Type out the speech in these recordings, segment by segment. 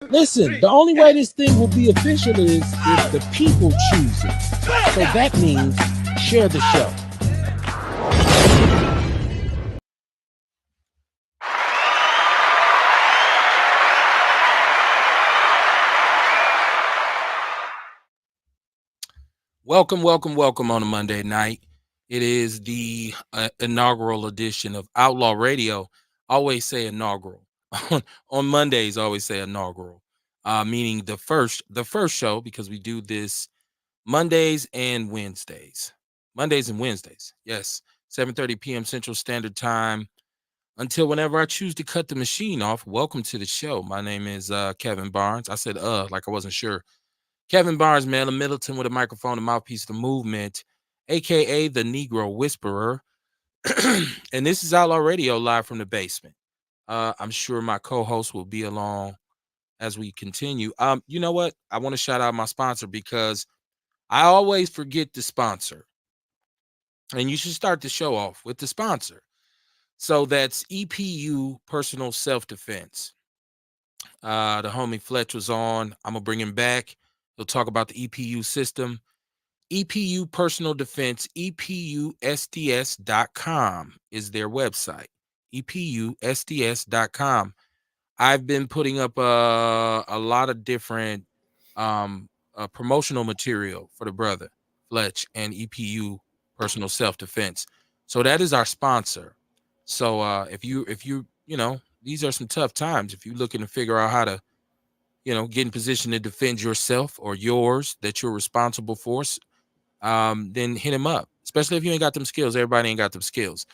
Listen, the only way this thing will be official is if the people choose it. So that means share the show. Welcome on a Monday night. It is the inaugural edition of Outlaw Radio. Always say inaugural. On Mondays, always say inaugural, meaning the first show, because we do this Mondays and Wednesdays. Yes, 7:30 p.m. Central Standard Time until whenever I choose to cut the machine off. Welcome to the show. My name is Kevin Barnes. I said like I wasn't sure. Kevin Barnes, man, a Middleton with a microphone, a mouthpiece of the movement, aka the Negro Whisperer. And this is Outlaw Radio live from the basement. I'm sure my co-host will be along as we continue. You know what? I want to shout out my sponsor because I always forget the sponsor. And you should start the show off with the sponsor. So that's EPU Personal Self-Defense. The homie Fletch was on. I'm going to bring him back. He'll talk about the EPU system. EPU Personal Defense, EPUSDS.com is their website. EPUSDS.com. I've been putting up a lot of different promotional material for the brother, Fletch, and EPU Personal Self-Defense. So that is our sponsor. So if you these are some tough times. If you're looking to figure out how to, get in position to defend yourself or yours that you're responsible for, then hit him up, especially if you ain't got them skills. Everybody ain't got them skills.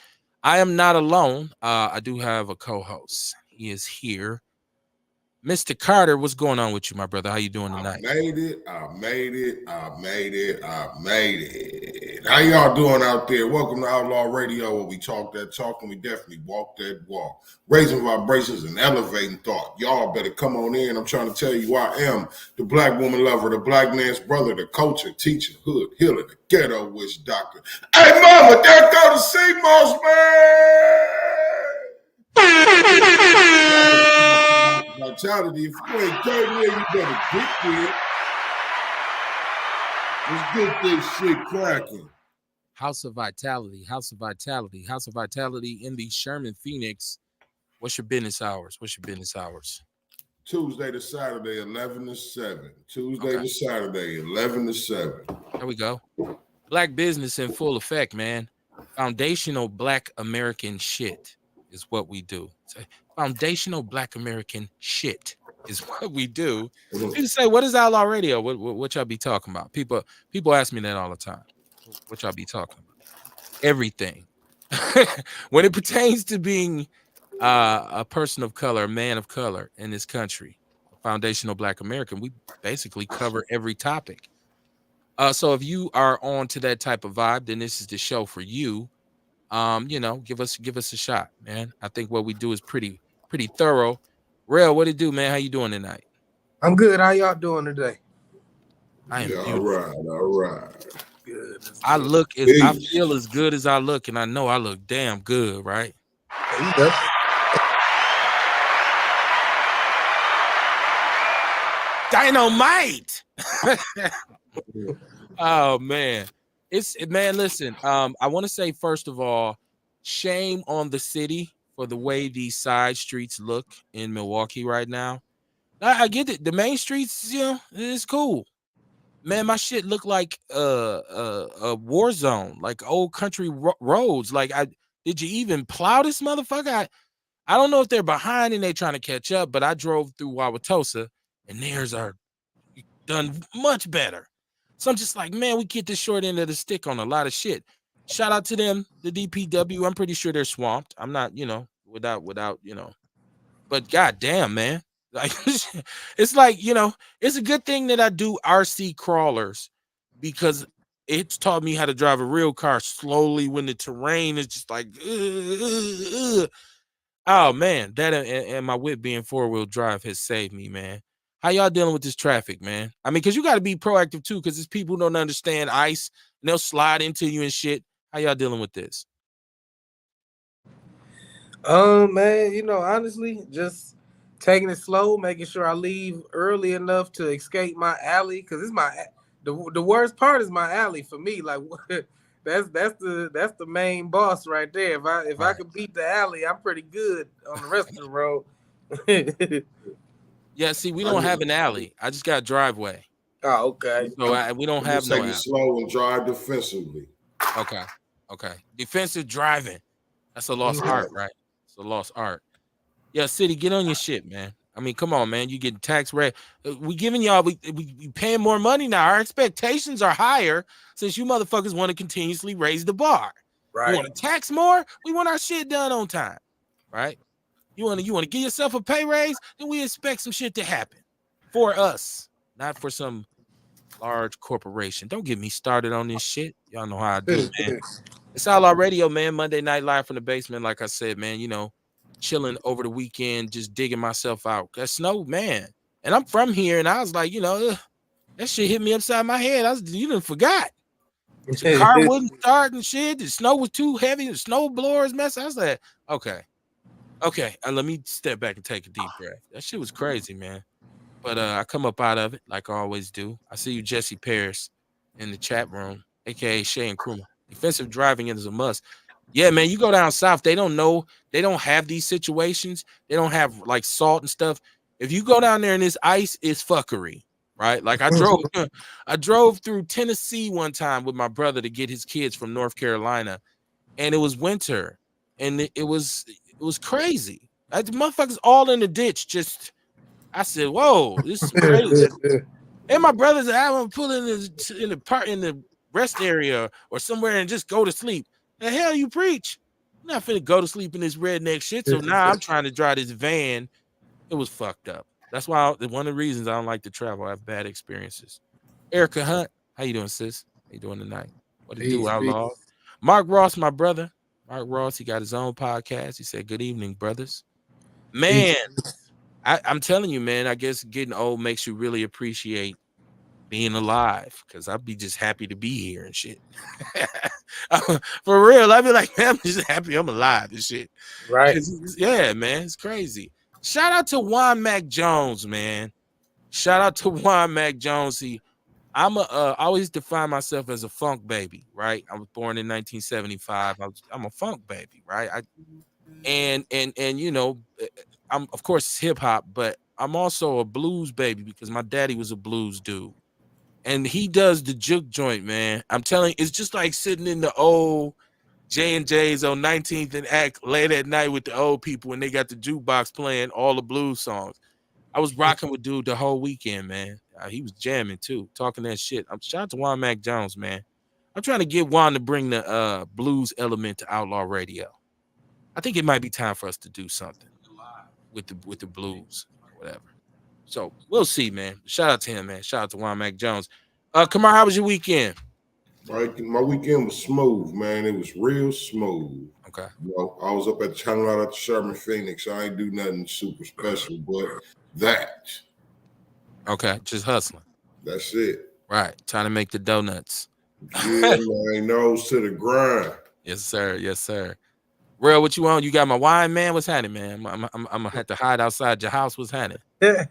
I am not alone. I do have a co-host. He is here. Mr. Carter, what's going on with you, my brother? How you doing tonight? I made it. How y'all doing out there? Welcome to Outlaw Radio, where we talk that talk and we definitely walk that walk. Raising vibrations and elevating thought. Y'all better come on in. I'm trying to tell you I am the black woman lover, the black man's brother, the culture, teacher, hood, healer, the ghetto witch doctor. Hey, mama, there go the CMOS, man! Vitality. If you ain't came here, you better get there. Let's get this shit cracking. House of Vitality in the Sherman Phoenix. What's your business hours? Tuesday to Saturday, 11 to 7. To Saturday, 11 to 7. There we go. Black business in full effect, man. Foundational Black American shit is what we do. Foundational Black American shit is what we do. People say, what is Outlaw Radio? What y'all be talking about? People ask me that all the time. What y'all be talking about? Everything. When it pertains to being a person of color, a man of color in this country, a foundational Black American, we basically cover every topic. So if you are on to that type of vibe, then this is the show for you. Give us a shot, man. I think what we do is pretty thorough. Real, what it do, man? How you doing tonight? I'm good. How y'all doing today? I am beautiful. All right. Good. I feel as good as I look, and I know I look damn good, right? There you go. Dynamite. Oh man. Listen, I want to say, first of all, shame on the city for the way these side streets look in Milwaukee right now. I get it. The main streets, it's cool. Man, my shit look like a war zone, like old country roads. Like, did you even plow this motherfucker? I don't know if they're behind and they trying to catch up, but I drove through Wauwatosa and theirs are done much better. So I'm just like, man, we get the short end of the stick on a lot of shit. Shout out to them, the DPW. I'm pretty sure they're swamped. I'm not, without, but goddamn, man. Like, it's like, it's a good thing that I do RC crawlers because it's taught me how to drive a real car slowly when the terrain is just like, oh man, that and my whip being 4-wheel drive has saved me, man. How y'all dealing with this traffic, man? I mean, because you got to be proactive too, because there's people who don't understand ice and they'll slide into you and shit. How y'all dealing with this? Man, honestly, just taking it slow, making sure I leave early enough to escape my alley, because it's the worst part is my alley for me. Like that's the main boss right there. If I Right. could beat the alley, I'm pretty good on the rest of the road. Yeah, see, we I don't have just, an alley. I just got a driveway. Oh, okay. So we don't I have just no take it alley. slow and drive defensively. Okay. Okay. Defensive driving. That's a lost art, right? It's a lost art. Yeah, City, get on your shit, man. I mean, come on, man. You getting tax rate. We giving y'all, we paying more money now. Our expectations are higher since you motherfuckers want to continuously raise the bar. You Right. want to tax more? We want our shit done on time, right? You want to give yourself a pay raise? Then we expect some shit to happen for us, not for some large corporation. Don't get me started on this shit. Y'all know how I do, man. It's Outlaw Radio, man. Monday night live from the basement. Like I said, man, chilling over the weekend, just digging myself out. That snow, man. And I'm from here, and I was like, that shit hit me upside my head. You done forgot. The car wouldn't start and shit. The snow was too heavy. The snow blowers mess. I was like, okay. Let me step back and take a deep breath. That shit was crazy, man. But I come up out of it like I always do. I see you, Jesse Paris, in the chat room, aka Shay and Kruma. Defensive driving is a must. Yeah, man, you go down south, they don't know, they don't have these situations. They don't have like salt and stuff. If you go down there and this ice is fuckery, right? Like I drove through Tennessee one time with my brother to get his kids from North Carolina, and it was winter, and it was crazy. The motherfuckers all in the ditch. I said, "Whoa, this is some crazy." And my brothers, I want to pull in the rest area or somewhere and just go to sleep. The hell you preach? I'm not finna go to sleep in this redneck shit. So now I'm trying to drive this van. It was fucked up. That's why one of the reasons I don't like to travel. I have bad experiences. Erica Hunt, how you doing, sis? How you doing tonight? What it do, Peace, Outlaw? peace. Mark Ross, my brother. Mark Ross, he got his own podcast. He said, "Good evening, brothers." Man, Peace. I'm telling you, man. I guess getting old makes you really appreciate being alive, because I'd be just happy to be here and shit. For real, I'd be like, man, I'm just happy I'm alive and shit. Right. Yeah, man, it's crazy. Shout out to Juan Mac Jones, man. Shout out to Juan Mac Jones. See, I always define myself as a funk baby, right? I was born in 1975. I'm a funk baby, right? I'm of course hip hop, but I'm also a blues baby because my daddy was a blues dude. And he does the juke joint, man. I'm telling you, it's just like sitting in the old J&J's on 19th and Act late at night with the old people when they got the jukebox playing all the blues songs. I was rocking with dude the whole weekend, man. He was jamming too, talking that shit. Shout out to Juan Mac Jones, man. I'm trying to get Juan to bring the blues element to Outlaw Radio. I think it might be time for us to do something with the blues or whatever. So we'll see, man. Shout out to him, man. Shout out to Juan Mac Jones. Kamar, how was your weekend? Right, my weekend was smooth, man. It was real smooth. Okay. I was up at the channel out at the Sherman Phoenix. I ain't do nothing super special, but that. Okay, just hustling. That's it. Right, trying to make the donuts. Yeah, man. Nose to the grind. Yes, sir. Yes, sir. Real, what you want? You got my wine, man. What's happening, man? I'm gonna have to hide outside your house. What's happening? It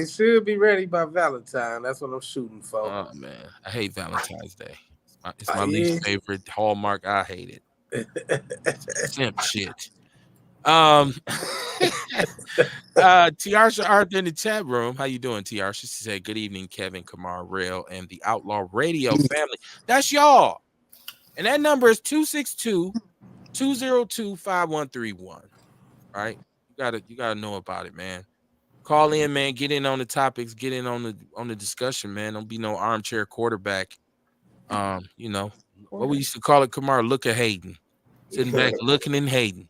should be ready by Valentine. That's what I'm shooting for. Oh man, I hate Valentine's Day. It's my least favorite Hallmark. I hate it. Simp shit. Tiarsha Arthur in the chat room. How you doing, Tiarsha? She said, "Good evening, Kevin, Kamar, Rail, and the Outlaw Radio family." That's y'all. And that number is 262-202-5131. Right? You gotta know about it, man. Call in, man. Get in on the topics. Get in on the discussion, man. Don't be no armchair quarterback. What we used to call it, Kamar, look at Hayden. Sitting back, looking and hating.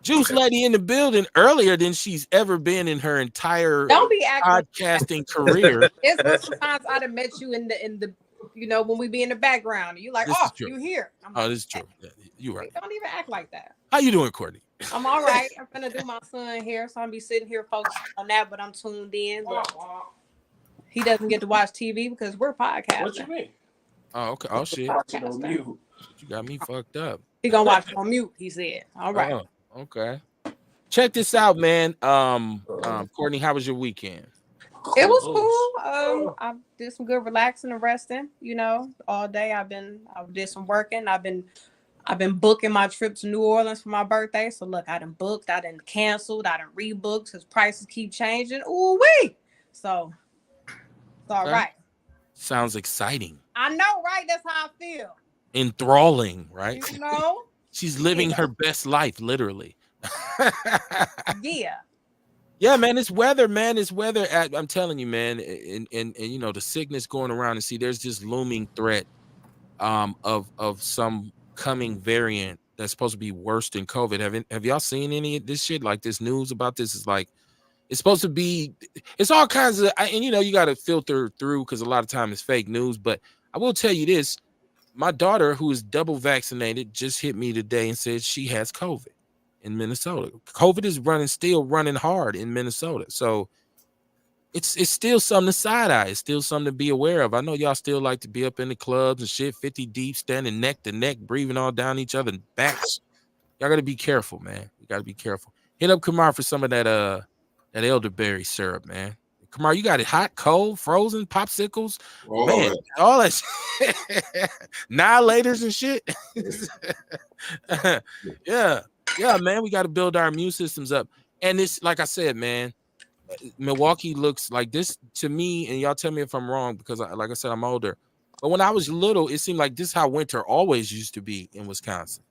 Juice Lady in the building earlier than she's ever been in her entire podcasting career. It's sometimes I'd have met you in the when we be in the background. You like, you here. This is true. Yeah, you're right. Don't even act like that. How you doing, Courtney? I'm all right. I'm gonna do my son here, so I'm be sitting here focused on that, but I'm tuned in. But he doesn't get to watch TV because we're podcasting. What you mean? Oh, okay. Oh shit. You got me fucked up. He gonna watch it on mute, he said. All right. Oh, okay. Check this out, man. Courtney, how was your weekend? It was cool. I did some good relaxing and resting. All day I did some working. I've been booking my trip to New Orleans for my birthday. So look, I done booked, I done canceled, I done rebooked because prices keep changing. Ooh wee. So it's all Okay. right. Sounds exciting. I know, right? That's how I feel. Enthralling, right? You know? She's living Yeah. her best life, literally. Yeah. Yeah, man, it's weather, man. It's weather. I'm telling you, man, and the sickness going around, and see, there's this looming threat of some coming variant that's supposed to be worse than COVID. Have y'all seen any of this shit? Like this news about this is like it's supposed to be. It's all kinds of, and you got to filter through because a lot of time it's fake news. But I will tell you this: my daughter, who is double vaccinated, just hit me today and said she has COVID in Minnesota. COVID is still running hard in Minnesota. So it's still something to side eye. It's still something to be aware of. I know y'all still like to be up in the clubs and shit, 50 deep, standing neck to neck, breathing all down each other's backs. Y'all gotta be careful, man. You gotta be careful. Hit up Kamar for some of that elderberry syrup, man. Kamar, you got it hot, cold, frozen, popsicles, All man, that. all that shit. Annihilators and shit. Yeah, man. We got to build our immune systems up. And it's like I said, man, Milwaukee looks like this to me, and y'all tell me if I'm wrong because, like I said, I'm older. But when I was little, it seemed like this is how winter always used to be in Wisconsin.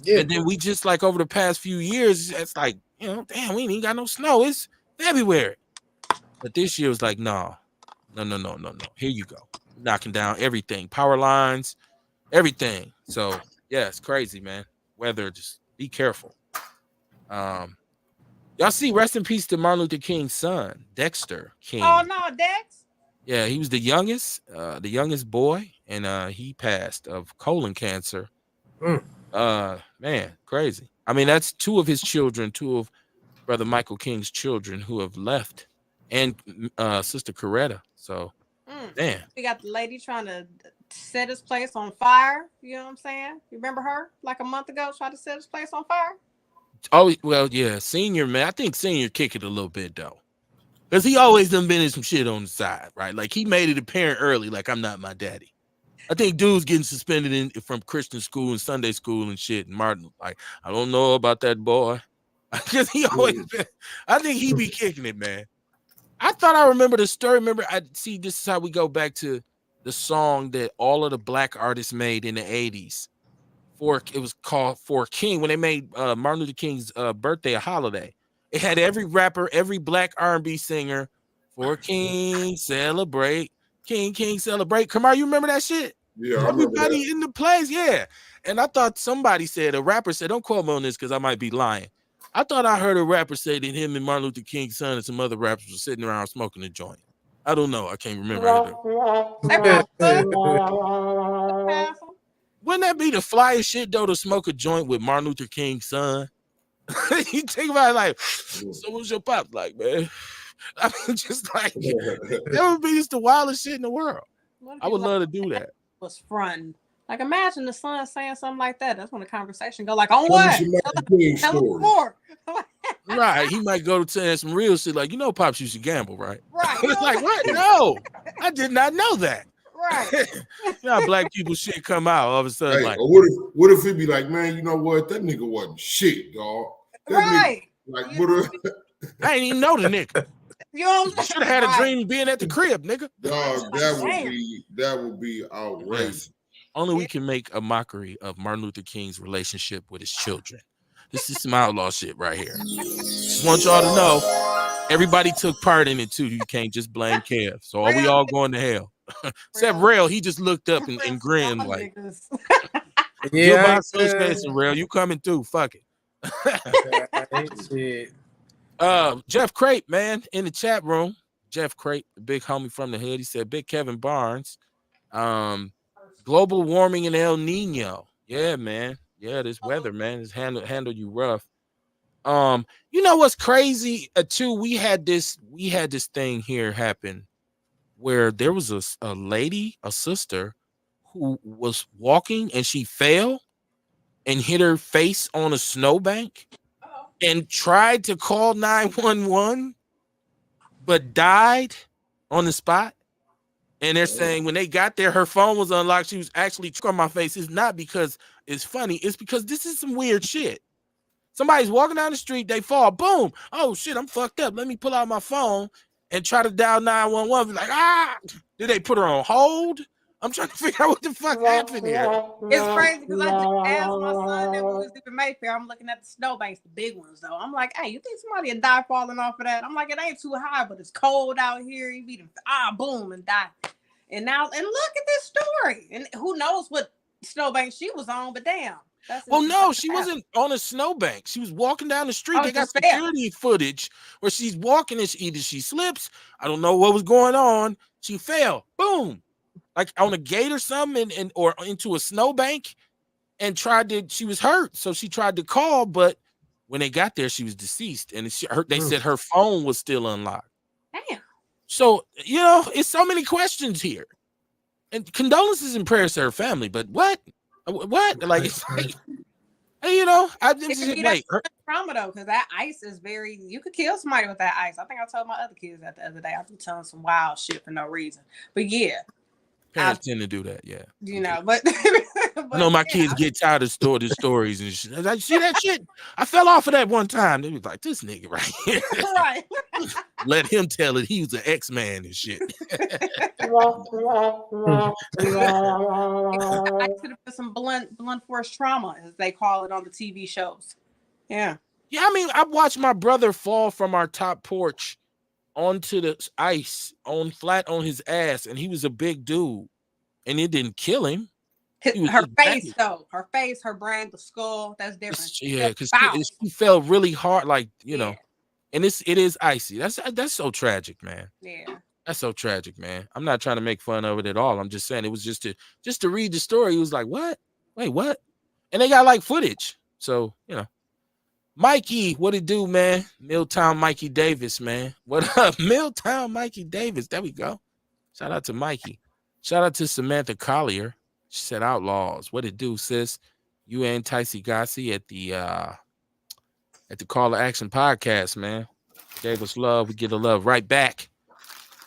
Yeah. And then we just like over the past few years, it's like, damn, we ain't even got no snow. It's February. But this year was like, no. Here you go. Knocking down everything, power lines, everything. So yeah, it's crazy, man. Weather, just be careful. Y'all see, rest in peace to Martin Luther King's son, Dexter Oh King. no, Dex. Yeah, he was the youngest boy, and he passed of colon cancer. Mm. Man, crazy. I mean, that's two of his children, two of Brother Michael King's children who have left, and Sister Coretta. So, man. We got the lady trying to set his place on fire. You know what I'm saying? You remember her like a month ago tried to set his place on fire? Oh, well, yeah, Senior, man. I think Senior kick it a little bit, though. Because he always done been in some shit on the side, right? Like, he made it apparent early, like, I'm not my daddy. I think dude's getting suspended from Christian school and Sunday school and shit. And Martin, like, I don't know about that boy. Because he always been, I think he be kicking it, man. I thought I remember the story. Remember, this is how we go back to the song that all of the black artists made in the 80s. It was called For King, when they made Martin Luther King's birthday a holiday. It had every rapper, every black R&B singer, For King, celebrate, King, celebrate. Come on, you remember that shit? Yeah, I remember that. Everybody in the place, yeah. And I thought a rapper said, don't quote me on this because I might be lying. I thought I heard a rapper say that him and Martin Luther King's son and some other rappers were sitting around smoking a joint. I don't know. I can't remember. Wouldn't that be the flyest shit, though, to smoke a joint with Martin Luther King's son? You think about it like, so what's your pop like, man? I mean, just like, that would be just the wildest shit in the world. I would love to do that. Was fronting. Like, imagine the son saying something like that. That's when the conversation go like, on what? Tell him more. Right. He might go to saying some real shit like, Pops used to gamble, right? Right. It's like, what? No, I did not know that. Right. Black people shit come out all of a sudden. Hey, like, what if it be like, man, you know what? That nigga wasn't shit, dog. Right. Like, what? I ain't even know the nigga. You should have had a dream of being at the crib, nigga. Dog, that would be outrageous. Yes. Only we can make a mockery of Martin Luther King's relationship with his children. This is some outlaw shit right here. Just want y'all to know, everybody took part in it too. You can't just blame Kev. So are we all going to hell? Except Rail, he just looked up and grinned like, yeah, Rail, you coming through? Fuck it. Shit. Jeff Crape, man, in the chat room. Jeff Crape, the big homie from the hood. He said, Big Kevin Barnes. Global warming and El Nino. Yeah, man. Yeah, this weather, man, is handle you rough. You know what's crazy? Too, we had this thing here happen where there was a lady, a sister, who was walking and she fell and hit her face on a snowbank. and tried to call 911, but died on the spot. And they're saying when they got there, her phone was unlocked. She was actually on my face. It's not because it's funny. It's because this is some weird shit. Somebody's walking down the street, they fall, boom. Oh shit, I'm fucked up. Let me pull out my phone and try to dial 911. Like, did they put her on hold? I'm trying to figure out what the fuck happened here. It's crazy because I just asked my son that we was in Mayfair. I'm looking at the snowbanks, the big ones though. I'm like, hey, you think somebody would die falling off of that? I'm like, it ain't too high, but it's cold out here. You beat them, boom, and die. And now, and look at this story. And who knows what snowbank she was on, but damn. Well, no, she wasn't on a snowbank. She was walking down the street. They got security footage where she's walking and either she slips. I don't know what was going on. She fell. Boom. Like on a gate or something or into a snowbank and she was hurt. So she tried to call, but when they got there, she was deceased. And they said her phone was still unlocked. Damn. So, it's so many questions here. And condolences and prayers to her family, but what? Like, it's like, I just wait. Trauma though, because that ice is you could kill somebody with that ice. I think I told my other kids that the other day. I've been telling some wild shit for no reason. But yeah. Parents tend to do that, yeah. But I know my kids get tired of the stories and shit. Like, see that shit? I fell off of that one time. They was like, this nigga right here. Right. Let him tell it. He was an X-Man and shit. I should have put some blunt force trauma, as they call it on the TV shows. Yeah. Yeah, I mean, I watched my brother fall from our top porch onto the ice flat on his ass, and he was a big dude, and it didn't kill him. Her face, though, her brain, the skull, that's different. Yeah, because she fell really hard, like and it is icy. That's so tragic, man. Yeah, that's so tragic, man. I'm not trying to make fun of it at all. I'm just saying it was just to read the story. He was like, what? Wait, what? And they got like footage, so Mikey, what it do, man? Milltown Mikey Davis, man. What up? Milltown Mikey Davis. There we go. Shout out to Mikey. Shout out to Samantha Collier. She said Outlaws. What it do, sis? You and Ticey Gossi at the Call to Action podcast, man. Gave us love. We get the love right back.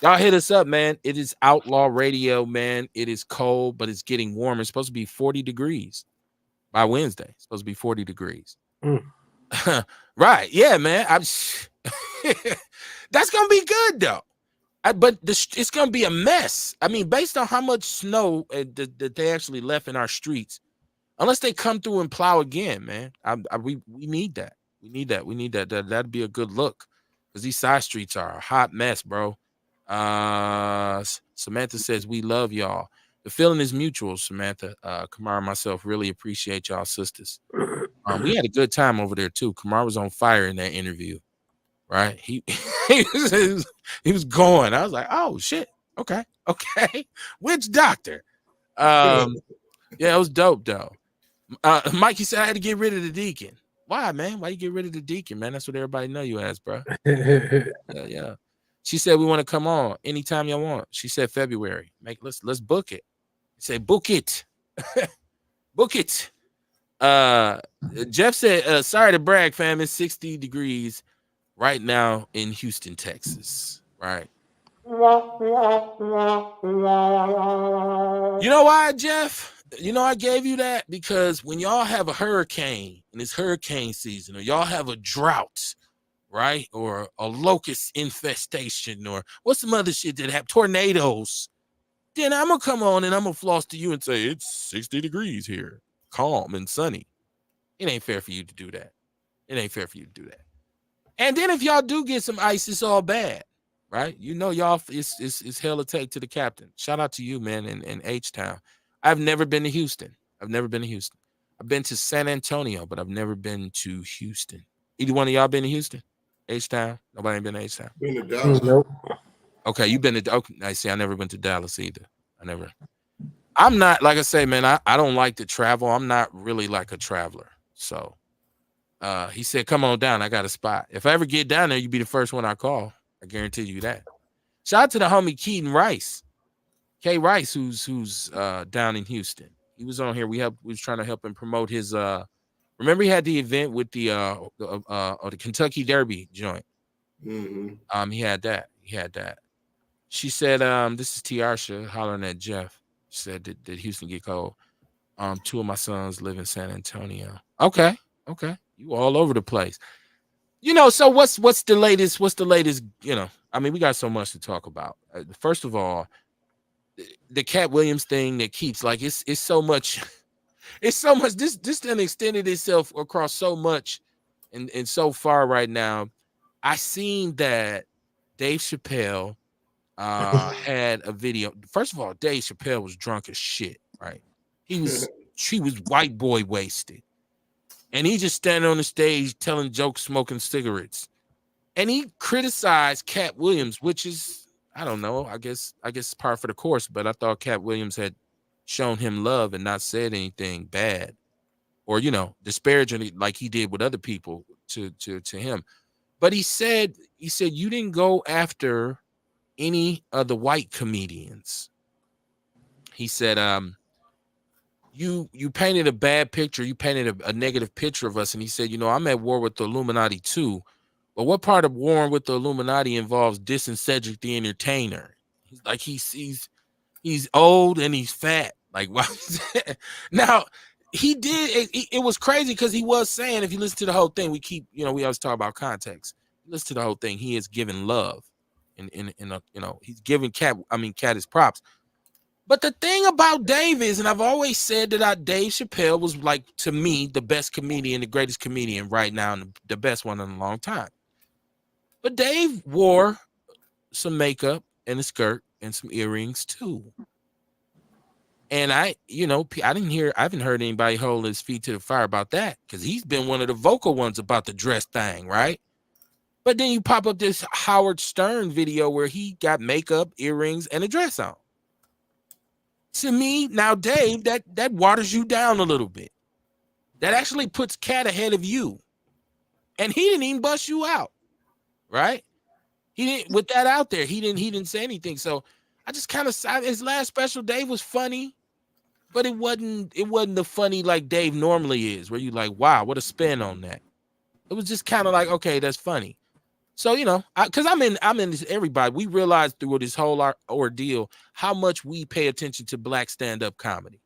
Y'all hit us up, man. It is Outlaw Radio, man. It is cold, but it's getting warmer. It's supposed to be 40 degrees by Wednesday. It's supposed to be 40 degrees. Right, yeah, man. That's gonna be good though. But it's gonna be a mess. I mean, based on how much snow that they actually left in our streets, unless they come through and plow again, man. We need that. We need that. That'd be a good look, because these side streets are a hot mess, bro. Samantha says we love y'all. The feeling is mutual, Samantha. Kamara and myself really appreciate y'all, sisters. We had a good time over there too. Kamara was on fire in that interview, right? He was going. I was like, oh shit, okay. Which doctor? Yeah, it was dope though. Mikey said I had to get rid of the deacon. Why, man? Why you get rid of the deacon, man? That's what everybody know you as, bro. Yeah. She said we want to come on anytime y'all want. She said February. Let's book it. Say book it. Book it. Jeff said, sorry to brag, fam. It's 60 degrees right now in Houston, Texas. Right. You know why, Jeff? I gave you that because when y'all have a hurricane and it's hurricane season, or y'all have a drought, right? Or a locust infestation, or what's some other shit that have tornadoes, then I'm going to come on and I'm going to floss to you and say, it's 60 degrees here, calm and sunny. It ain't fair for you to do that. And then if y'all do get some ice, it's all bad, right? Y'all, it's hell to take to the captain. Shout out to you, man, in H-Town. I've never been to Houston. I've been to San Antonio, but I've never been to Houston. Either one of y'all been to Houston? H-Town? Nobody ain't been to H-Town? Been to Dallas. Nope. Okay, you've been to, okay, I see. I never been to Dallas either. I'm not, like I say, man, I don't like to travel. I'm not really like a traveler. So he said, come on down. I got a spot. If I ever get down there, you be the first one I call. I guarantee you that. Shout out to the homie Keaton Rice. K Rice, who's down in Houston. He was on here. We was trying to help him promote his Remember he had the event with the Kentucky Derby joint. Mm-hmm. He had that. He had that. She said, this is Tiarsha hollering at Jeff. She said, did Houston get cold? Two of my sons live in San Antonio. Okay. You all over the place. So what's the latest? What's the latest? I mean, we got so much to talk about. First of all, the Cat Williams thing that keeps like it's so much. It's so much. This done extended itself across so much and so far right now. I seen that Dave Chappelle had a video. First of all, Dave Chappelle was drunk as shit, right? He was white boy wasted. And he just standing on the stage telling jokes, smoking cigarettes. And he criticized Cat Williams, which is, I don't know, I guess par for the course, but I thought Cat Williams had shown him love and not said anything bad or, disparaging like he did with other people to him. But he said you didn't go after any of the white comedians. He said, you painted a bad picture. You painted a negative picture of us. And he said, I'm at war with the Illuminati too. But what part of warring with the Illuminati involves dissing Cedric the Entertainer? He's like, he's old and he's fat. Like, wow. Now, he did. It was crazy because he was saying, if you listen to the whole thing, we always talk about context. Listen to the whole thing. He is giving love. He's giving Cat his props. But the thing about Dave is, and I've always said that Dave Chappelle was, like, to me, the best comedian, the greatest comedian right now, and the best one in a long time. But Dave wore some makeup and a skirt and some earrings too. And I haven't heard anybody hold his feet to the fire about that because he's been one of the vocal ones about the dress thing, right? But then you pop up this Howard Stern video where he got makeup, earrings, and a dress on. To me, now, Dave, that waters you down a little bit. That actually puts Cat ahead of you. And he didn't even bust you out, right? He didn't, with that out there, he didn't say anything. So I just kind of, his last special, Dave was funny, but it wasn't the funny like Dave normally is, where you like, wow, what a spin on that. It was just kind of like, okay, that's funny. So, because I'm in this, everybody, we realized through this whole ordeal how much we pay attention to black stand-up comedy.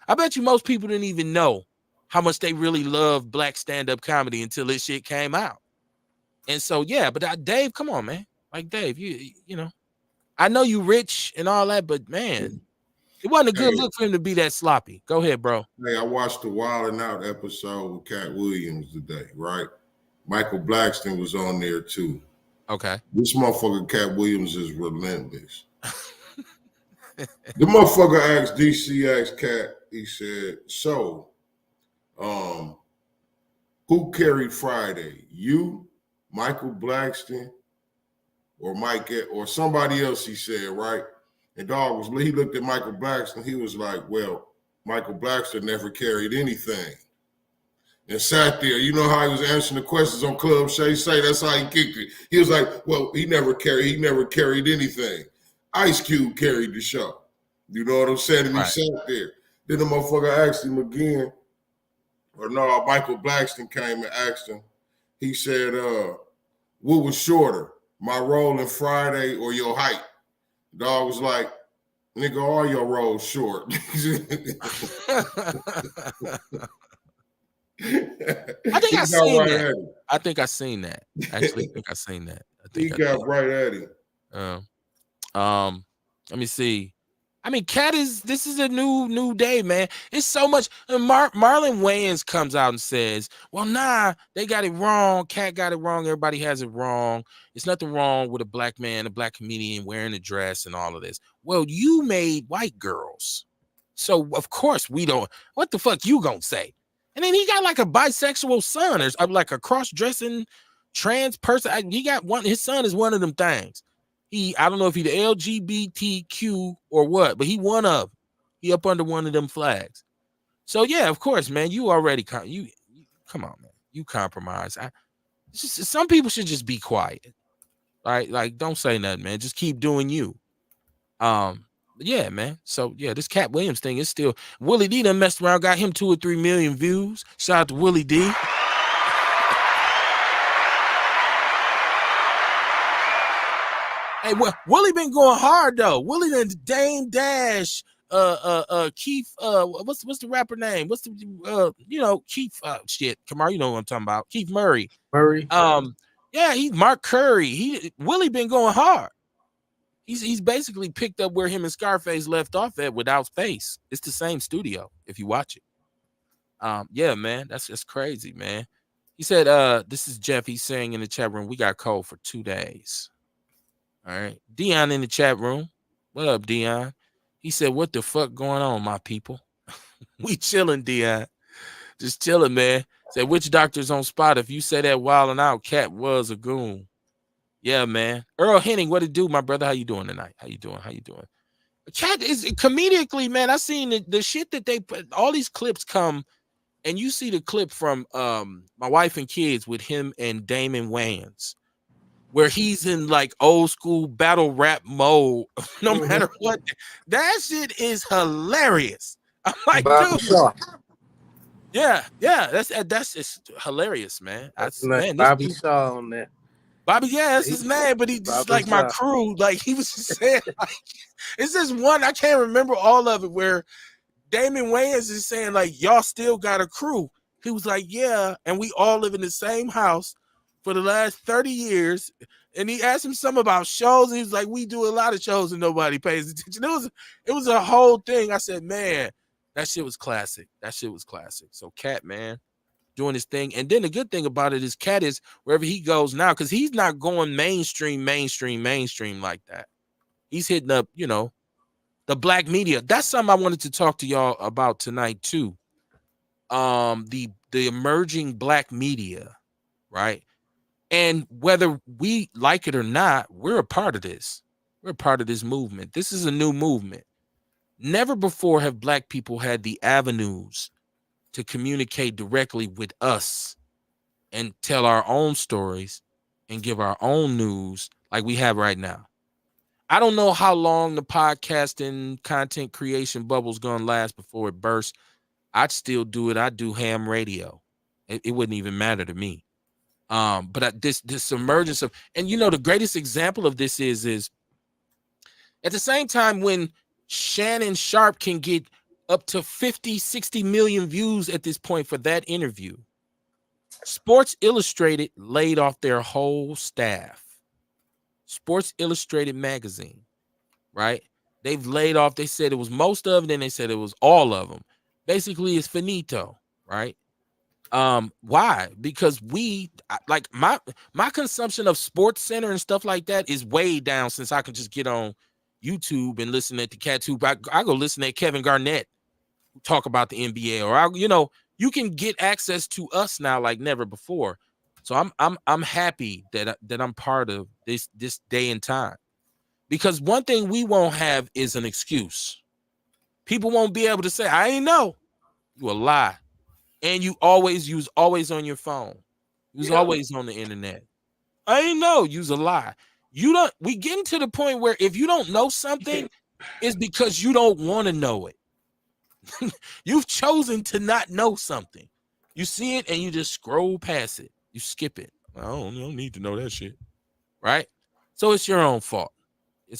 I bet you most people didn't even know how much they really love black stand-up comedy until this shit came out. And so, yeah, but Dave, come on, man. Like, Dave, I know you rich and all that, but, man, it wasn't a good look for him to be that sloppy. Go ahead, bro. Hey, I watched the Wild 'N Out episode with Cat Williams today, right? Michael Blackston was on there too. Okay. This motherfucker Cat Williams is relentless. The motherfucker asked Cat, he said, so, who carried Friday? You, Michael Blackston, or Mike, or somebody else, he said, right? And he looked at Michael Blackston, he was like, well, Michael Blackston never carried anything. And sat there. You know how he was answering the questions on Club Shay Say? That's how he kicked it. He was like, well, he never carried anything. Ice Cube carried the show. You know what I'm saying? And he sat there. Then the motherfucker asked him again, or no, Michael Blackston came and asked him. He said, what was shorter, my role in Friday or your height? Dog was like, nigga, all your roles short. I think I seen that. I think I seen that. Actually, I think I seen that. He got right at him. Let me see. I mean, this is a new day, man. It's so much. Marlon Wayans comes out and says, well, nah, they got it wrong. Cat got it wrong. Everybody has it wrong. It's nothing wrong with a black man, a black comedian wearing a dress and all of this. Well, you made white girls. So, of course, we don't. What the fuck you gonna say? And then he got like a bisexual son or like a cross-dressing trans person. He got one. His son is one of them things. I don't know if he's the LGBTQ or what, but he one of them. He up under one of them flags. So yeah, of course, man. You already come on, man. You compromise. Some people should just be quiet, right? Like, don't say nothing, man. Just keep doing you. Yeah, man. So yeah, this Cat Williams thing is still Willie D done messed around, got him 2 or 3 million views. Shout out to Willie D. Hey, Willie been going hard though. Willie done Dame Dash, Keith, what's the rapper name? What's the Keith shit. Kamar, you know what I'm talking about. Keith Murray. Murray. Yeah, he's Mark Curry. Willie been going hard. He's basically picked up where him and Scarface left off at without space. It's the same studio if you watch it. Yeah, man, that's just crazy, man. He said, this is Jeff. He's saying in the chat room, we got cold for 2 days. All right. Dion in the chat room. What up, Dion? He said, what the fuck going on, my people? We chilling, Dion. Just chilling, man. Said, which doctor's on spot? If you say that wilding out, Cat was a goon. Yeah, man. Earl Henning, what it do, my brother? How you doing tonight? How you doing? Cat is comedically, man. I seen the shit that they put. All these clips come, and you see the clip from My Wife and Kids with him and Damon Wayans, where he's in like old school battle rap mode. No matter what, that shit is hilarious. I'm like, dude. Yeah, that's just hilarious, man. Man, Bobby Shaw on that. Bobby, yeah, that's his name, but he just like my crew. Like he was just saying, like, it's just one, I can't remember all of it, where Damon Wayans is saying, like, y'all still got a crew. He was like, yeah, and we all live in the same house for the last 30 years. And he asked him something about shows, and he was like, we do a lot of shows and nobody pays attention. It was a whole thing. I said, man, that shit was classic. So Cat, man, doing his thing. And then the good thing about it is Cat is wherever he goes now, because he's not going mainstream like that. He's hitting up, the black media. That's something I wanted to talk to y'all about tonight too. The emerging black media, right? And whether we like it or not, we're a part of this. We're a part of this movement. This is a new movement. Never before have black people had the avenues to communicate directly with us and tell our own stories and give our own news like we have right now. I don't know how long the podcasting content creation bubble is going to last before it bursts. I'd still do it. I'd do ham radio. It wouldn't even matter to me. But this emergence of, and the greatest example of this is at the same time when Shannon Sharp can get up to 50, 60 million views at this point for that interview, Sports Illustrated laid off their whole staff. Sports Illustrated magazine, right? They've laid off, they said it was most of it, then they said it was all of them. Basically, it's finito, right? Why? Because my consumption of Sports Center and stuff like that is way down since I can just get on YouTube and listen at the cats who I go listen at Kevin Garnett talk about the NBA, or you can get access to us now like never before. So I'm happy that I'm part of this day and time, because one thing we won't have is an excuse. People won't be able to say, I ain't know. You a lie. And you always on your phone. You was always on the internet. I ain't know. You's a lie. We getting to the point where if you don't know something, it's because you don't want to know it. You've chosen to not know something. You see it and you just scroll past it. You skip it. I don't need to know that shit. Right? So it's your own fault.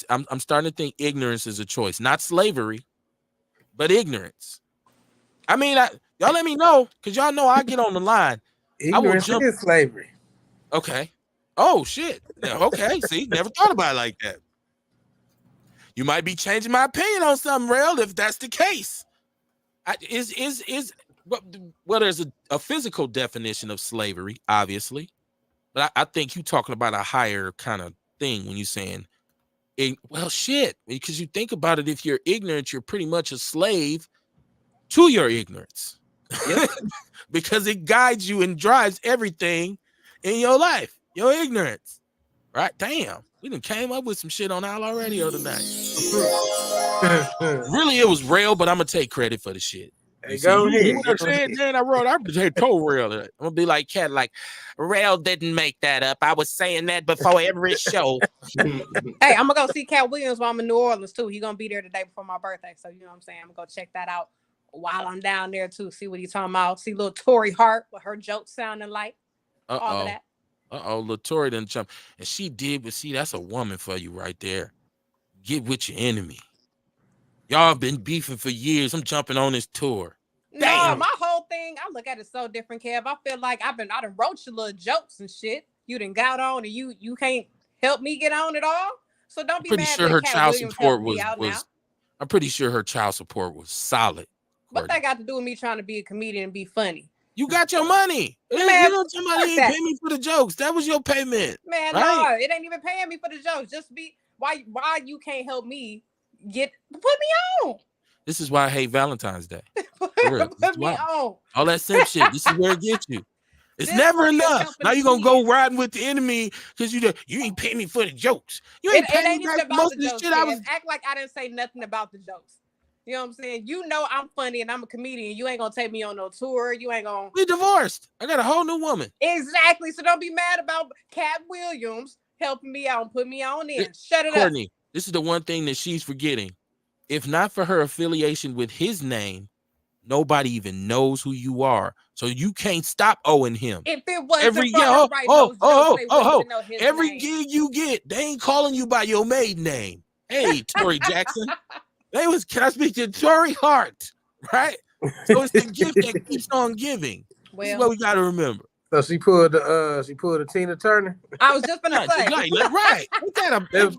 I'm starting to think ignorance is a choice. Not slavery, but ignorance. I mean, y'all let me know, because y'all know I get on the line. Ignorance is slavery. Okay. Oh, shit. Okay. See, never thought about it like that. You might be changing my opinion on something, Rail, if that's the case. There's a physical definition of slavery, obviously. But I think you're talking about a higher kind of thing when you're saying, well, shit. Because you think about it, if you're ignorant, you're pretty much a slave to your ignorance. Yep. Because it guides you and drives everything in your life. Your ignorance. Right? Damn. We done came up with some shit on Outlaw Radio tonight. Really, it was Rail, but I'm going to take credit for the shit. Hey, You see, go you ahead. hear what I Go said, ahead. man? I wrote, I said toe rail. I'm gonna be like Cat, like Rail didn't make that up. I was saying that before every show. Hey, I'm gonna go see Cat Williams while I'm in New Orleans too. He's gonna be there the day before my birthday, so you know what I'm saying. I'm gonna go check that out while I'm down there too. See what he's talking about. See little Tori Hart, what her jokes sounding like. All of that. Latoya done jump, and she did, but see, that's a woman for you right there. Get with your enemy. Y'all been beefing for years. I'm jumping on this tour. No, Damn. my whole thing, I look at it so different, Kev. I feel like I done wrote your little jokes and shit. You done got on, and you can't help me get on at all. So don't I'm be pretty mad sure that her Cat child Williams support helping me out now. I'm pretty sure her child support was solid. What that got to do with me trying to be a comedian and be funny? You got your money. Man, you know, somebody ain't pay me for the jokes. That was your payment. Man, right? no, it ain't even paying me for the jokes. Just be why you can't help me put me on. This is why I hate Valentine's Day. Put me on. All that simp shit. This is where it gets you. It's never enough. Now you're gonna go riding with the enemy because you ain't paying me for the jokes. You ain't paying me back for most of the shit. Act like I didn't say nothing about the jokes. You know what I'm saying? You know I'm funny and I'm a comedian. You ain't gonna take me on no tour. You ain't gonna. We divorced. I got a whole new woman. Exactly. So don't be mad about Cat Williams helping me out and put me on in. Shut it Courtney, up. This is the one thing that she's forgetting. If not for her affiliation with his name, nobody even knows who you are. So you can't stop owing him. If it wasn't for him writing those jokes, they wouldn't even know his every name. gig you get, they ain't calling you by your maiden name. Hey, Tori Jackson. Can I speak to Tori Hart? Right? So it's the gift that keeps on giving. Well, this is what we got to remember. So she pulled a Tina Turner. I was just gonna say, right?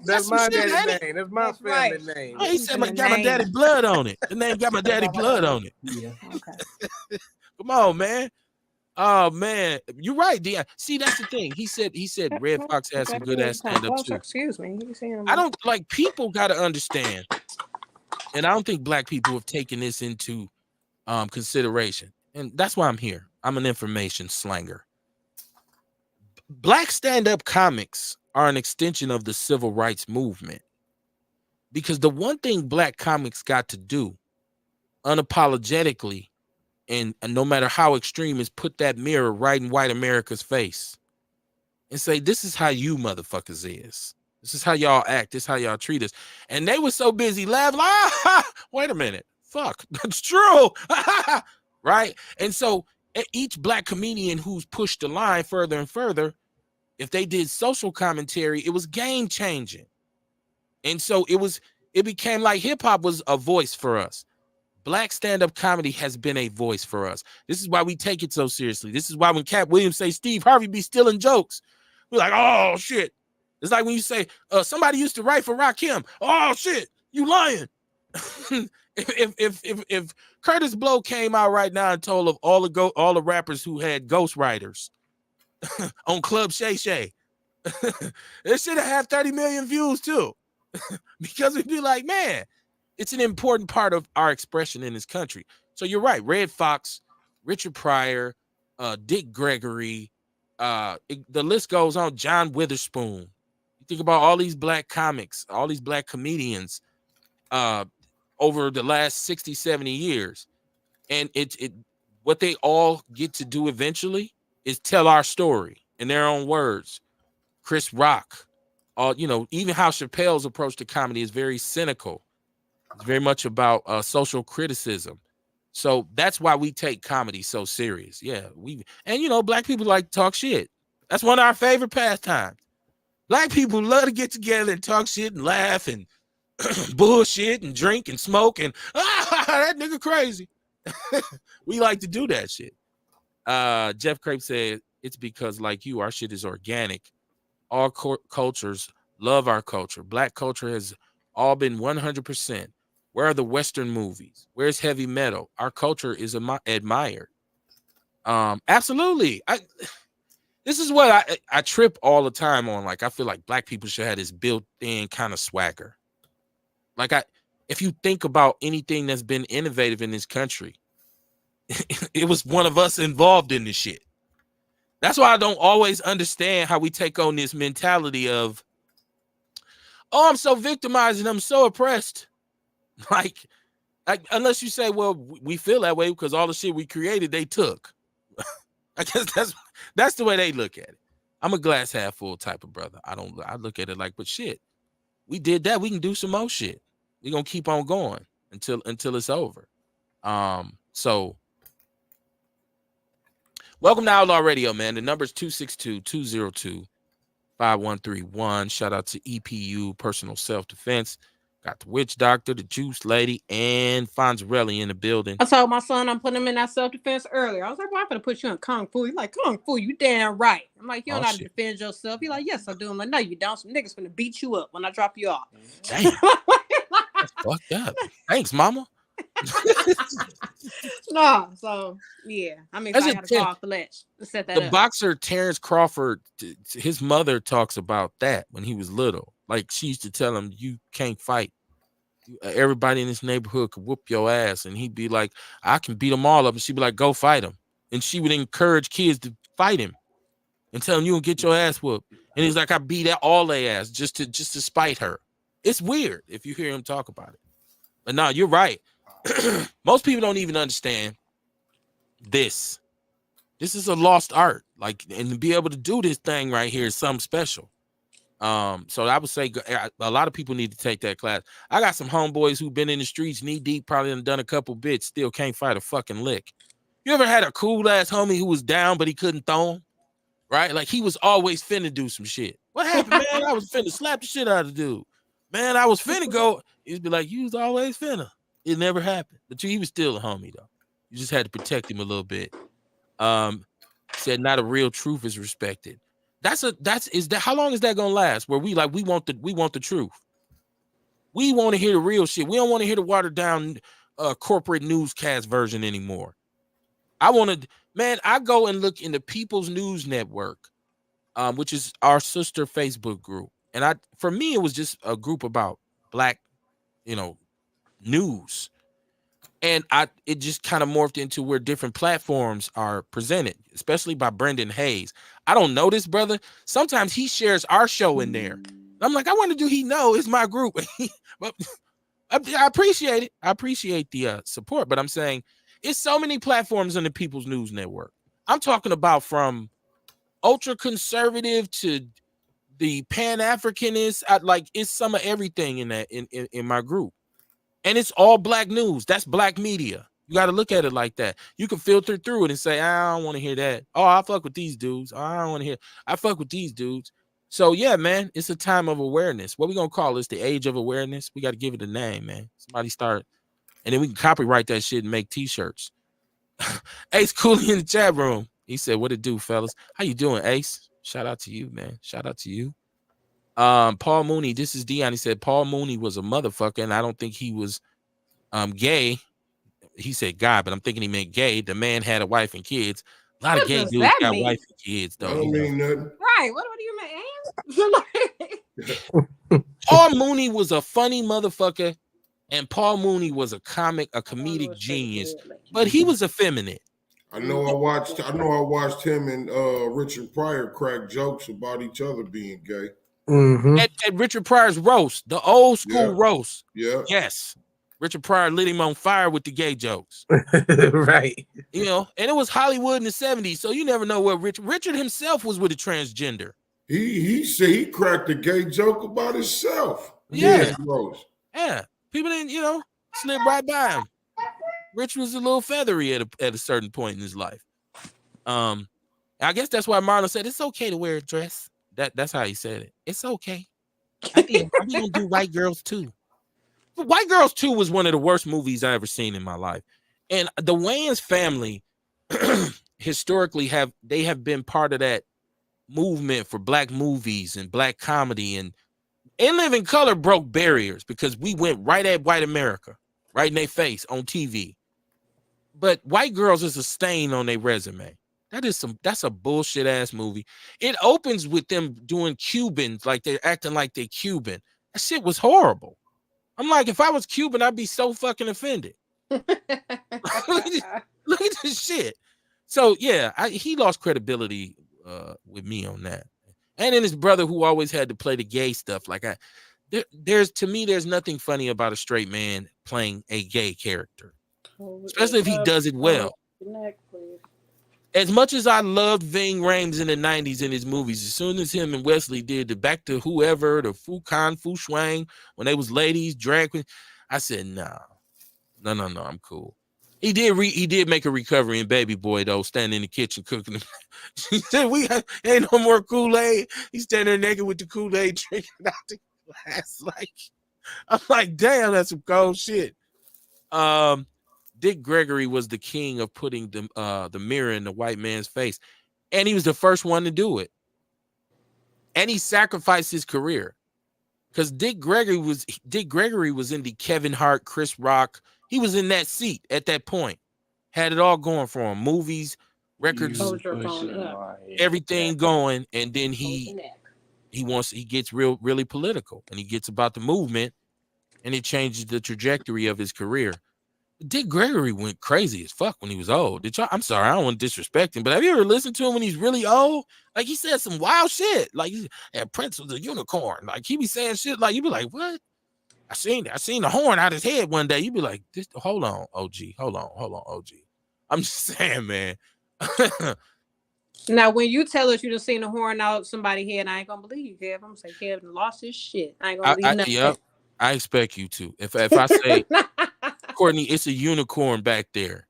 That's my daddy's name. That's my family name. Oh, he said, got my daddy blood on it. The name got my daddy blood on it. Yeah. Okay. Come on, man. Oh man, you're right, Dion. See, that's the thing. He said Red Fox has some good ass stand up too. Excuse me. I don't like people got to understand, and I don't think black people have taken this into consideration, and that's why I'm here. I'm an information slanger. Black stand-up comics are an extension of the civil rights movement, because the one thing black comics got to do unapologetically, and no matter how extreme, is put that mirror right in white America's face and say, this is how you motherfuckers is. This is how y'all act. This is how y'all treat us. And they were so busy laughing, wait a minute. Fuck, that's true. Right? And so each black comedian who's pushed the line further and further, if they did social commentary, it was game changing. And so it became like hip hop was a voice for us. Black stand-up comedy has been a voice for us. This is why we take it so seriously. This is why when Cat Williams say Steve Harvey be stealing jokes, we're like, oh shit. It's like when you say somebody used to write for Rakim. Oh shit, you lying. if Curtis Blow came out right now and told of all the rappers who had ghostwriters on Club Shay Shay, it should have had 30 million views too. Because we'd be like, man, it's an important part of our expression in this country. So you're right. Red Fox, Richard Pryor, Dick Gregory, the list goes on. John Witherspoon. You think about all these black comics, all these black comedians over the last 60, 70 years. And what they all get to do eventually is tell our story in their own words. Chris Rock, even how Chappelle's approach to comedy is very cynical. It's very much about social criticism. So that's why we take comedy so serious. Yeah, black people like to talk shit. That's one of our favorite pastimes. Black people love to get together and talk shit and laugh and bullshit and drink and smoke and that nigga crazy. We like to do that shit. Jeff Crape said, it's because like you, our shit is organic. All cultures love our culture. Black culture has all been 100%. Where are the Western movies? Where's heavy metal? Our culture is admired. Absolutely. This is what I trip all the time on. Like, I feel like black people should have this built-in kind of swagger. Like, if you think about anything that's been innovative in this country, it was one of us involved in this shit. That's why I don't always understand how we take on this mentality of, oh, I'm so victimized and I'm so oppressed. Like, Unless you say, well, we feel that way because all the shit we created, they took. I guess that's the way they look at it. I'm a glass half full type of brother. I look at it like, but shit, we did that. We can do some more shit. We're gonna keep on going until it's over. So welcome to Outlaw Radio, man. The number is 262-202-5131. Shout out to EPU, Personal Self-Defense. Got the Witch Doctor, the Juice Lady, and Fonzarelli in the building. I told my son I'm putting him in that self-defense earlier. I was like, well, I'm going to put you in Kung Fu. He's like, Kung Fu, you damn right. I'm like, you don't know how to defend yourself. He's like, yes, I do. I'm like, no, you don't. Some niggas going to beat you up when I drop you off. Damn. That's fucked up. Thanks, mama. No, so yeah, I mean, I got to call Fletch to set that up. The boxer Terrence Crawford, his mother talks about that when he was little. Like, she used to tell him, you can't fight. Everybody in this neighborhood could whoop your ass. And he'd be like, I can beat them all up. And she'd be like, go fight him. And she would encourage kids to fight him and tell him, you will get your ass whooped. And he's like, I beat all their ass just to spite her. It's weird if you hear him talk about it. But no, you're right. Most people don't even understand this. This is a lost art. Like, and to be able to do this thing right here is something special. So I would say a lot of people need to take that class. I got some homeboys who've been in the streets knee deep, probably done a couple bits, still can't fight a fucking lick. You ever had a cool ass homie who was down but he couldn't throw him? Right? Like, he was always finna do some shit. What happened, man? I was finna slap the shit out of the dude. Man, I was finna go. He'd be like, you was always finna. It never happened. But he was still a homie though. You just had to protect him a little bit. Said not a real truth is respected. How long is that gonna last? Where we want the truth. We want to hear the real shit. We don't want to hear the watered down corporate newscast version anymore. I go and look in the People's News Network, which is our sister Facebook group. And for me, it was just a group about Black, news. And it just kind of morphed into where different platforms are presented, especially by Brendan Hayes. I don't know this brother. Sometimes he shares our show in there. I'm like, I wonder, do he know it's my group? But I appreciate it. I appreciate the support. But I'm saying it's so many platforms on the People's News Network. I'm talking about from ultra conservative to the Pan-Africanist. It's some of everything in that in my group. And it's all Black news. That's Black media. You got to look at it like that. You can filter through it and say, I don't want to hear that. Oh, I fuck with these dudes. Oh, I don't want to hear. I fuck with these dudes. So, yeah, man, it's a time of awareness. What we going to call this? The age of awareness? We got to give it a name, man. Somebody start. And then we can copyright that shit and make T-shirts. Ace Cooley in the chat room. He said, what it do, fellas? How you doing, Ace? Shout out to you, man. Shout out to you. Paul Mooney, this is Dion. He said Paul Mooney was a motherfucker, and I don't think he was gay. He said guy, but I'm thinking he meant gay. The man had a wife and kids. A lot of gay dudes got wife and kids, though. I don't mean nothing. Right. What do you mean? Paul Mooney was a funny motherfucker, and Paul Mooney was a comedic genius, but he was effeminate. I know I watched him and Richard Pryor crack jokes about each other being gay. Mm-hmm. At Richard Pryor's roast, the old school roast. Yeah. Yes. Richard Pryor lit him on fire with the gay jokes. Right. And it was Hollywood in the 70s, so you never know what Richard himself was with a transgender. He said he cracked a gay joke about himself. Yeah. Yeah. People didn't, slip right by him. Rich was a little feathery at a certain point in his life. I guess that's why Marlon said it's okay to wear a dress. That's how he said it. It's okay. I think I'm gonna do White Girls 2. White Girls 2 was one of the worst movies I ever seen in my life. And the Wayans family historically have been part of that movement for Black movies and Black comedy, and In Living Color broke barriers because we went right at white America, right in their face on TV. But White Girls is a stain on their resume. That's a bullshit ass movie. It opens with them doing Cubans, like they're acting like they're Cuban. That shit was horrible. I'm like, if I was Cuban, I'd be so fucking offended. Look at this shit. So yeah, he lost credibility with me on that. And then his brother, who always had to play the gay stuff. Like there's to me, there's nothing funny about a straight man playing a gay character, Hold especially if he up. does it well. Neck, please. As much as I loved Ving Rhames in the 90s in his movies, as soon as him and Wesley did the Back to Whoever, the Fu Shuang, when they was ladies, drag queen, I said, no, I'm cool. He did make a recovery in Baby Boy, though, standing in the kitchen cooking. He said, ain't no more Kool-Aid. He's standing there naked with the Kool-Aid drinking out the glass. Like, I'm like, damn, that's some cold shit. Dick Gregory was the king of putting the mirror in the white man's face, and he was the first one to do it. And he sacrificed his career because Dick Gregory was in the Kevin Hart, Chris Rock. He was in that seat at that point, had it all going for him, movies, records, everything going, and then he gets really political, and he gets about the movement, and it changes the trajectory of his career. Dick Gregory went crazy as fuck when he was old. I'm sorry, I don't want to disrespect him, but have you ever listened to him when he's really old? Like, he said some wild shit. Like, Prince was a unicorn. Like, he be saying shit like, you be like, what? I seen the horn out his head one day. You be like, hold on, OG. Hold on, OG. I'm just saying, man. Now, when you tell us you done seen the horn out somebody's head, I ain't gonna believe you, Kev. I'm gonna say Kevin lost his shit. I ain't gonna believe nothing. Yep. I expect you to. If I say, Courtney, it's a unicorn back there.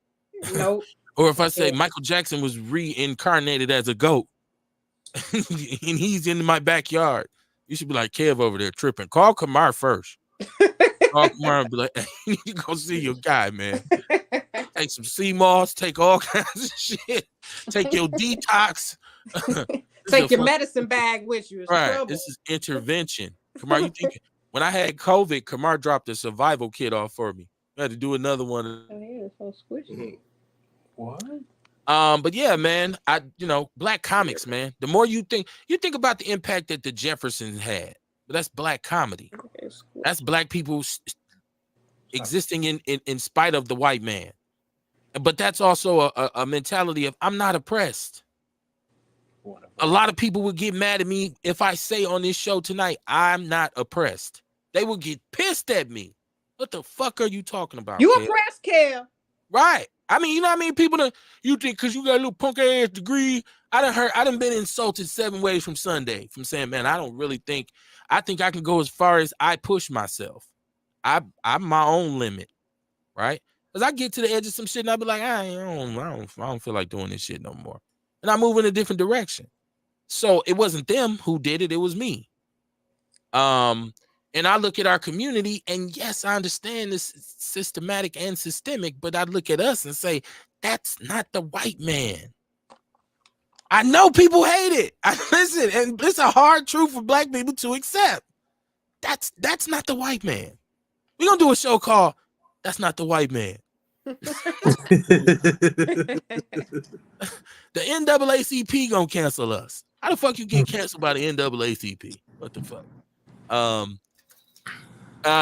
Nope. Or if I say Michael Jackson was reincarnated as a goat and he's in my backyard, you should be like, Kev over there tripping. Call Kamar first. Call Kamar and be like, hey, you need to go see your guy, man. Take some sea moss, take all kinds of shit. Take your detox. Take your medicine bag with you. Right. Trouble. This is intervention. Kamar, you think when I had COVID, Kamar dropped a survival kit off for me. I had to do another one. Oh, yeah, it's so squishy. What? But yeah, man, black comics, man. The more you think about the impact that the Jeffersons had, but that's black comedy. That's black people existing in spite of the white man. But that's also a mentality of, I'm not oppressed. A lot of people would get mad at me if I say on this show tonight, I'm not oppressed. They would get pissed at me. What the fuck are you talking about? You oppressed, Kev. Right. I mean, you know what I mean? People you think because you got a little punk ass degree. I done been insulted 7 ways from Sunday from saying, man, I think I can go as far as I push myself. I'm my own limit. Right. Because I get to the edge of some shit and I be like, I don't feel like doing this shit no more. And I move in a different direction. So it wasn't them who did it. It was me. And I look at our community, and yes, I understand this systematic and systemic, but I look at us and say, that's not the white man. I know people hate it. Listen, and it's a hard truth for black people to accept. That's not the white man. We're going to do a show called That's Not the White Man. The NAACP going to cancel us. How the fuck you get canceled by the NAACP? What the fuck?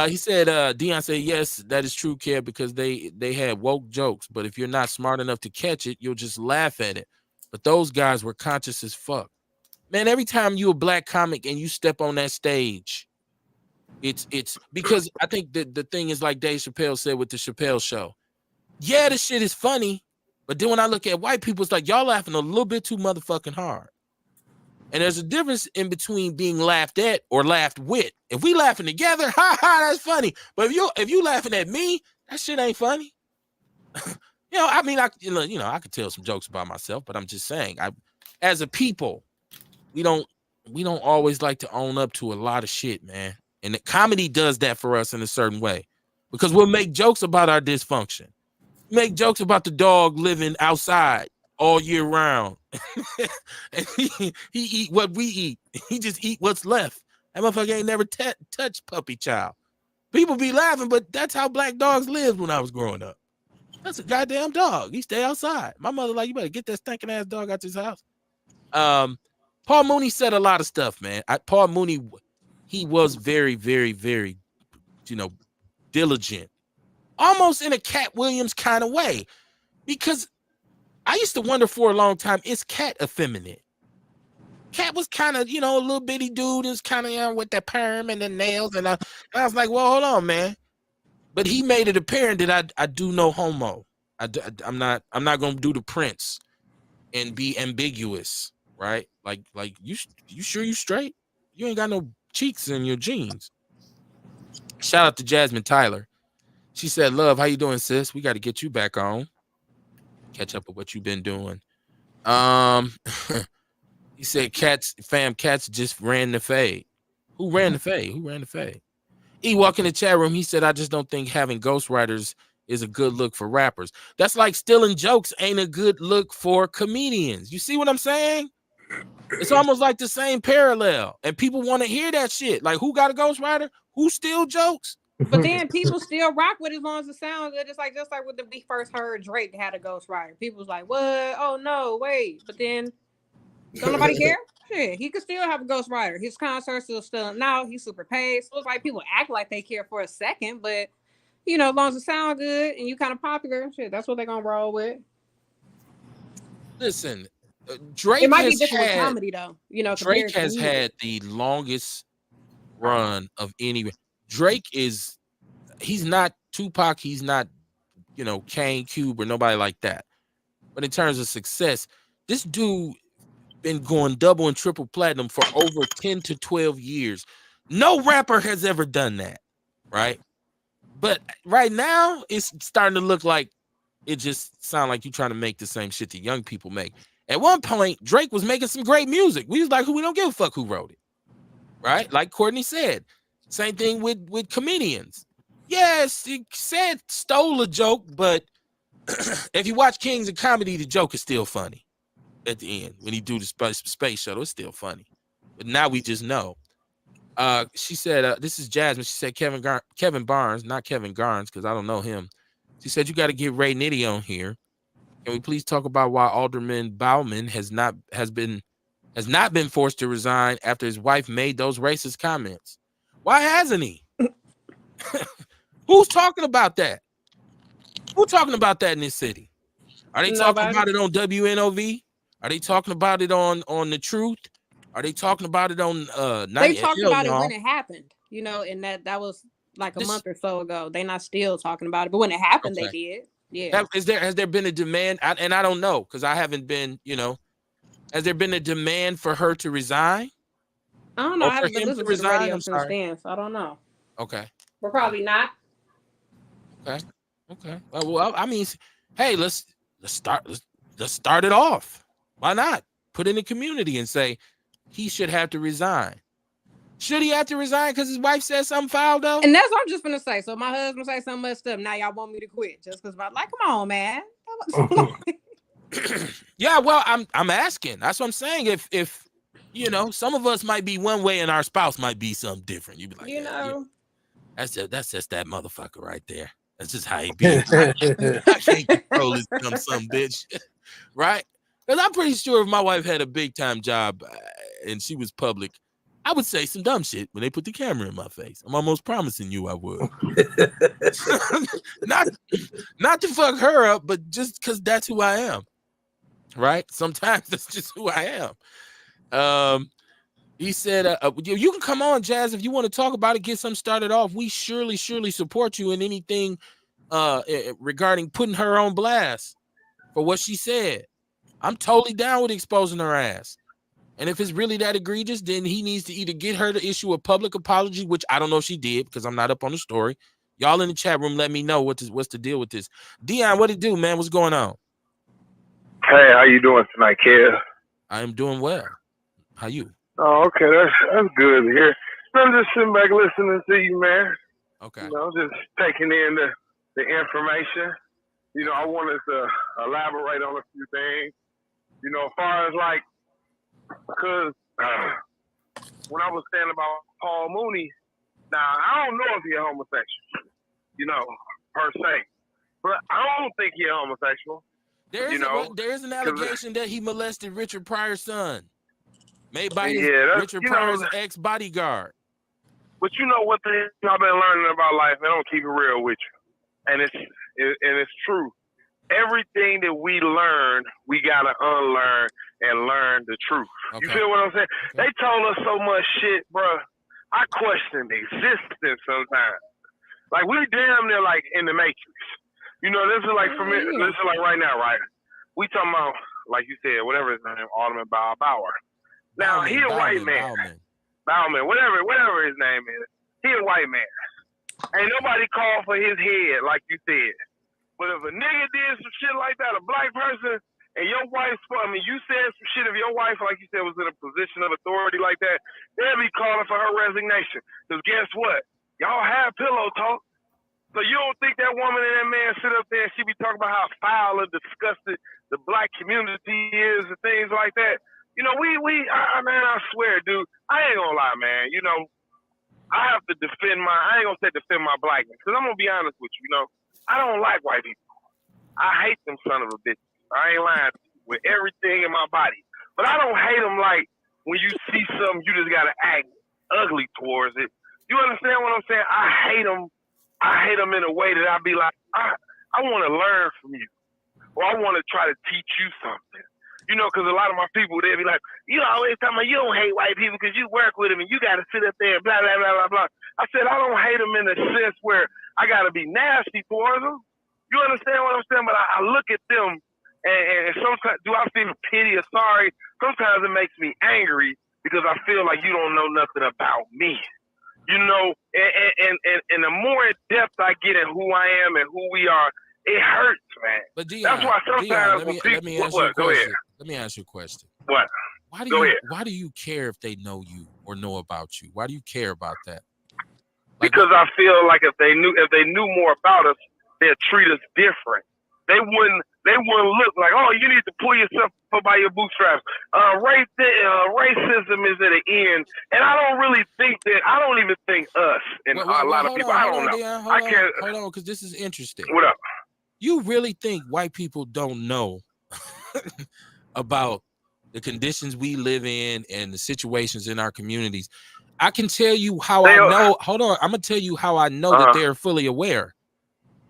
He said, Dion said, yes, that is true, Kev, because they had woke jokes, but if you're not smart enough to catch it, you'll just laugh at it. But those guys were conscious as fuck. Man, every time you a black comic and you step on that stage, it's because I think the thing is like Dave Chappelle said with the Chappelle show. Yeah, the shit is funny, but then when I look at white people, it's like y'all laughing a little bit too motherfucking hard. And there's a difference in between being laughed at or laughed with. If we laughing together, that's funny. But if you laughing at me, that shit ain't funny. I mean, I could tell some jokes about myself, but I'm just saying, as a people, we don't always like to own up to a lot of shit, man. And the comedy does that for us in a certain way, because we'll make jokes about our dysfunction, make jokes about the dog living outside all year round. And he eat what we eat. He just eat what's left. That motherfucker ain't never touched puppy child. People be laughing, but that's how black dogs lived when I was growing up. That's a goddamn dog. He stay outside. My mother like, you better get that stinking ass dog out this house. Paul Mooney said a lot of stuff, man. Paul Mooney, he was very, very, very, diligent. Almost in a Cat Williams kind of way. Because I used to wonder for a long time, is Cat effeminate? Cat was kind of, a little bitty dude. Is kind of with the perm and the nails, and I was like, well, hold on, man. But he made it apparent that I do no homo. I'm not gonna do the Prince and be ambiguous, right? Like you sure you straight? You ain't got no cheeks in your jeans. Shout out to Jasmine Tyler. She said, "Love, how you doing, sis? We got to get you back on. Catch up with what you've been doing." Um, he said, "Cats just ran the fade. Who ran the fade? Who ran the fade?" He walked in the chat room. He said, "I just don't think having ghostwriters is a good look for rappers. That's like stealing jokes ain't a good look for comedians. You see what I'm saying? It's almost like the same parallel. And people want to hear that shit. Like, who got a ghostwriter? Who steal jokes? But then people still rock with it as long as it sounds good. Just like when we first heard Drake had a ghostwriter. People was like, what? Oh no, wait. But then don't nobody care? Shit, he could still have a ghostwriter. His concerts still now he's super paid. So it's like people act like they care for a second, but as long as it sounds good and you kind of popular, shit, that's what they're gonna roll with. Listen, Drake it might has be different with had comedy though. Drake has had the longest run of any. Drake he's not Tupac, he's not Kane, Cube, or nobody like that. But in terms of success, this dude been going double and triple platinum for over 10 to 12 years. No rapper has ever done that, right? But right now, it's starting to look like it just sounds like you trying to make the same shit that young people make. At one point, Drake was making some great music. We was like, we don't give a fuck who wrote it, right? Like Courtney said. Same thing with comedians. Yes, he said stole a joke, but if you watch Kings of Comedy, the joke is still funny at the end. When he do the space shuttle, it's still funny. But now we just know. She said, this is Jasmine. She said Kevin Barnes, not Kevin Garnes, because I don't know him. She said, you got to get Ray Nitty on here. Can we please talk about why Alderman Bauman has not been forced to resign after his wife made those racist comments? Why hasn't he? Who's talking about that? Who's talking about that in this city? Are they talking about it on WNOV? Are they talking about it on The Truth? Are they talking about it on They talked about it when it happened, and that was like a month or so ago. They're not still talking about it, but when it happened, they did. Yeah. Has there been a demand? And I don't know because I haven't been, has there been a demand for her to resign? I don't know. I haven't been listening to the radio since then, so I don't know. Okay. We're probably not. Okay. Well, I mean, hey, let's start it off. Why not put in the community and say he should have to resign? Should he have to resign because his wife said something foul though? And that's what I'm just gonna say. So my husband say some much stuff. Now y'all want me to quit just because come on, man. Yeah, well, I'm asking. That's what I'm saying. If some of us might be one way and our spouse might be something different. You'd be like, yeah. That's just that motherfucker right there. That's just how he be. I can't control this dumb son bitch, right? Because I'm pretty sure if my wife had a big time job and she was public, I would say some dumb shit when they put the camera in my face. I'm almost promising you I would. not to fuck her up, but just because that's who I am, right? Sometimes that's just who I am. He said, you can come on, Jazz, if you want to talk about it, get something started off. We surely support you in anything regarding putting her on blast for what she said. I'm totally down with exposing her ass. And if it's really that egregious, then he needs to either get her to issue a public apology, which I don't know if she did because I'm not up on the story. Y'all in the chat room, let me know what's the deal with this. Dion, what it do, man? What's going on? Hey, how you doing tonight, kid? I am doing well. How you? Oh, okay, that's good to hear. I'm just sitting back listening to you, man. Okay. Just taking in the information. I wanted to elaborate on a few things. As far as like, because when I was saying about Paul Mooney, now I don't know if he's homosexual, per se, but I don't think he's homosexual. There is an allegation that he molested Richard Pryor's son. Made by Richard Pryor's ex-bodyguard. But you know what I've been learning about life, and I don't keep it real with you. And it's true. everything that we learn, we gotta unlearn and learn the truth. Okay. You feel what I'm saying? Okay. They told us so much shit, bro. I question existence sometimes. Like we damn near like in the Matrix. You know, this is like for me. This is like right now, right? We talking about, like you said, whatever his name, Alderman Bauer. Now he a white man. Bauman, whatever his name is. He a white man. Ain't nobody called for his head, like you said. But if a nigga did some shit like that, a black person, and your wife, you said some shit, if your wife, like you said, was in a position of authority like that, they'll be calling for her resignation. Because guess what? Y'all have pillow talk. So you don't think that woman and that man sit up there and she be talking about how foul and disgusted the black community is and things like that? You know, man, I swear, dude, I ain't gonna lie, man. You know, I have to defend I ain't gonna say defend my blackness, because I'm gonna be honest with you, you know, I don't like white people. I hate them son of a bitch. I ain't lying with everything in my body. But I don't hate them like when you see something, you just gotta act ugly towards it. You understand what I'm saying? I hate them in a way that I be like, I want to learn from you, or I want to try to teach you something. You know, because a lot of my people, they'll be like, you always talking about you don't hate white people because you work with them and you got to sit up there and blah, blah, blah, blah, blah. I said, I don't hate them in a sense where I got to be nasty towards them. You understand what I'm saying? But I look at them and sometimes, do I feel pity or sorry? Sometimes it makes me angry because I feel like you don't know nothing about me. You know, and the more in depth I get in who I am and who we are, it hurts, man. But Dion, that's why sometimes let me ask you a question. Let me ask you a question. What? Why do you care if they know you or know about you? Why do you care about that? Like, because I feel like if they knew more about us, they'd treat us different. They wouldn't look like, oh, you need to pull yourself up by your bootstraps. Racism is at an end, and I don't really think that. I don't even think us and a lot of people. I don't know. Dion, hold on, because this is interesting. What up? You really think white people don't know about the conditions we live in and the situations in our communities? I can tell you how I know. Hold on, I'm gonna tell you how I know that they're fully aware,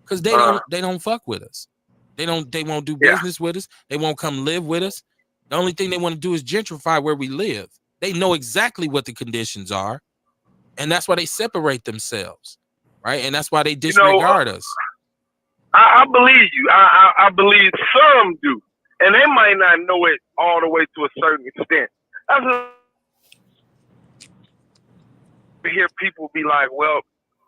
because they don't fuck with us. They won't do business with us. They won't come live with us. The only thing they want to do is gentrify where we live. They know exactly what the conditions are, and that's why they separate themselves, right? And that's why they disregard us. I believe you. I believe some do, and they might not know it all the way to a certain extent. I hear people be like, well,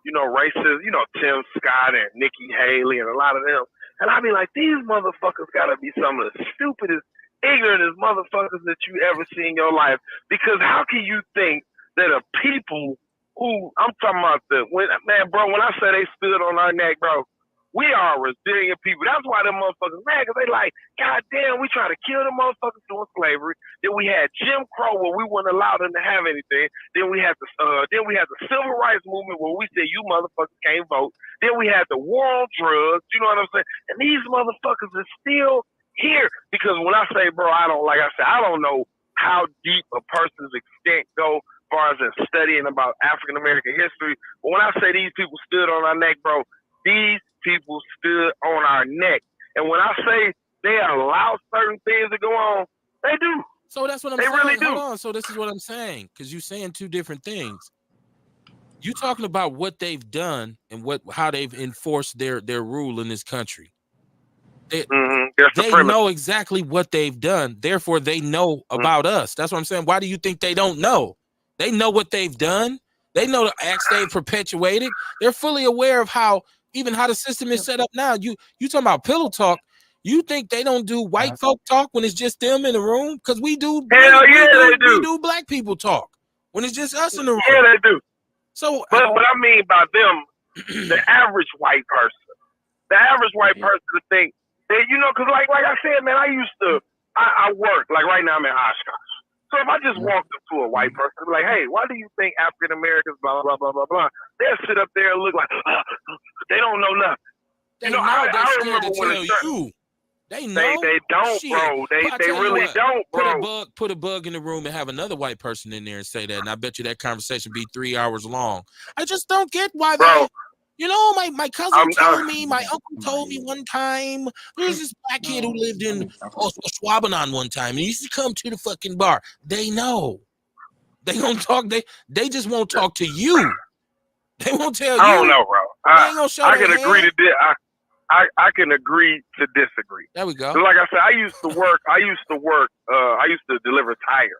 you know, racist, you know, Tim Scott and Nikki Haley and a lot of them. And I be like, these motherfuckers gotta be some of the stupidest, ignorantest motherfuckers that you ever see in your life. Because how can you think that a people who, I'm talking about when I say they stood on our neck, bro, we are resilient people. That's why them motherfuckers mad, because they like, God damn, we try to kill them motherfuckers doing slavery. Then we had Jim Crow where we wouldn't allow them to have anything. Then we had the civil rights movement where we said you motherfuckers can't vote. Then we had the war on drugs. You know what I'm saying? And these motherfuckers are still here. Because when I say, bro, I don't know how deep a person's extent go as far as in studying about African American history. But when I say these people stood on our neck, bro, these people stood on our neck. And when I say they allow certain things to go on, they do. So that's what I'm saying. Really do. Hold on. So this is what I'm saying, because you're saying two different things. You talking about what they've done and how they've enforced their rule in this country. They know exactly what they've done. Therefore, they know about us. That's what I'm saying. Why do you think they don't know? They know what they've done. They know the acts they've perpetuated. They're fully aware of how the system is set up now. You talking about pillow talk. You think they don't do white folk talk when it's just them in the room? Because we do. Hell yeah, they do. We do black people talk when it's just us in the room. Yeah, they do. So, but I mean by them, the average white person to think that, you know, because like I said, man, I work, like right now I'm in Oshkosh. So if I just walked up to a white person, I'd be like, hey, why do you think African Americans, blah, blah, blah, blah, blah, they'll sit up there and look like, they don't know nothing. I remember when They know. They don't, shit. Bro. They really don't, bro. Put a bug in the room and have another white person in there and say that, and I bet you that conversation be 3 hours long. I just don't get why You know, my cousin told me, my uncle told me one time, there's this black kid who lived in Schwabenon one time, and he used to come to the fucking bar. They know. They gonna talk. They just won't talk to you. They won't tell you. I don't know, bro. They ain't gonna show I can their agree hand. to I can agree to disagree. There we go. So like I said, I used to deliver tires.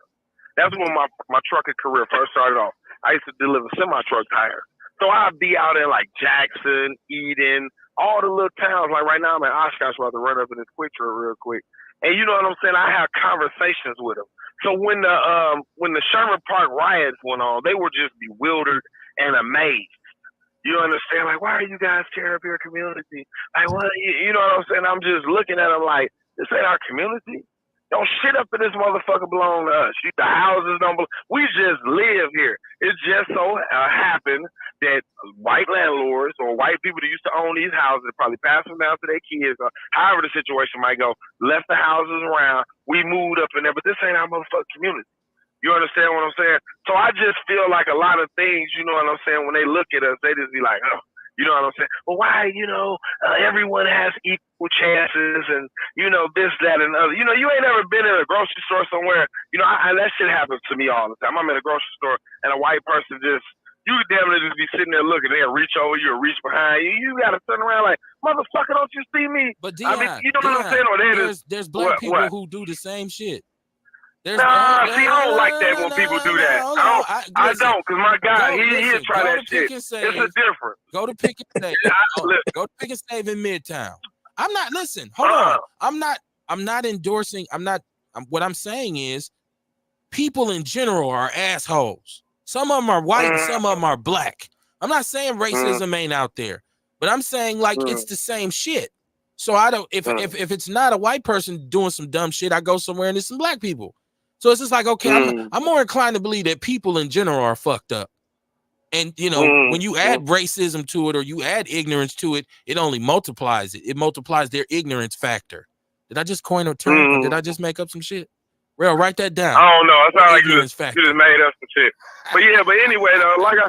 That's when my trucking career first started off. I used to deliver semi-truck tires. So I'd be out in like Jackson, Eden, all the little towns. Like right now I'm in Oshkosh, about to run up in this quick trip real quick. And you know what I'm saying? I have conversations with them. So when the Sherman Park riots went on, they were just bewildered and amazed. You understand? Like, why are you guys tearing up your community? Like, what? You know what I'm saying? I'm just looking at them like, this ain't our community. Don't shit up in this motherfucker belong to us. The houses don't belong. We just live here. It just so happened that white landlords or white people that used to own these houses, probably pass them down to their kids, or however the situation might go, left the houses around. We moved up in there, but this ain't our motherfucking community. You understand what I'm saying? So I just feel like a lot of things, you know what I'm saying, when they look at us, they just be like, oh, you know what I'm saying? Well, why, everyone has equal chances and, this, that, and other. You ain't ever been in a grocery store somewhere. That shit happens to me all the time. I'm in a grocery store and a white person you damn near just be sitting there looking. They'll reach over you or reach behind you. You got to turn around like, motherfucker, don't you see me? But Dion, you know what I'm saying? Or there's black people who do the same shit. See, I don't like that when people do that. I don't, because my guy, he'll try that shit. It's a difference. Go to Pick and Save. Go to Pick and Save in Midtown. Hold on. I'm not endorsing, what I'm saying is people in general are assholes. Some of them are white and some of them are black. I'm not saying racism ain't out there, but I'm saying like it's the same shit. So I don't, if it's not a white person doing some dumb shit, I go somewhere and there's some black people. So it's just like, okay, I'm more inclined to believe that people in general are fucked up. And, when you add racism to it or you add ignorance to it, it only multiplies it. It multiplies their ignorance factor. Did I just coin a term? Or did I just make up some shit? Real, write that down. I don't know. It sounds like you just made up some shit. But anyway, though, like I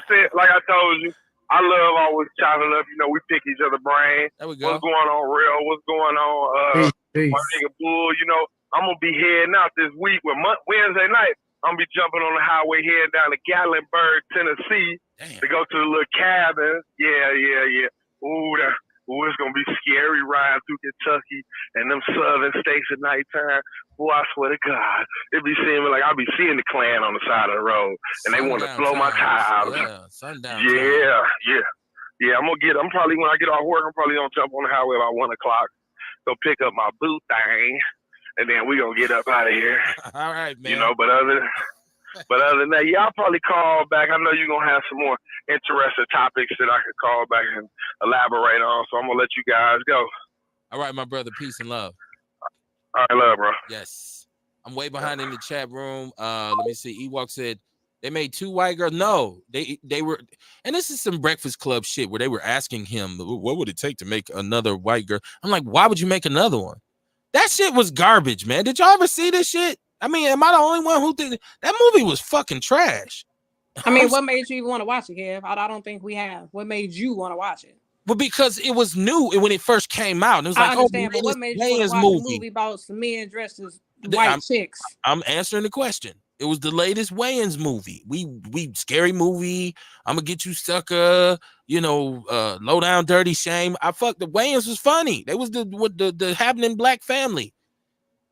told you, I love always chopping up. We pick each other brain. There we go. What's going on, Real? What's going on, my nigga Bull? I'm going to be heading out this week with Wednesday night. I'm going to be jumping on the highway heading down to Gatlinburg, Tennessee to go to the little cabin. Yeah. Ooh, it's going to be scary riding through Kentucky and them southern states at nighttime. Boy, I swear to God, it be seeming like I'll be seeing the Klan on the side of the road and they want to blow my tire out of me. Sundown. Yeah. I'm probably, when I get off work, I'm probably going to jump on the highway about 1 o'clock. Go pick up my boot thing. And then we gonna get up out of here. All right, man. But other than that, I'll probably call back. I know you're gonna have some more interesting topics that I could call back and elaborate on. So I'm gonna let you guys go. All right, my brother. Peace and love. All right, love, bro. Yes. I'm way behind in the chat room. Let me see. Ewok said they made 2 white girls. No, they were, and this is some Breakfast Club shit where they were asking him, what would it take to make another white girl? I'm like, why would you make another one? That shit was garbage, man. Did y'all ever see this shit? I mean, am I the only one who did? That movie was fucking trash. I mean, what made you even want to watch it, Kev? I don't think we have. What made you want to watch it? Well, because it was new when it first came out. And it was like, I understand, but what made you want to watch a movie about some men dressed as white chicks? I'm answering the question. It was the latest Wayans movie. We scary movie. I'm gonna get you sucker. Low down, dirty shame. The Wayans was funny. They was the happening black family.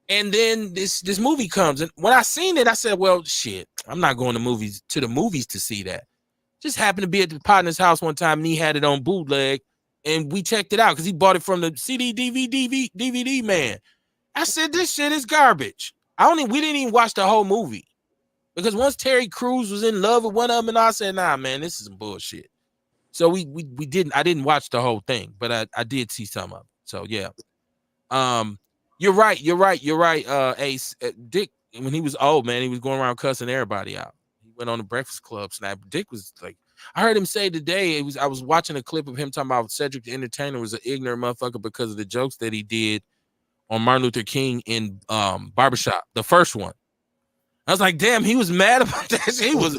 And then this movie comes, and when I seen it, I said, well, shit, I'm not going to the movies to see that. Just happened to be at the partner's house one time, and he had it on bootleg, and we checked it out because he bought it from the CD DVD man. I said, this shit is garbage. We didn't even watch the whole movie. Because once Terry Crews was in love with one of them, and I said, nah, man, this is some bullshit. So we didn't. I didn't watch the whole thing, but I did see some of it. So yeah, you're right. Ace Dick, when he was old, man, he was going around cussing everybody out. He went on the Breakfast Club snap. Dick was like, I heard him say today. I was watching a clip of him talking about Cedric the Entertainer was an ignorant motherfucker because of the jokes that he did on Martin Luther King in Barbershop, the first one. I was like, damn, he was mad about that. He was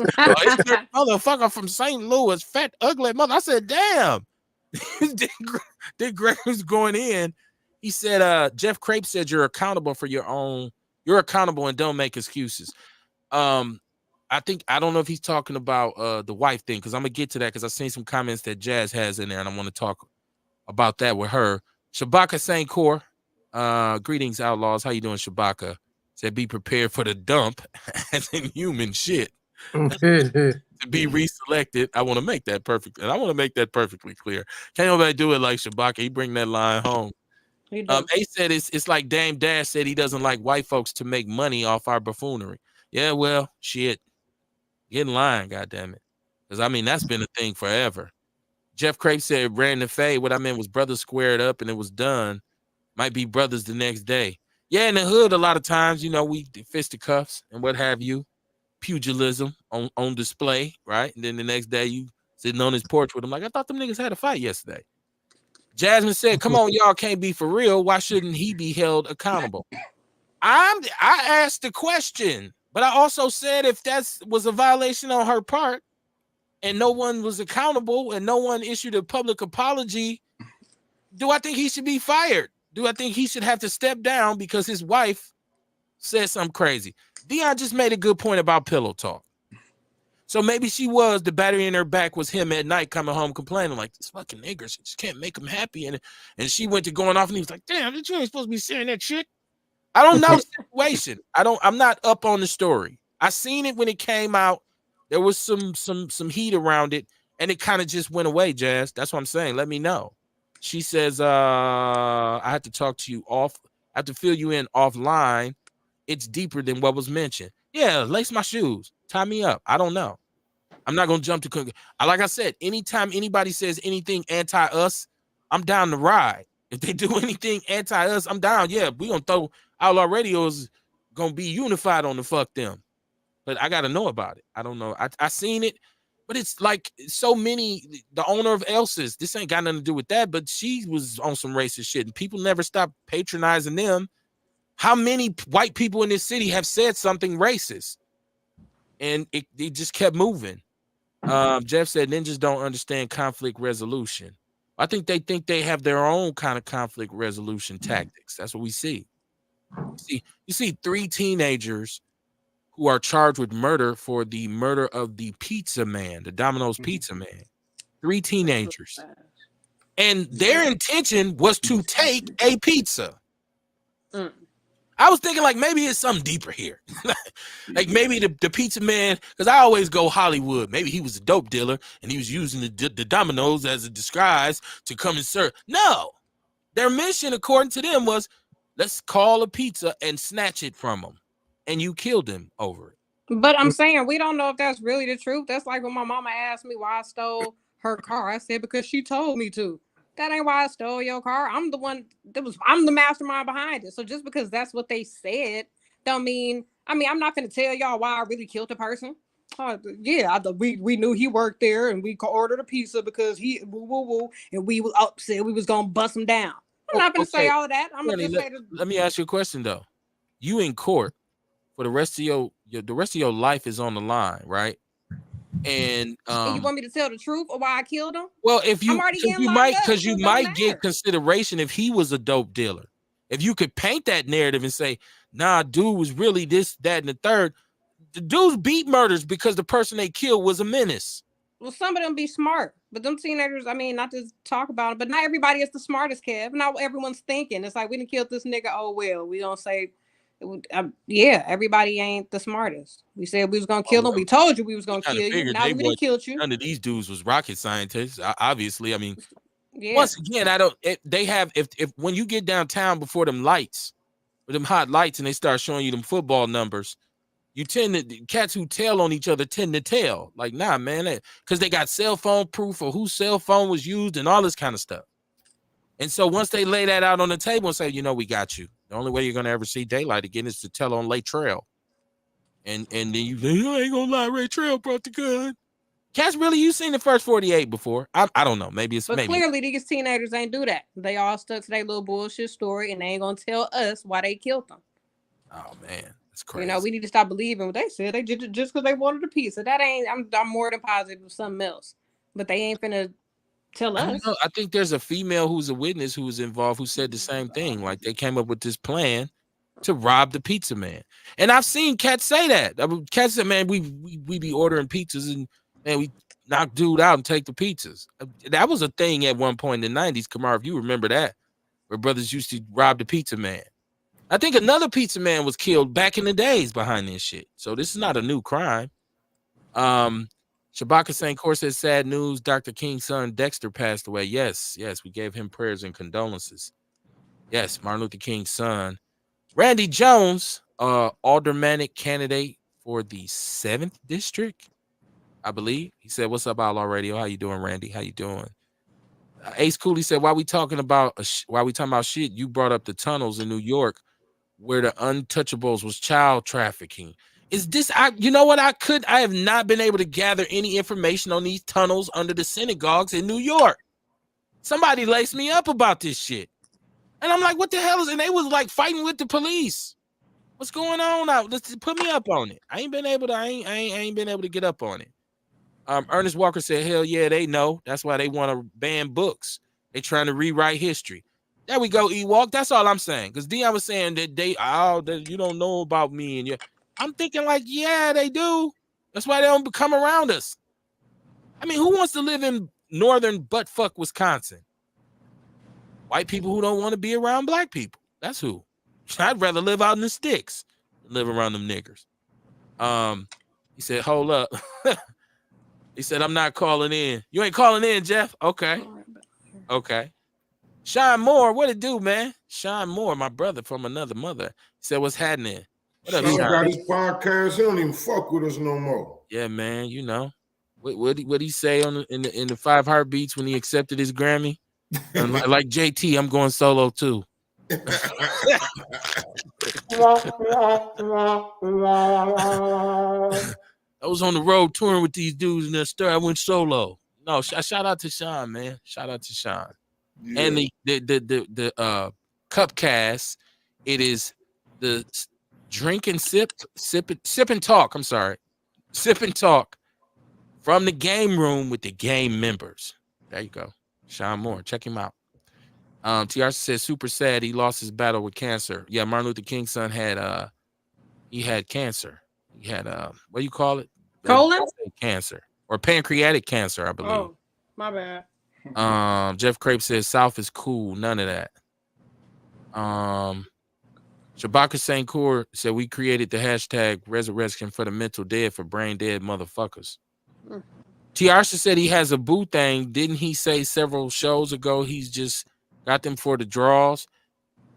motherfucker from St. Louis, fat, ugly mother. I said, damn. Dick Gregory's going in. He said, Jeff Crape said you're accountable for your own. You're accountable and don't make excuses. I don't know if he's talking about the wife thing, because I'm gonna get to that, because I've seen some comments that Jazz has in there, and I want to talk about that with her. Shabaka St. Core, greetings, Outlaws. How you doing, Shabaka? Said be prepared for the dump, as in human shit. To be reselected. I want to make that perfect, and I want to make that perfectly clear. Can't nobody do it like Shabaka. He bring that line home. A said it's like Dame Dash said he doesn't like white folks to make money off our buffoonery. Yeah, well, shit. Get in line, goddammit. Because I mean, that's been a thing forever. Jeff Crape said ran the fade. What I meant was brothers squared up and it was done. Might be brothers the next day. Yeah, in the hood, a lot of times, we fisticuffs and what have you. Pugilism on display, right? And then the next day you sitting on his porch with him like, I thought them niggas had a fight yesterday. Jasmine said, come on, y'all can't be for real. Why shouldn't he be held accountable? I asked the question, but I also said if that was a violation on her part and no one was accountable and no one issued a public apology, do I think he should be fired? Do I think he should have to step down because his wife said something crazy? Dion just made a good point about pillow talk. So maybe the battery in her back was him at night coming home complaining like, this fucking nigger, she just can't make him happy. And she went to going off and he was like, damn, you ain't supposed to be saying that shit. I don't know the situation. I'm not up on the story. I seen it when it came out. There was some heat around it and it kind of just went away, Jazz. That's what I'm saying. Let me know. She says, I have to talk to you I have to fill you in offline. It's deeper than what was mentioned. Yeah, lace my shoes. Tie me up. I don't know. I'm not going to jump to like I said, anytime anybody says anything anti-us, I'm down to ride. If they do anything anti-us, I'm down. Yeah, we going to throw Outlaw Radio is going to be unified on the fuck them. But I got to know about it. I don't know. I seen it, but it's like so many, the owner of Elsa's, this ain't got nothing to do with that, but she was on some racist shit and people never stopped patronizing them. How many white people in this city have said something racist? And it just kept moving. Jeff said ninjas don't understand conflict resolution. I think they have their own kind of conflict resolution tactics. That's what we see. You see 3 teenagers who are charged with murder for the murder of the pizza man, the Domino's pizza man. 3 teenagers. And their intention was to take a pizza. I was thinking like maybe it's something deeper here. Like maybe the pizza man, because I always go Hollywood. Maybe he was a dope dealer and he was using the Domino's as a disguise to come and serve. No, their mission, according to them, was let's call a pizza and snatch it from him. And you killed him over it. But I'm saying we don't know if that's really the truth. That's like when my mama asked me why I stole her car. I said because she told me to. That ain't why I stole your car. I'm the mastermind behind it. So just because that's what they said, don't mean. I'm not gonna tell y'all why I really killed a person. We knew he worked there, and we ordered a pizza because he and we was upset. We was gonna bust him down. I'm not gonna say all of that. I'm gonna just say. Let me ask you a question though. You in court for the rest of your life is on the line, right? And you want me to tell the truth or why I killed him? Well, if you might get consideration if he was a dope dealer. If you could paint that narrative and say, nah, dude was really this, that, and the third. The dudes beat murders because the person they killed was a menace. Well, some of them be smart, but them teenagers, not to talk about it, but not everybody is the smartest, Kev. Not everyone's thinking. It's like, we didn't kill this nigga. Oh, well, we don't say, everybody ain't the smartest. We said we was going to kill him. We told you we was going to kill you. Now we didn't kill you. None of these dudes was rocket scientists, obviously. Yeah. Once again, if when you get downtown before them lights, with them hot lights, and they start showing you them football numbers, you cats who tell on each other tend to tell. Like, nah, man, because they got cell phone proof of whose cell phone was used and all this kind of stuff. And so once they lay that out on the table and say, we got you. The only way you're going to ever see daylight again is to tell on Lay Trail. And then you ain't going to lie, Ray Trail brought the gun. Cats, really, you seen the first 48 before? I don't know. Maybe it's... But clearly these teenagers ain't do that. They all stuck to their little bullshit story, and they ain't going to tell us why they killed them. Oh, man. That's crazy. We need to stop believing what they said. They just because they wanted a pizza. That ain't... I'm more than positive of something else. But they ain't finna Tell I don't us. know. I think there's a female who's a witness who was involved who said the same thing. Like they came up with this plan to rob the pizza man. And I've seen cats say that. I mean, cats said, man, we be ordering pizzas and man, we knock dude out and take the pizzas. That was a thing at one point in the 90s, Kamar, if you remember that, where brothers used to rob the pizza man. I think another pizza man was killed back in the days behind this shit. So this is not a new crime. Um, Shabaka St. Court says, sad news. Dr. King's son Dexter passed away. Yes, we gave him prayers and condolences. Yes, Martin Luther King's son. Randy Jones, aldermanic candidate for the 7th district, I believe. He said, what's up, Outlaw Radio? How you doing, Randy? How you doing? Ace Cooley said, why we talking about shit? You brought up the tunnels in New York where the untouchables was child trafficking. Is this, you know what, I have not been able to gather any information on these tunnels under the synagogues in New York. Somebody laced me up about this shit. And I'm like, what the hell is, and they was like fighting with the police. What's going on now? Let's put me up on it. I ain't been able to get up on it. Ernest Walker said, hell yeah, they know. That's why they want to ban books. They trying to rewrite history. There we go, Ewok. That's all I'm saying. Because Dion was saying that you don't know about me. And I'm thinking like, yeah, they do. That's why they don't come around us. I mean, who wants to live in northern buttfuck Wisconsin? White people who don't want to be around black people. That's who. I'd rather live out in the sticks than live around them niggers. He said, hold up. He said, I'm not calling in. You ain't calling in, Jeff? Okay. Sean Moore, what it do, man? Sean Moore, my brother from another mother, said, what's happening? What up, Sean Sean? got his podcast. He don't even fuck with us no more. Yeah, man, you know. What he say in the 5 Heartbeats when he accepted his Grammy? Like JT, I'm going solo too. I was on the road touring with these dudes in the store. I went solo. No, shout out to Sean, man. Shout out to Sean. Yeah. And the Cupcast, it is the drink and sip and talk. I'm sorry. Sip and talk from the game room with the game members. There you go. Sean Moore. Check him out. TR says super sad he lost his battle with cancer. Yeah, Martin Luther King's son had cancer. He had what do you call it? Colon cancer or pancreatic cancer, I believe. Oh, my bad. Jeff Crape says South is cool. None of that. Shabaka St. Court said we created the hashtag resurrection for the mental dead for brain dead motherfuckers. Tiarsha said he has a boo thing. Didn't he say several shows ago he's just got them for the draws?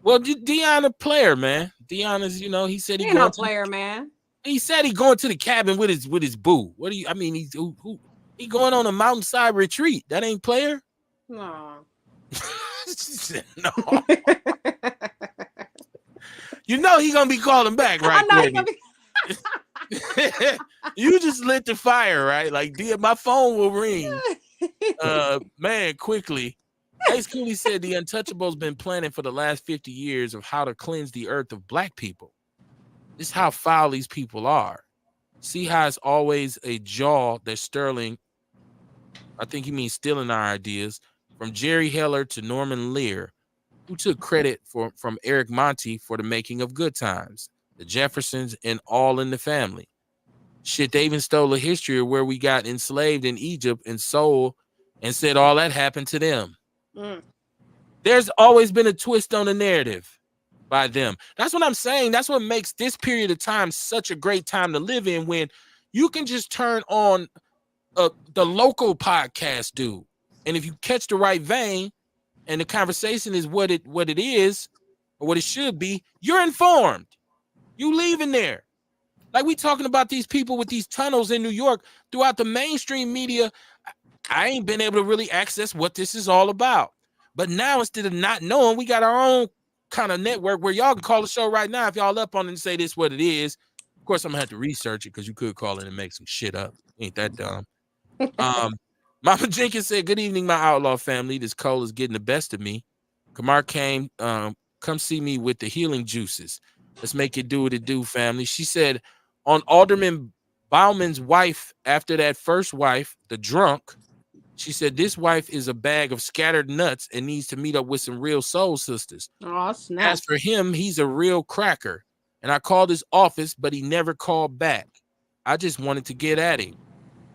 Well, Dion a player, man. Dion is, he said he no player, man. He said he going to the cabin with his boo. What do you? I mean, he going on a mountainside retreat. That ain't player. No. No. He gonna be calling back, right? I know You just lit the fire, right? Like, my phone will ring. Man, quickly. Ace Cooley said the Untouchables been planning for the last 50 years of how to cleanse the earth of black people. This is how foul these people are. See how it's always a jaw that Sterling, I think he means stealing our ideas, from Jerry Heller to Norman Lear, who took credit from Eric Monty for the making of Good Times, the Jeffersons, and All in the Family. Shit, they even stole a history of where we got enslaved in Egypt and sold and said all that happened to them. There's always been a twist on the narrative by them. That's what I'm saying. That's what makes this period of time such a great time to live in, when you can just turn on the local podcast dude, and if you catch the right vein and the conversation is what it is or what it should be, you're informed. You leaving there. Like we talking about these people with these tunnels in New York throughout the mainstream media. I ain't been able to really access what this is all about. But now, instead of not knowing, we got our own kind of network where y'all can call the show right now if y'all up on it and say this what it is. Of course, I'm gonna have to research it because you could call it and make some shit up. Ain't that dumb? Mama Jenkins said, good evening, my outlaw family. This cold is getting the best of me. Kamar came, come see me with the healing juices. Let's make it do what it do, family. She said, on Alderman Bauman's wife, after that first wife, the drunk, She said, this wife is a bag of scattered nuts and needs to meet up with some real soul sisters. Oh, snap. As for him, he's a real cracker. And I called his office, but he never called back. I just wanted to get at him.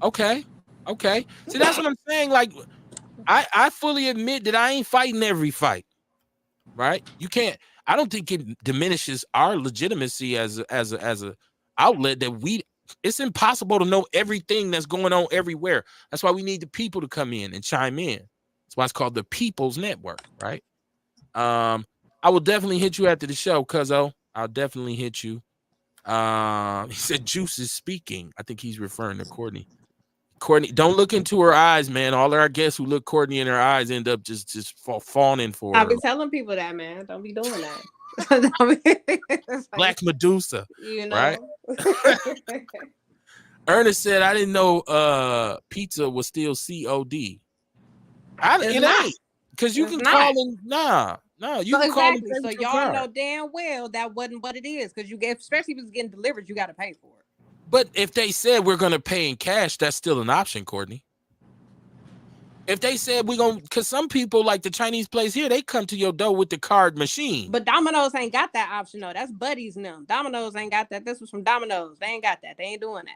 Okay. See, that's what I'm saying. Like, I fully admit that I ain't fighting every fight. Right? You can't. I don't think it diminishes our legitimacy as a outlet that we. It's impossible to know everything that's going on everywhere. That's why we need the people to come in and chime in. That's why it's called the People's Network, right? I will definitely hit you after the show, Cuzzo. I'll definitely hit you. He said Juice is speaking. I think he's referring to Courtney. Courtney, don't look into her eyes, man. All our guests who look Courtney in her eyes end up just fawning for her. I've been telling people that, man. Don't be doing that. Black Medusa, you know. Right? Ernest said, I didn't know pizza was still COD. It ain't. Because you can call in. You can call exactly. So y'all know damn well that wasn't what it is. Because especially if it's getting delivered, you got to pay for it. But if they said we're going to pay in cash, that's still an option, Courtney. If they said we're going to, because some people, like the Chinese place here, they come to your door with the card machine. But Domino's ain't got that option, though. That's Buddy's and them. Domino's ain't got that. This was from Domino's. They ain't got that. They ain't doing that.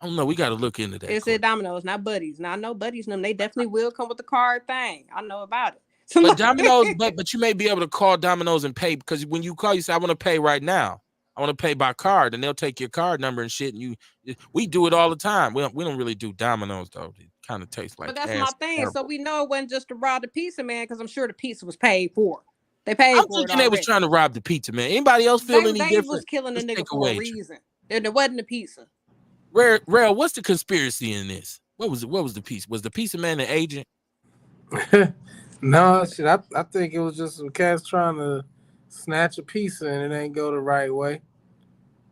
I don't know. We got to look into that. It said Domino's, not Buddy's. Now, I know Buddy's and them. They definitely will come with the card thing. I know about it. But Domino's, but you may be able to call Domino's and pay, because when you call, you say, I want to pay right now. I want to pay by card, and they'll take your card number and shit. And we do it all the time. We don't really do Domino's though. It kind of tastes like. But that's my thing. Terrible. So we know it wasn't just to rob the pizza man, because I'm sure the pizza was paid for. They paid I'm for it. thinking they was trying to rob the pizza man. Anybody else feel any different? They was killing the nigga for a reason. There wasn't a pizza. Rare, what's the conspiracy in this? What was the pizza? Was the pizza man an agent? No, shit. I think it was just some cats trying to snatch a pizza and it ain't go the right way.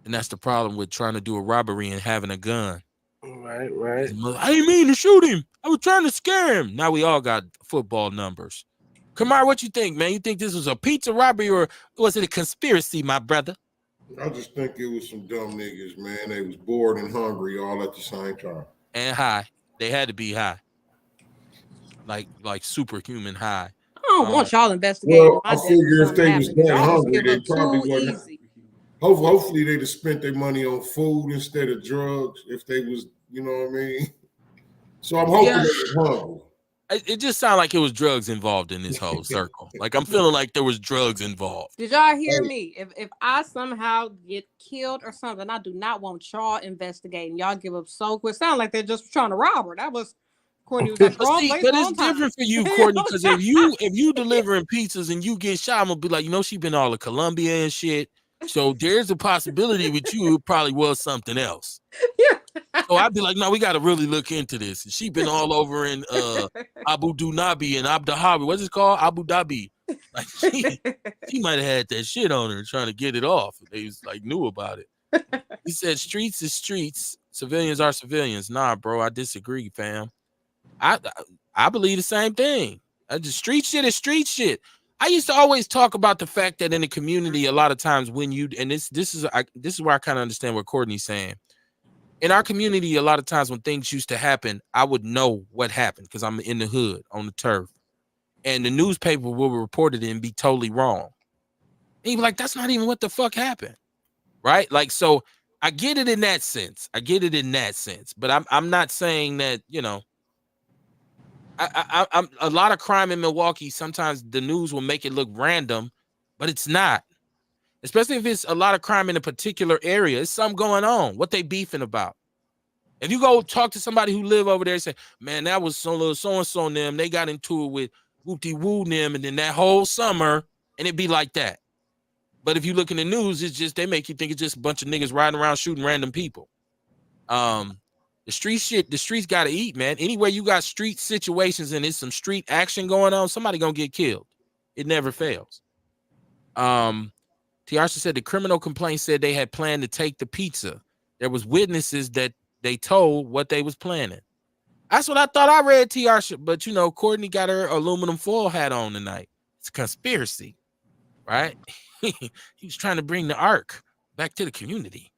And that's the problem with trying to do a robbery and having a gun. Right. I didn't mean to shoot him. I was trying to scare him. Now we all got football numbers. Kamar, what you think, man? You think this was a pizza robbery or was it a conspiracy, my brother? I just think it was some dumb niggas, man. They was bored and hungry all at the same time. And high. They had to be high. Like superhuman high. I don't want y'all investigating. Well, I figure if they was that hungry, they probably wasn't. Hopefully they'd have spent their money on food instead of drugs if they was, you know what I mean? So I'm hoping they was hungry. It just sounded like it was drugs involved in this whole circle. Like I'm feeling like there was drugs involved. Did y'all hear me? If I somehow get killed or something, I do not want y'all investigating. Y'all give up so quick. Sound like they're just trying to rob her. That was Courtney was like, but it's different for you, Courtney, because if you delivering pizzas and you get shot, I'm gonna be like, she been all of Colombia and shit. So there's a possibility with you it probably was something else. So I'd be like, no, we got to really look into this. And she been all over in Abu Dhabi and Abu Dhabi. What's it called? Abu Dhabi. Like she might have had that shit on her trying to get it off. They was like knew about it. He said, streets is streets. Civilians are civilians. Nah, bro, I disagree, fam. I believe the same thing. The street shit is street shit. I used to always talk about the fact that in the community, a lot of times when you, and this is where I kind of understand what Courtney's saying. In our community, a lot of times when things used to happen, I would know what happened because I'm in the hood on the turf. And the newspaper will report it and be totally wrong. And you'd be like, that's not even what the fuck happened. Right? Like, so I get it in that sense. But I'm not saying that, I'm a lot of crime in Milwaukee. Sometimes the news will make it look random, but it's not. Especially if it's a lot of crime in a particular area. It's something going on. What they beefing about? If you go talk to somebody who live over there and say, man, that was so-and-so and them. They got into it with whoop-de-woo them and then that whole summer, and it'd be like that. But if you look in the news, it's just, they make you think it's just a bunch of niggas riding around shooting random people. The streets got to eat, man. Anywhere you got street situations and there's some street action going on, somebody gonna get killed. It never fails. Tiarsha said the criminal complaint said they had planned to take the pizza. There was witnesses that they told what they was planning. That's what I thought I read, Tiarsha. But Courtney got her aluminum foil hat on tonight. It's a conspiracy, right? He was trying to bring the ark back to the community.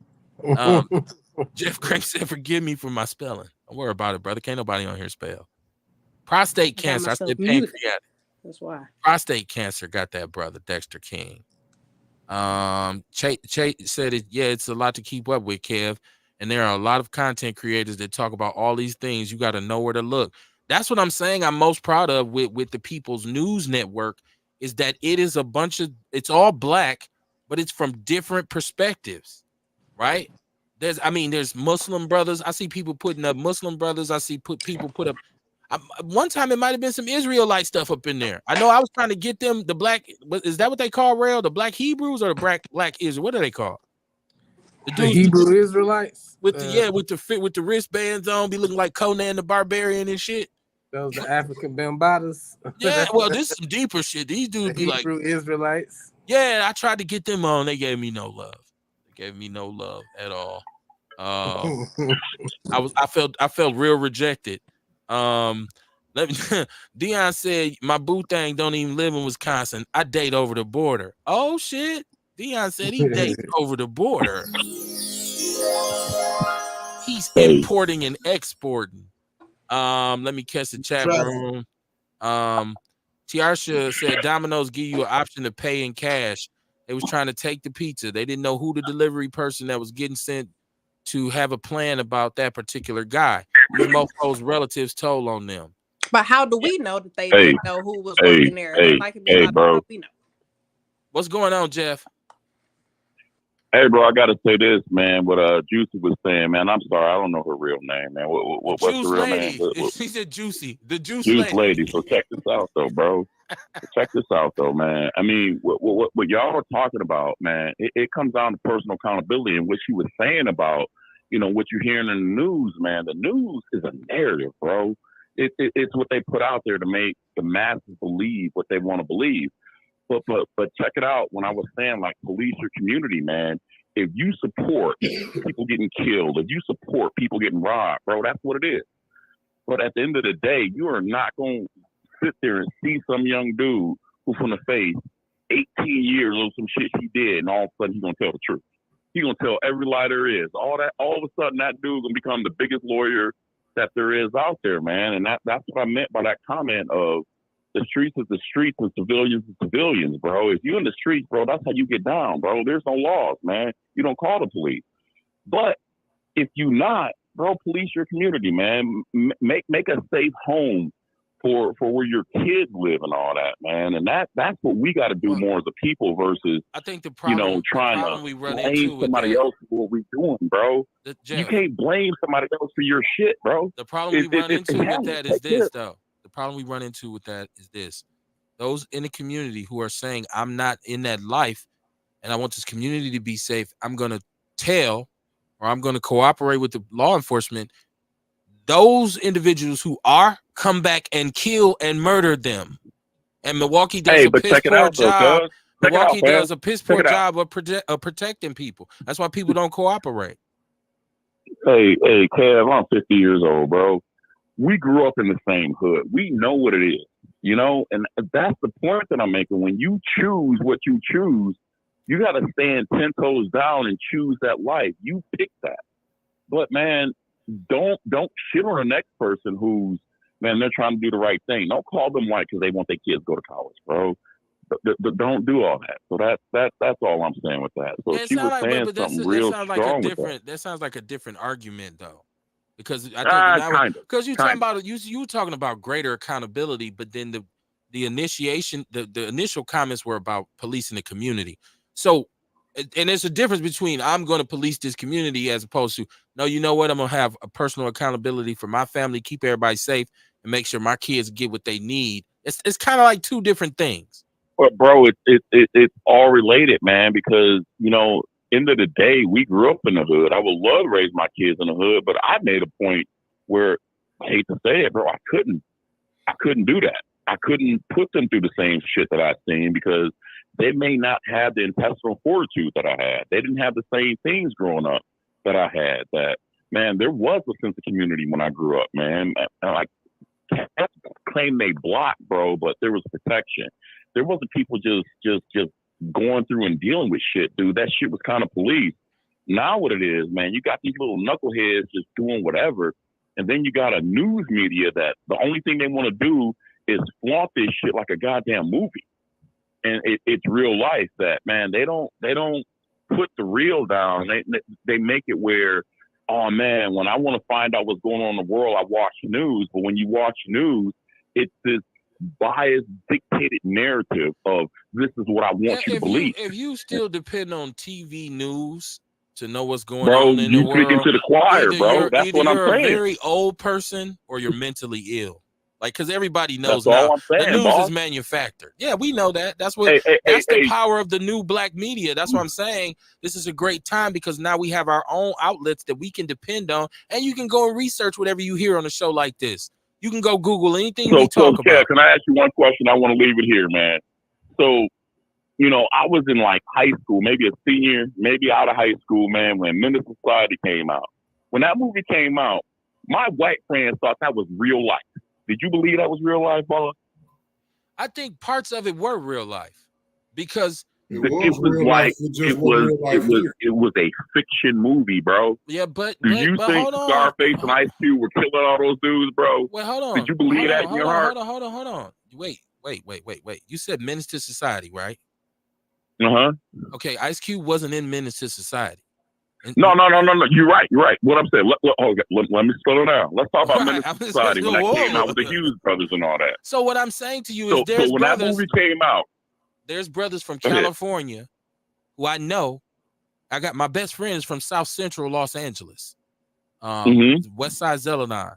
Jeff Craig said, forgive me for my spelling. Don't worry about it, brother. Can't nobody on here spell. Prostate I got cancer. I myself said muted. pancreatic. That's why. Prostate cancer got that brother, Dexter King. Che said it. Yeah, it's a lot to keep up with, Kev. And there are a lot of content creators that talk about all these things. You got to know where to look. That's what I'm saying. I'm most proud of with the People's News Network is that it is a bunch of. It's all black, but it's from different perspectives, right? There's Muslim brothers. I see people putting up Muslim brothers. I see people put up. One time it might have been some Israelite stuff up in there. I know I was trying to get them the black. Is that what they call rail? The black Hebrews or the black Israel? What do they call the The dudes Hebrew Israelites. with the wristbands on, be looking like Conan the Barbarian and shit? Those the African Bambatas. Yeah, well, this is some deeper shit. These dudes The be like, Hebrew Israelites. yeah, I tried to get them on. They gave me no love. They gave me no love at all. I felt real rejected. Let me Dion said my boo thing don't even live in Wisconsin. I date over the border. Oh shit. Dion said he dates over the border. He's importing and exporting. Let me catch the chat room. Tiarsha said Domino's give you an option to pay in cash. They was trying to take the pizza. They didn't know who the delivery person that was getting sent to have a plan about that particular guy. These mofos' relatives told on them. But how do we know that they didn't know who was working there? It might be a lot bro. of we know. What's going on, Jeff? Hey, bro, I got to say this, man. What Juicy was saying, man. I'm sorry, I don't know her real name, man. What's the real name? She said Juicy. The Juice lady. So check this out, though, bro. Check this out, though, man. I mean, what y'all are talking about, man, it comes down to personal accountability and what she was saying about, what you're hearing in the news, man. The news is a narrative, bro. It's what they put out there to make the masses believe what they want to believe. But check it out. When I was saying, like, police your community, man, if you support people getting killed, if you support people getting robbed, bro, that's what it is. But at the end of the day, you are not going to sit there and see some young dude who's going to face 18 years of some shit he did, and all of a sudden he's going to tell the truth. He's going to tell every lie there is. All of a sudden, that dude's going to become the biggest lawyer that there is out there, man. And that's what I meant by that comment of the streets is the streets and civilians is civilians, bro. If you're in the streets, bro, that's how you get down, bro. There's no laws, man. You don't call the police. But if you not, bro, police your community, man. Make a safe home for where your kids live and all that, man. And that's what we got to do more as a people versus, I think the problem, trying to blame somebody else for what we're doing, bro. You can't blame somebody else for your shit, bro. The problem we run into with that is this, though. The problem we run into with that is this. Those in the community who are saying, I'm not in that life and I want this community to be safe, I'm going to tell or I'm going to cooperate with the law enforcement. Those individuals who are come back and kill and murder them. And Milwaukee does a piss poor job. Milwaukee does a piss poor job of protecting people. That's why people don't cooperate. Hey, Kev, I'm 50 years old, bro. We grew up in the same hood. We know what it is, and that's the point that I'm making. When you choose what you choose, you got to stand 10 toes down and choose that life. You pick that. But, man, don't shit on the next person who's, man, they're trying to do the right thing. Don't call them white because they want their kids to go to college, bro. Don't do all that. So that's all I'm saying with that. So she was saying something real strong with that. That sounds like a different argument, though. Because I think because you're talking about you talking about greater accountability, but then the initiation, the initial comments were about policing the community. So, and there's a difference between I'm going to police this community as opposed to no, you know what, I'm gonna have a personal accountability for my family, keep everybody safe, and make sure my kids get what they need. It's kind of like two different things. But bro, it's all related, man. Because end of the day, we grew up in the hood. I would love to raise my kids in the hood, but I made a point where, I hate to say it, bro, I couldn't do that. I couldn't put them through the same shit that I've seen because they may not have the intestinal fortitude that I had. They didn't have the same things growing up that I had. That, man, there was a sense of community when I grew up, man. I can't claim they blocked, bro, but there was protection. There wasn't people just going through and dealing with shit, dude. That shit was kind of police. Now what it is, man, you got these little knuckleheads just doing whatever. And then you got a news media that the only thing they want to do is flaunt this shit like a goddamn movie. And it's real life that, man, they don't put the real down. They make it where, oh man, when I want to find out what's going on in the world, I watch news. But when you watch news, it's this biased, dictated narrative of this is what I want you to believe. If you still depend on TV news to know what's going bro, on in the world, you speaking to the choir, bro. That's what I'm saying. You're a very old person or you're mentally ill. Like, because everybody knows that's now saying, the news boss. is manufactured. Yeah, we know that. That's what. That's the power of the new black media. That's what I'm saying. This is a great time because now we have our own outlets that we can depend on, and you can go and research whatever you hear on a show like this. You can go Google anything we talk about. Can I ask you one question? I want to leave it here, man. So, you know, I was in like high school, maybe a senior, maybe out of high school, man, when Menace to Society came out. When that movie came out, my white friends thought that was real life. Did you believe that was real life, boss? I think parts of it were real life because it was a fiction movie, bro. Yeah, but do you think Scarface and Ice Cube were killing all those dudes, bro? Well, hold on. Did you believe that in your heart? Hold on. Wait. You said Menace to Society, right? Uh-huh. Okay, Ice Cube wasn't in Menace to Society. No. You're right. What I'm saying. Let me slow down. Let's talk about Menace to Society when that came out with the Hughes brothers and all that. So what I'm saying to you is, so when that movie came out, there's brothers from California who I know. I got my best friend is from South Central Los Angeles, West Side Zeladon.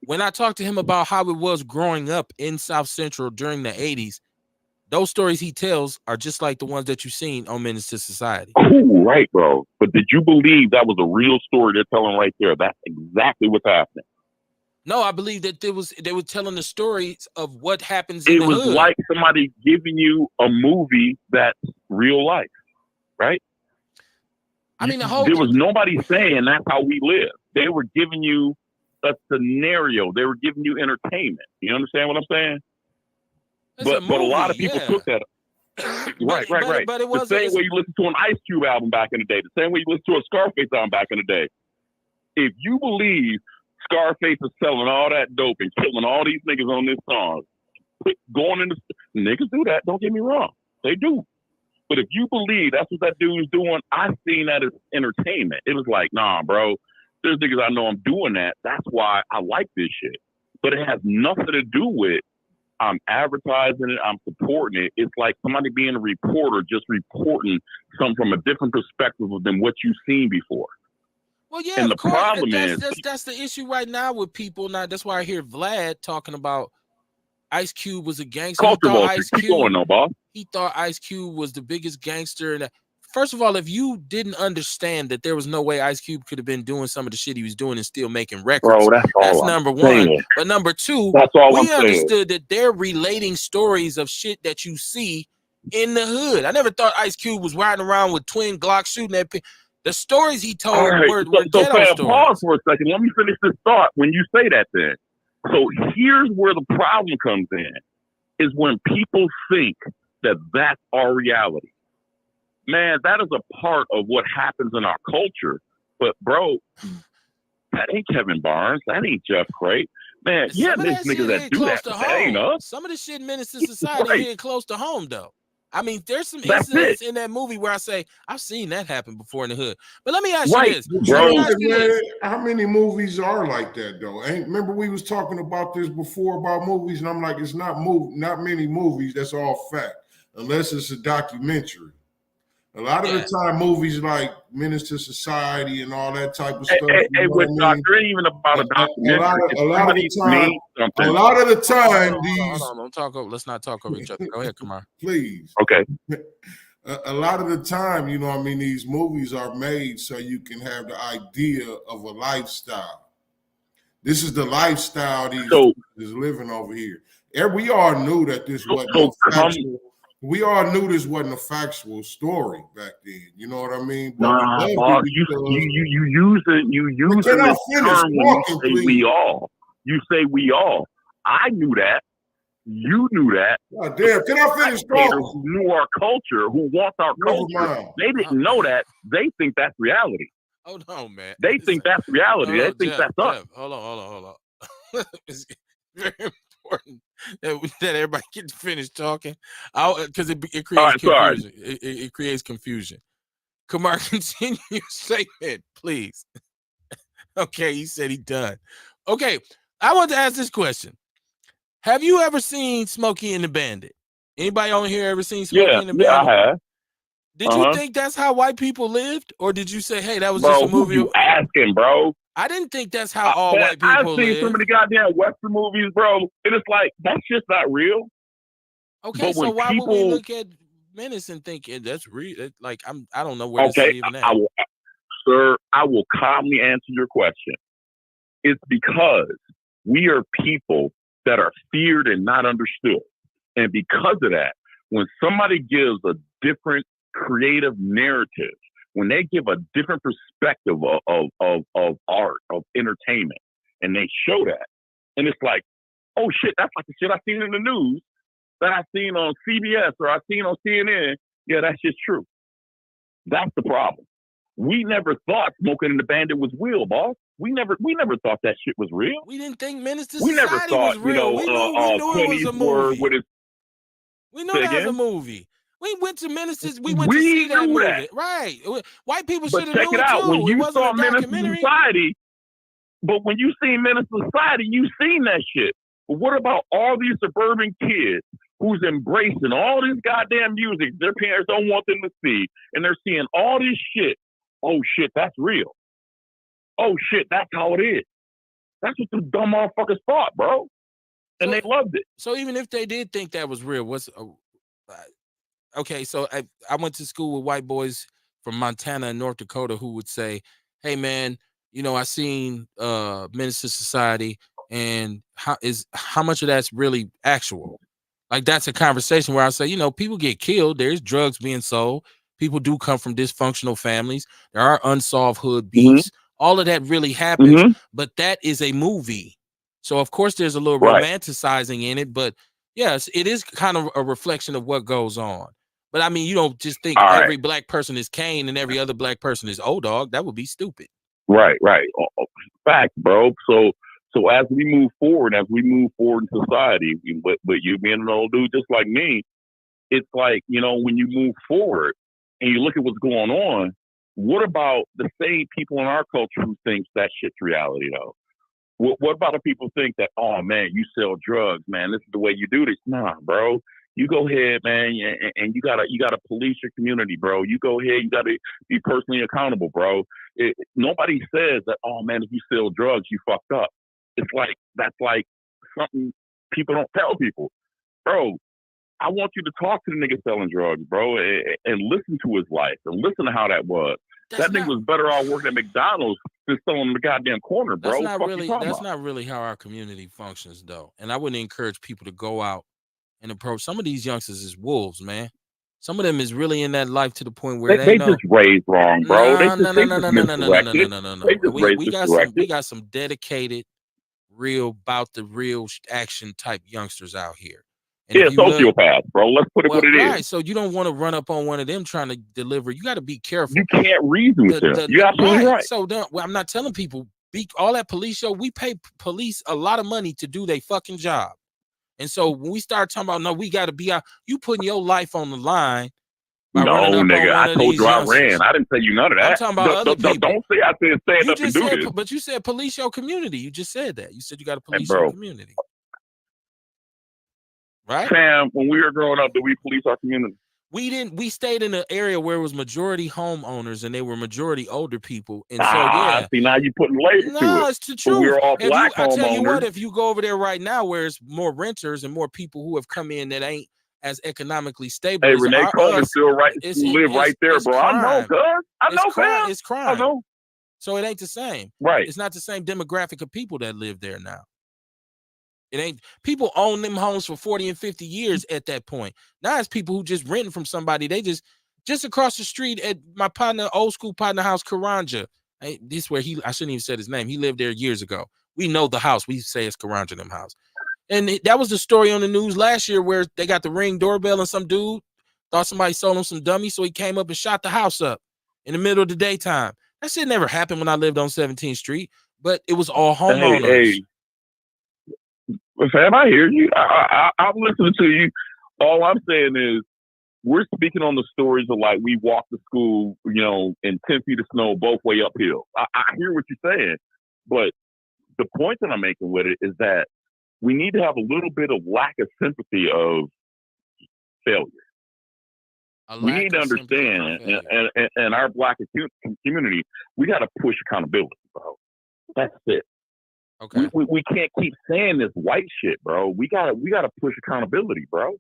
When I talked to him about how it was growing up in South Central during the 80s, those stories he tells are just like the ones that you've seen on Menace to Society. Cool, right, bro. But did you believe that was a real story they're telling right there? That's exactly what's happening. No, I believe that they were telling the stories of what happens in the hood. It was like somebody giving you a movie that's real life, right? I mean, there was nobody saying that's how we live. They were giving you a scenario. They were giving you entertainment. You understand what I'm saying? But a lot of people took that. Right. But it was the same way you listen to an Ice Cube album back in the day. The same way you listen to a Scarface album back in the day. If you believe Scarface is selling all that dope and killing all these niggas on this song, going in the niggas do that. Don't get me wrong, they do. But if you believe that's what that dude's doing, I seen that as entertainment. It was like, nah, bro. There's niggas I know I'm doing that. That's why I like this shit. But it has nothing to do with I'm advertising it, I'm supporting it. It's like somebody being a reporter, just reporting something from a different perspective than what you've seen before. Well, yeah, and the problem is that's the issue right now with people. Now that's why I hear Vlad talking about Ice Cube was a gangster. Culture vulture. Keep going, no, boss. He thought Ice Cube was the biggest gangster. And first of all, if you didn't understand that there was no way Ice Cube could have been doing some of the shit he was doing and still making records, bro, that's number one. Saying. But number two, we understood that they're relating stories of shit that you see in the hood. I never thought Ice Cube was riding around with twin Glocks shooting at people. The stories he told were ghetto stories. Pause for a second. Let me finish this thought when you say that then. So here's where the problem comes in, is when people think that that's our reality. Man, that is a part of what happens in our culture. But, bro, that ain't Kevin Barnes. That ain't Jeff Crate. Man, yeah, there's niggas that do that. That ain't us. Some of the shit Menace to Society hit close to home, though. I mean, there's some incidents in that movie where I say, I've seen that happen before in the hood. But let me ask you this. Bro. How many movies are like that, though? Remember we was talking about this before about movies, and I'm like, it's not many movies. That's all fact, unless it's a documentary. A lot of the time, movies like Menace to Society and all that type of stuff. Hey, with Doctor, ain't even about a documentary. A lot of the time, these. Hold on, don't talk over. Let's not talk over each other. Go ahead, come on. Please. Okay. A lot of the time, you know what I mean, these movies are made so you can have the idea of a lifestyle. This is the lifestyle these is living over here. And we all knew that this wasn't factual. We all knew this wasn't a factual story back then. You know what I mean? But boss, you use it. You use it as a term when you say we all. You say we all. I knew that. You knew that. God damn! Can I finish talking? Who knew our culture? Who wants our culture? They didn't know that. They think that's reality. Hold on, man. They Listen. think that's reality. Hold They on, think Jeff, that's us. Jeff, hold on. It's very important that everybody get to finish talking, because it All creates right, sorry. confusion. It creates confusion. Kumar, continue your statement, please. Okay, he said he done. Okay, I want to ask this question. Have you ever seen Smokey and the Bandit? Anybody on here ever seen Smokey and the Yeah, Bandit? I have. Did you think that's how white people lived? Or did you say, hey, that was just Bro, a movie? who you asking, bro? I didn't think that's how all white people I've seen live. some of the goddamn Western movies, bro, and it's like, that's just not real. Okay, But so when why would we people, look at Menace and think that's real? Like, I don't know where this is even at. I will calmly answer your question. It's because we are people that are feared and not understood. And because of that, when somebody gives a different creative narrative, when they give a different perspective of art, of entertainment, and they show that, and it's like, oh shit, that's like the shit I seen in the news, that I seen on CBS or I seen on CNN. Yeah, that's just true. That's the problem. We never thought Smoking and the Bandit was real, boss. We never thought that shit was real. We didn't think Menace to We never Society thought, was real. We knew it was a movie. We knew that was a movie. We went to Menace. We went to see that movie. Right. White people should have knew it too. When you it wasn't saw a Menace to documentary. Society, but when you seen Menace to Society, you seen that shit. But what about all these suburban kids who's embracing all this goddamn music their parents don't want them to see, and they're seeing all this shit? Oh shit, that's real. Oh shit, that's how it is. That's what the dumb motherfuckers thought, bro. And they loved it. So even if they did think that was real, okay, so I went to school with white boys from Montana and North Dakota who would say, hey man, I seen Menace to Society, and how much of that's really actual? Like, that's a conversation where I say, people get killed, there's drugs being sold, people do come from dysfunctional families, there are unsolved hood beefs, all of that really happens, but that is a movie. So of course there's a little romanticizing in it, but yes, it is kind of a reflection of what goes on. But I mean, you don't just think every black person is Kane and every other black person is O-Dog. That would be stupid. Right. Fact, bro. So as we move forward in society, but you being an old dude just like me, it's like, when you move forward and you look at what's going on, what about the same people in our culture who thinks that shit's reality though? What about the people think that, oh man, you sell drugs, man, this is the way you do this? Nah, bro. You go ahead, man, and you gotta police your community, bro. You go ahead, you gotta be personally accountable, bro. Nobody says that, oh man, if you sell drugs, you fucked up. It's like, that's like something people don't tell people. Bro, I want you to talk to the nigga selling drugs, bro, and listen to his life and listen to how that was. That nigga was better off working at McDonald's than selling the goddamn corner, bro. That's not really how our community functions, though. And I wouldn't encourage people to go out and approach. Some of these youngsters is wolves, man. Some of them is really in that life to the point where they know. Just raised wrong, bro. We got some dedicated, real about the real action type youngsters out here. And sociopaths, bro. Let's put it what it is. Right. So you don't want to run up on one of them trying to deliver. You got to be careful. You can't reason with them. You're absolutely right. So I'm not telling people, all that police show, we pay police a lot of money to do their fucking job. And so when we start talking about, no, we got to be out, you putting your life on the line. No, nigga, I told you I ran. I didn't tell you none of that. I'm talking about other people. Don't say I said stand up and do this. But you said police your community. You just said that. You said you got to police your community. Right? Sam, when we were growing up, did we police our community? We didn't. We stayed in an area where it was majority homeowners and they were majority older people. And see, now you putting labels to it. No, it's the truth. We were all black homeowners. I tell you what, if you go over there right now, where it's more renters and more people who have come in that ain't as economically stable. Hey, Renee Coleman still live right there, bro. Crime. I know, cuz. I know, fam. It's crime. I know. So it ain't the same. Right. It's not the same demographic of people that live there now. It ain't. People own them homes for 40 and 50 years at that point. Now it's people who just renting from somebody. They just across the street at my partner, old school partner house, Karanja. This is where I shouldn't even said his name. He lived there years ago. We know the house. We say it's Karanja them house. And that was the story on the news last year where they got the Ring doorbell and some dude thought somebody sold him some dummies. So he came up and shot the house up in the middle of the daytime. That shit never happened when I lived on 17th Street, but it was all Hey, homeowners. fam, I hear you. I'm listening to you. All I'm saying is we're speaking on the stories of like we walked to school, in 10 feet of snow both way uphill. I hear what you're saying, but the point that I'm making with it is that we need to have a little bit of lack of sympathy of failure. We need to understand, and our black community, we got to push accountability, bro. That's it. Okay. We can't keep saying this white shit, bro. We gotta push accountability, bro.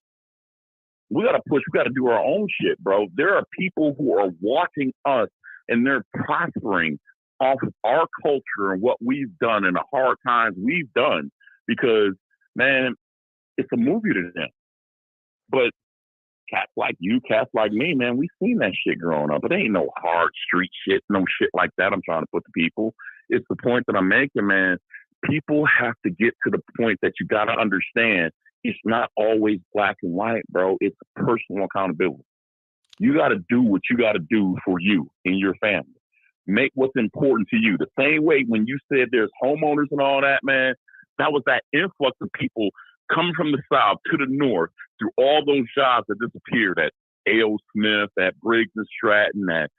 We gotta push. We gotta do our own shit, bro. There are people who are watching us, and they're prospering off of our culture and what we've done and the hard times we've done. Because, man, it's a movie to them. But cats like you, cats like me, man, we seen that shit growing up. It ain't no hard street shit, no shit like that I'm trying to put to people. It's the point that I'm making, man. People have to get to the point that you got to understand it's not always black and white, bro. It's personal accountability. You got to do what you got to do for you and your family. Make what's important to you. The same way when you said there's homeowners and all that, man, that was that influx of people coming from the South to the North through all those jobs that disappeared at A.O. Smith, at Briggs and Stratton, at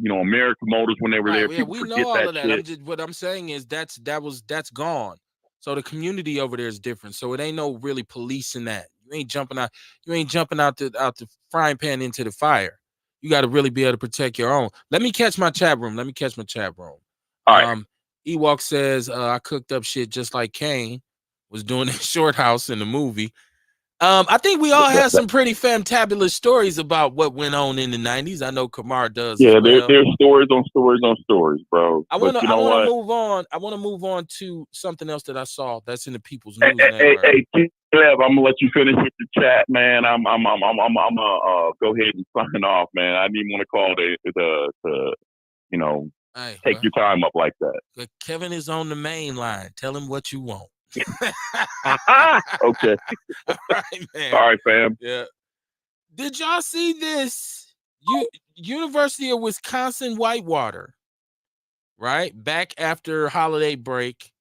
American Motors when they were there. Yeah, we know all of that. What I'm saying is that's gone. So the community over there is different. So it ain't no really policing that. You ain't jumping out the frying pan into the fire. You got to really be able to protect your own. Let me catch my chat room. All right. Ewok says I cooked up shit just like Kane was doing in Short House in the movie. I think we all have some pretty fantabulous stories about what went on in the 90s. I know Kamar does. Yeah, as well. There's stories on stories on stories, bro. I want to move on. I want to move on to something else that I saw that's in the People's News Network. Hey, Kev, I'm gonna let you finish with the chat, man. I'm go ahead and sign off, man. I didn't want to call take your time up like that. Kevin is on the main line. Tell him what you want. Okay. All right, man. All right, fam. Yeah. Did y'all see this? University of Wisconsin Whitewater, right? Back after holiday break,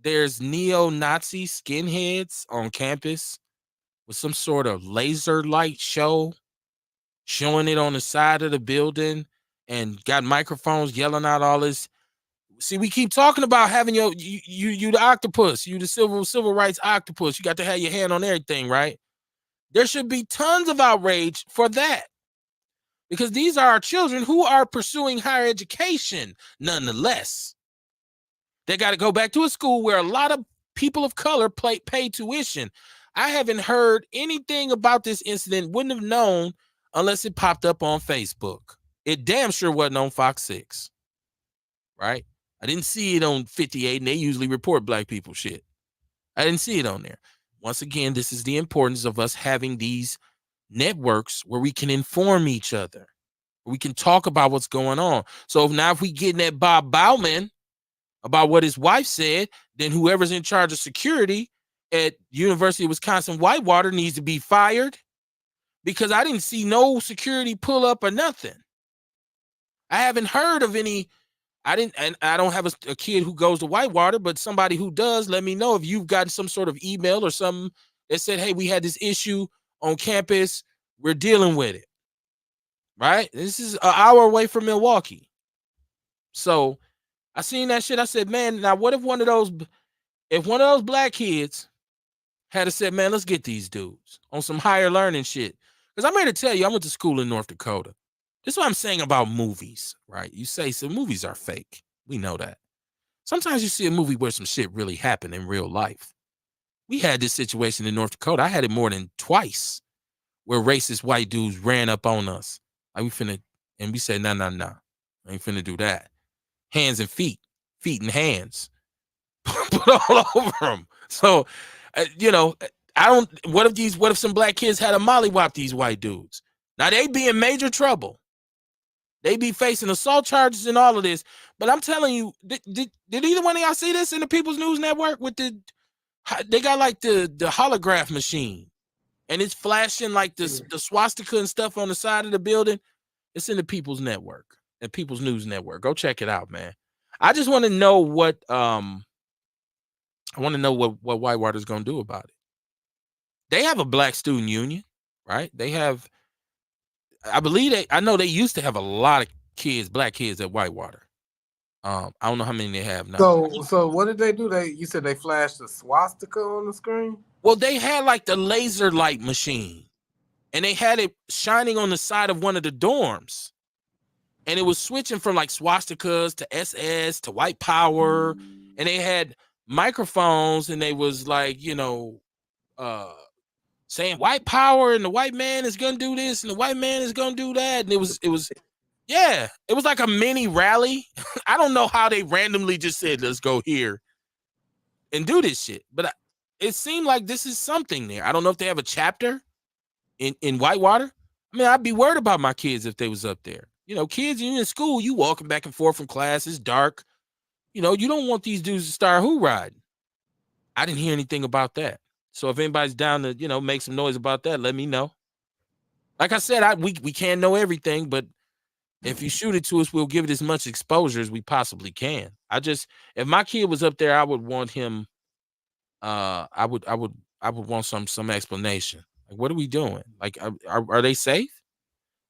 there's neo-Nazi skinheads on campus with some sort of laser light show, showing it on the side of the building, and got microphones yelling out all this. See, we keep talking about having you the octopus, you the civil rights octopus. You got to have your hand on everything, right? There should be tons of outrage for that, because these are our children who are pursuing higher education nonetheless. They got to go back to a school where a lot of people of color pay tuition. I haven't heard anything about this incident, wouldn't have known unless it popped up on Facebook. It damn sure wasn't on Fox 6, right? I didn't see it on 58, and they usually report black people shit. I didn't see it on there. Once again, this is the importance of us having these networks where we can inform each other. We can talk about what's going on. So if we get in that Bob Bauman about what his wife said, then whoever's in charge of security at University of Wisconsin Whitewater needs to be fired, because I didn't see no security pull up or nothing. I haven't heard of any. I don't have a kid who goes to Whitewater, but somebody who does, let me know if you've gotten some sort of email or something that said, hey, we had this issue on campus. We're dealing with it. Right? This is an hour away from Milwaukee. So I seen that shit. I said, man, now what if one of those black kids had said, man, let's get these dudes on some higher learning shit. Because I'm here to tell you, I went to school in North Dakota. This is what I'm saying about movies, right? You say some movies are fake. We know that. Sometimes you see a movie where some shit really happened in real life. We had this situation in North Dakota. I had it more than twice, where racist white dudes ran up on us. Like we said, no. I ain't finna do that. Hands and feet and hands. Put all over them. So, what if some black kids had a mollywop these white dudes? Now they be in major trouble. They be facing assault charges and all of this. But I'm telling you, did either one of y'all see this in the People's News Network with they got like the holograph machine, and it's flashing like the swastika and stuff on the side of the building? It's in the People's Network. at People's News Network. Go check it out, man. I just want to know what Whitewater's gonna do about it. They have a black student union, right? They have, I believe I know they used to have a lot of black kids at Whitewater. I don't know how many they have now. So what did they do? You said they flashed a swastika on the screen? Well, they had like the laser light machine, and they had it shining on the side of one of the dorms. And it was switching from like swastikas to SS to white power. And they had microphones, and they was like, saying white power, and the white man is gonna do this, and the white man is gonna do that. And it was like a mini rally. I don't know how they randomly just said, let's go here and do this shit. But it seemed like this is something there. I don't know if they have a chapter in Whitewater. I mean, I'd be worried about my kids if they was up there. Kids, you in school, you walking back and forth from class, it's dark. You don't want these dudes to start who riding. I didn't hear anything about that. So if anybody's down to, make some noise about that, let me know. Like I said, we can't know everything, but if you shoot it to us, we'll give it as much exposure as we possibly can. If my kid was up there, I would want him. I would want some explanation. Like, what are we doing? Like, are they safe?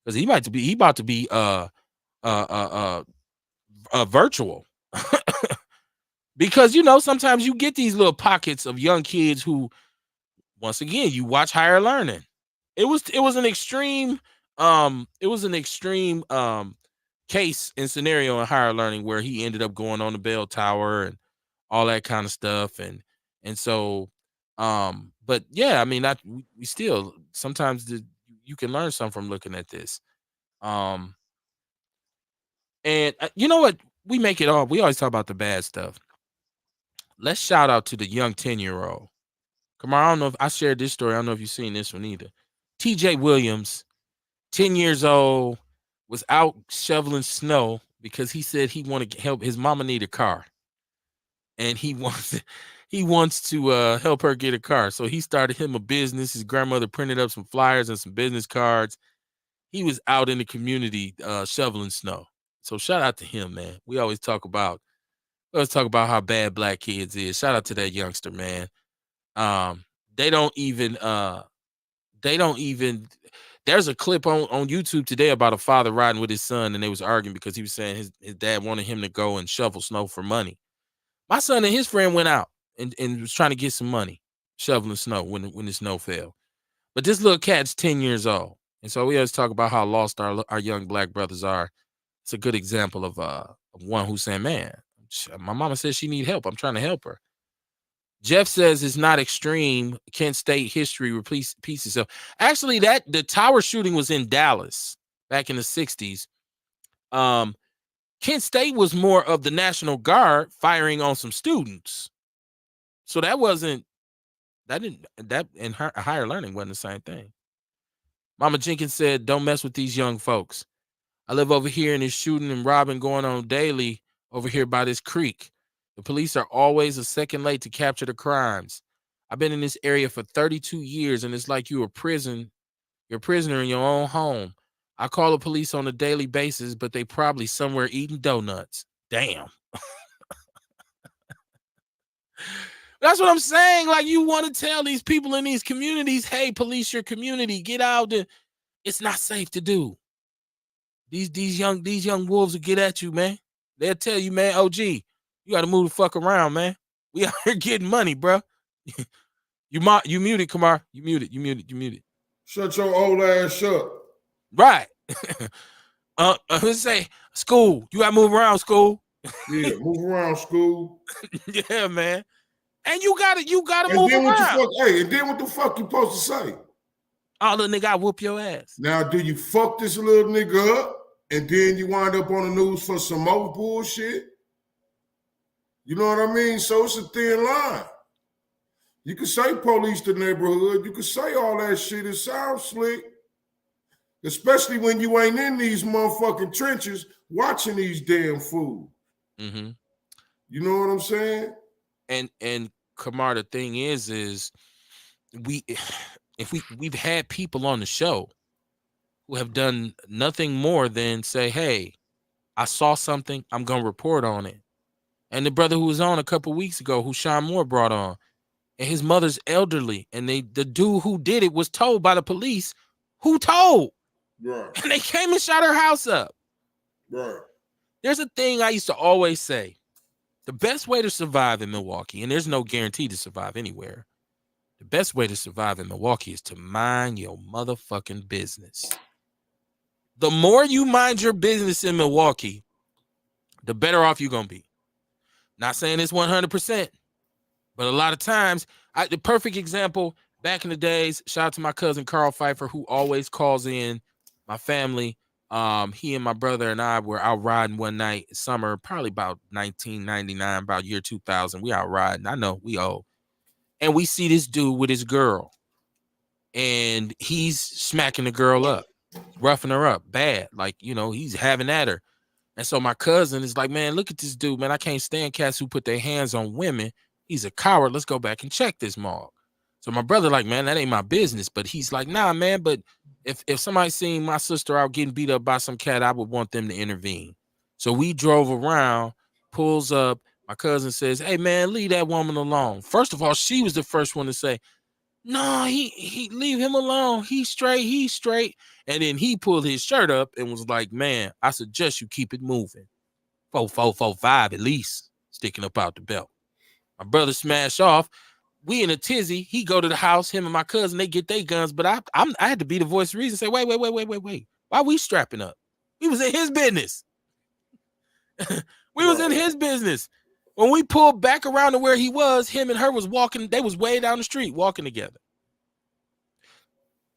Because he about to be virtual. Because sometimes you get these little pockets of young kids who, once again, you watch Higher Learning. It was an extreme case and scenario in Higher Learning where he ended up going on the bell tower and all that kind of stuff, and so but yeah, I mean, we still sometimes you can learn something from looking at this. And you know what, we always talk about the bad stuff. Let's shout out to the young 10-year-old. Come on, I don't know if I shared this story. I don't know if you've seen this one either. TJ Williams, 10 years old, was out shoveling snow because he said he wanted to help his mama need a car. And he wants to help her get a car. So he started him a business. His grandmother printed up some flyers and some business cards. He was out in the community shoveling snow. So shout out to him, man. We always talk about how bad black kids is. Shout out to that youngster, man. They don't even there's a clip on YouTube today about a father riding with his son, and they was arguing because he was saying his dad wanted him to go and shovel snow for money. My son and his friend went out and was trying to get some money shoveling snow when the snow fell. But this little cat's 10 years old. And so we always talk about how lost our young black brothers are. It's a good example of one who's saying, man, my mama says she need help. I'm trying to help her. Jeff says it's not extreme. Kent State history repeats itself. Actually, the tower shooting was in Dallas back in the 60s. Kent State was more of the National Guard firing on some students. So that in Higher Learning wasn't the same thing. Mama Jenkins said, don't mess with these young folks. I live over here and there's shooting and robbing going on daily over here by this creek. The police are always a second late to capture the crimes. I've been in this area for 32 years, and it's like you're a prisoner in your own home. I call the police on a daily basis, but they probably somewhere eating donuts. Damn. That's what I'm saying. Like, you want to tell these people in these communities, hey, police your community, get out. It's not safe to do. These young wolves will get at you, man. They'll tell you, man, OG, you got to move the fuck around, man. We out here getting money, bro. You muted, Kamar. You muted. Shut your old ass up. Right. Let's say school. You got to move around, school. Yeah, move around, school. Yeah, man. And you gotta move around. And then what the fuck you supposed to say? Oh, little nigga, I whoop your ass. Now, do you fuck this little nigga up and then you wind up on the news for some more bullshit? You know what I mean? So it's a thin line. You can say police the neighborhood. You can say all that shit. It sounds slick. Especially when you ain't in these motherfucking trenches watching these damn fools. Mm-hmm. You know what I'm saying? And Kamar, the thing is we've had people on the show who have done nothing more than say, hey, I saw something. I'm gonna report on it. And the brother who was on a couple weeks ago, who Sean Moore brought on, and his mother's elderly, and the dude who did it was told by the police who told. Right. And they came and shot her house up. Right. There's a thing I used to always say. The best way to survive in Milwaukee, and there's no guarantee to survive anywhere, the best way to survive in Milwaukee is to mind your motherfucking business. The more you mind your business in Milwaukee, the better off you're going to be. Not saying it's 100%, but a lot of times, the perfect example, back in the days, shout out to my cousin Carl Pfeiffer, who always calls in my family. He and my brother and I were out riding one night, summer, probably about 1999, about year 2000. We out riding. I know, we old. And we see this dude with his girl. And he's smacking the girl up, roughing her up bad. Like, he's having at her. And so my cousin is like, man, look at this dude, man. I can't stand cats who put their hands on women. He's a coward. Let's go back and check this mog. So my brother like, man, that ain't my business. But he's like, nah, man, but if somebody seen my sister out getting beat up by some cat, I would want them to intervene. So we drove around, pulls up. My cousin says, hey, man, leave that woman alone. First of all, she was the first one to say, no, he leave him alone. He's straight. And then he pulled his shirt up and was like, man, I suggest you keep it moving. 4.5 at least sticking up out the belt. My brother smash off. We in a tizzy. He go to the house. Him and my cousin, they get their guns. But I had to be the voice of reason. Say, wait. Why we strapping up? We was in his business. We was in his business. When we pulled back around to where he was, him and her was walking. They was way down the street walking together.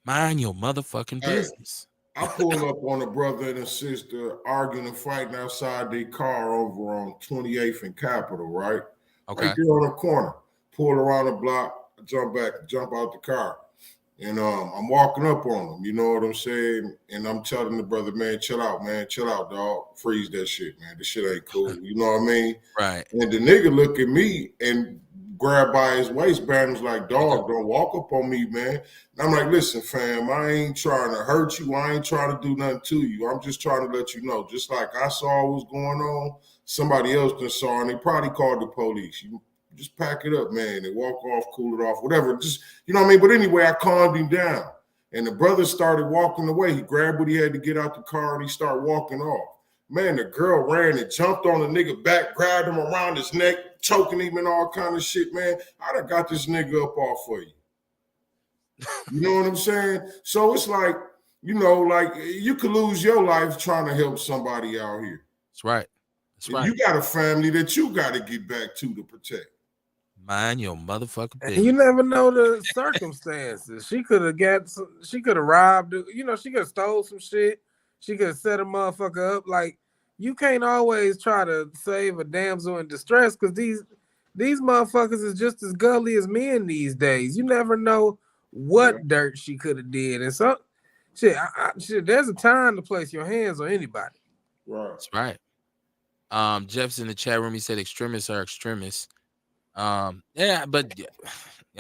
Mind your motherfucking business. I pulled up on a brother and a sister arguing and fighting outside their car over on 28th and Capitol, right? Okay. Right there on the corner. Pull around the block, jump out the car. And I'm walking up on them, you know what I'm saying? And I'm telling the brother, man, chill out, dog. Freeze that shit, man. This shit ain't cool. You know what I mean? Right. And the nigga look at me and grab by his waistband and was like, dog, don't walk up on me, man. And I'm like, listen, fam, I ain't trying to hurt you. I ain't trying to do nothing to you. I'm just trying to let you know, just like I saw what was going on, somebody else done saw, and they probably called the police. You just pack it up, man, and walk off, cool it off, whatever. Just, you know what I mean? But anyway, I calmed him down. And the brother started walking away. He grabbed what he had to get out the car, and he started walking off. Man, the girl ran and jumped on the nigga back, grabbed him around his neck, choking him and all kind of shit, man. I'd have got this nigga up off for you. You know what I'm saying? So it's like, like you could lose your life trying to help somebody out here. That's right. That's right. You got a family that you got to get back to protect. Mind your motherfucking business. And you never know the circumstances. She could have robbed, she could have stole some shit. She could have set a motherfucker up. Like, you can't always try to save a damsel in distress because these motherfuckers is just as gully as men these days. You never know what dirt she could have did. And so, shit, there's a time to place your hands on anybody. Right. That's right. Jeff's in the chat room. He said extremists are extremists. Yeah, but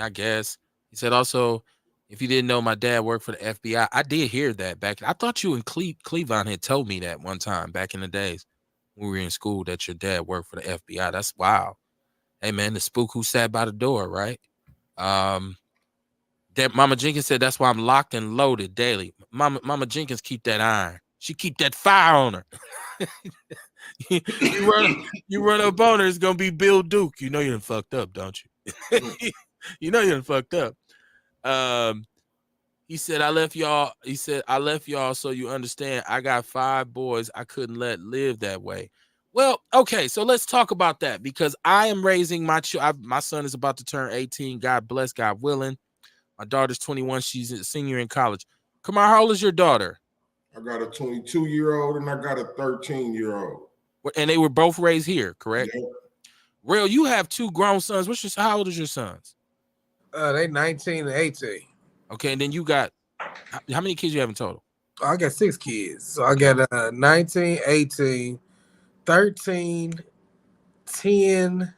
I guess he said also, if you didn't know, my dad worked for the FBI. I did hear that back. I thought you and Cleavon had told me that one time back in the days when we were in school that your dad worked for the FBI. That's wild. Hey man, the spook who sat by the door, right? That Mama Jenkins said that's why I'm locked and loaded daily. Mama Jenkins keep that iron. She keep that fire on her. you run up on her, it's gonna be Bill Duke. You know you done fucked up, don't you? You know you done fucked up. He said I left y'all so you understand. I got 5 boys I couldn't let live that way. Well, okay, so let's talk about that because I am raising my my son is about to turn 18. God bless, God willing. My daughter's 21. She's a senior in college. Come on, how old is your daughter? I got a 22-year-old and I got a 13-year-old. And they were both raised here, correct? Yeah. Real, you have 2 grown sons. How old is your sons? They 19 and 18. Okay, and then you got how many kids you have in total? I got 6 kids. So I got 19, 18, 13, 10,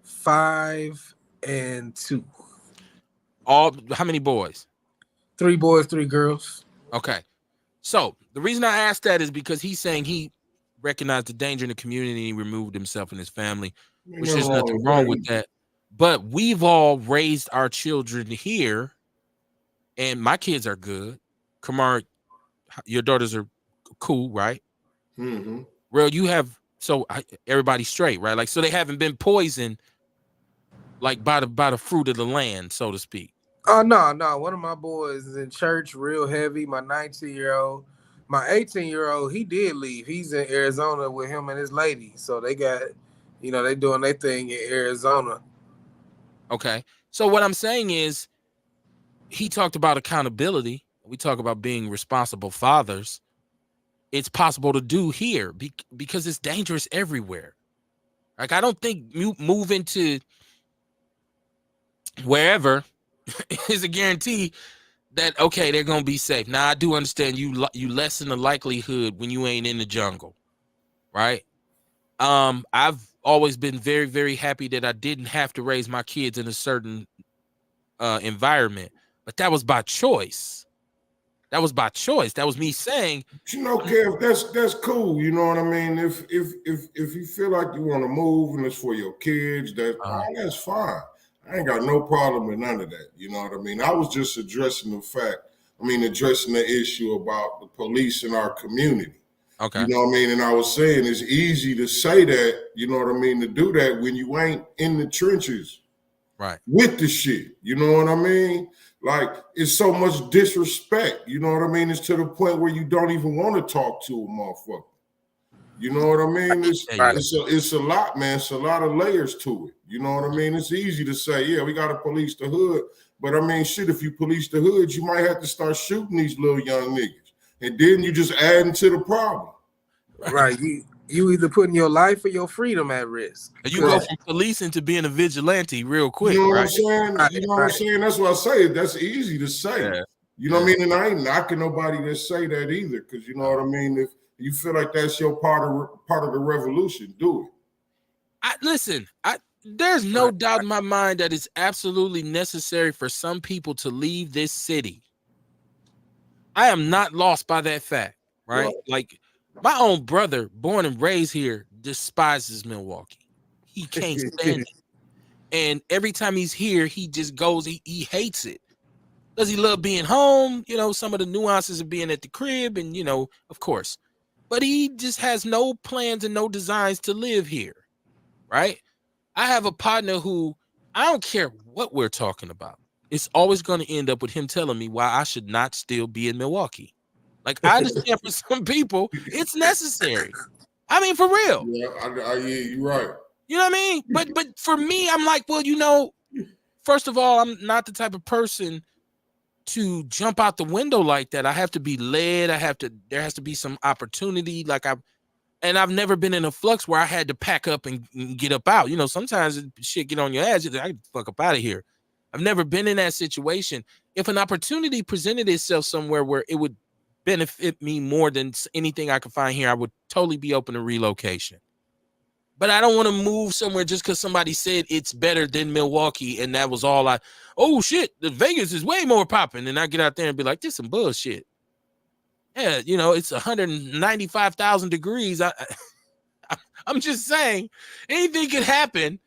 5, and 2. All how many boys? 3 boys, 3 girls. Okay. So the reason I asked that is because he's saying recognized the danger in the community, and he removed himself and his family, Ain't which there's nothing nothing with wrong that with either. that. But we've all raised our children here, and my kids are good. Kamar, your daughters are cool, right? Mm-hmm. Real, you have everybody's straight, right? Like, so they haven't been poisoned like by the fruit of the land, so to speak. Oh no. One of my boys is in church real heavy. My 19-year-old. My 18-year-old, he did leave. He's in Arizona with him and his lady. So they got, they doing their thing in Arizona. Okay. So what I'm saying is, he talked about accountability. We talk about being responsible fathers. It's possible to do here because it's dangerous everywhere. Like, I don't think moving to wherever is a guarantee that, okay, they're gonna be safe. Now, I do understand you lessen the likelihood when you ain't in the jungle, right? I've always been very, very happy that I didn't have to raise my kids in a certain environment, but that was by choice. That was by choice. That was me saying, But Kev, that's cool. You know what I mean? If you feel like you want to move and it's for your kids, that's fine. I ain't got no problem with none of that. You know what I mean? I was just addressing the issue about the police in our community. okay, You know what I mean? And I was saying it's easy to say that, you know what I mean, to do that when you ain't in the trenches right. with the shit. You know what I mean? Like, it's so much disrespect. You know what I mean? It's to the point where you don't even want to talk to a motherfucker. You know what I mean? Yeah. It's a lot, man. It's a lot of layers to it. You know what I mean? It's easy to say, yeah, we got to police the hood. But I mean, shit, if you police the hood, you might have to start shooting these little young niggas. And then you just adding to the problem. Right. You either putting your life or your freedom at risk. You go from policing to being a vigilante real quick, You know what right? I'm saying? You know what I'm saying? That's what I say. That's easy to say. Yeah. You know what I mean? And I ain't knocking nobody that say that either, because you know what I mean. If you feel like that's your part of the revolution, do it. There's no doubt in my mind that it's absolutely necessary for some people to leave this city. I am not lost by that fact, right? Right. Like, my own brother, born and raised here, despises Milwaukee. He can't stand it. And every time he's here, he just goes, he hates it. Does he love being home? Some of the nuances of being at the crib, and, of course. But he just has no plans and no designs to live here, right? I have a partner who, I don't care what we're talking about, it's always going to end up with him telling me why I should not still be in Milwaukee. Like, I understand for some people, it's necessary. I mean, for real. Yeah, you're right. You know what I mean? But for me, I'm like, well, first of all, I'm not the type of person to jump out the window like that. I have to be led. There has to be some opportunity. I've never been in a flux where I had to pack up and get up out. Sometimes shit get on your ass. I can fuck up out of here. I've never been in that situation. If an opportunity presented itself somewhere where it would benefit me more than anything I could find here, I would totally be open to relocation. But I don't want to move somewhere just because somebody said it's better than Milwaukee, and that was all oh shit, the Vegas is way more popping. And I get out there and be like, this is some bullshit. Yeah, it's 195,000 degrees. I'm just saying, anything could happen,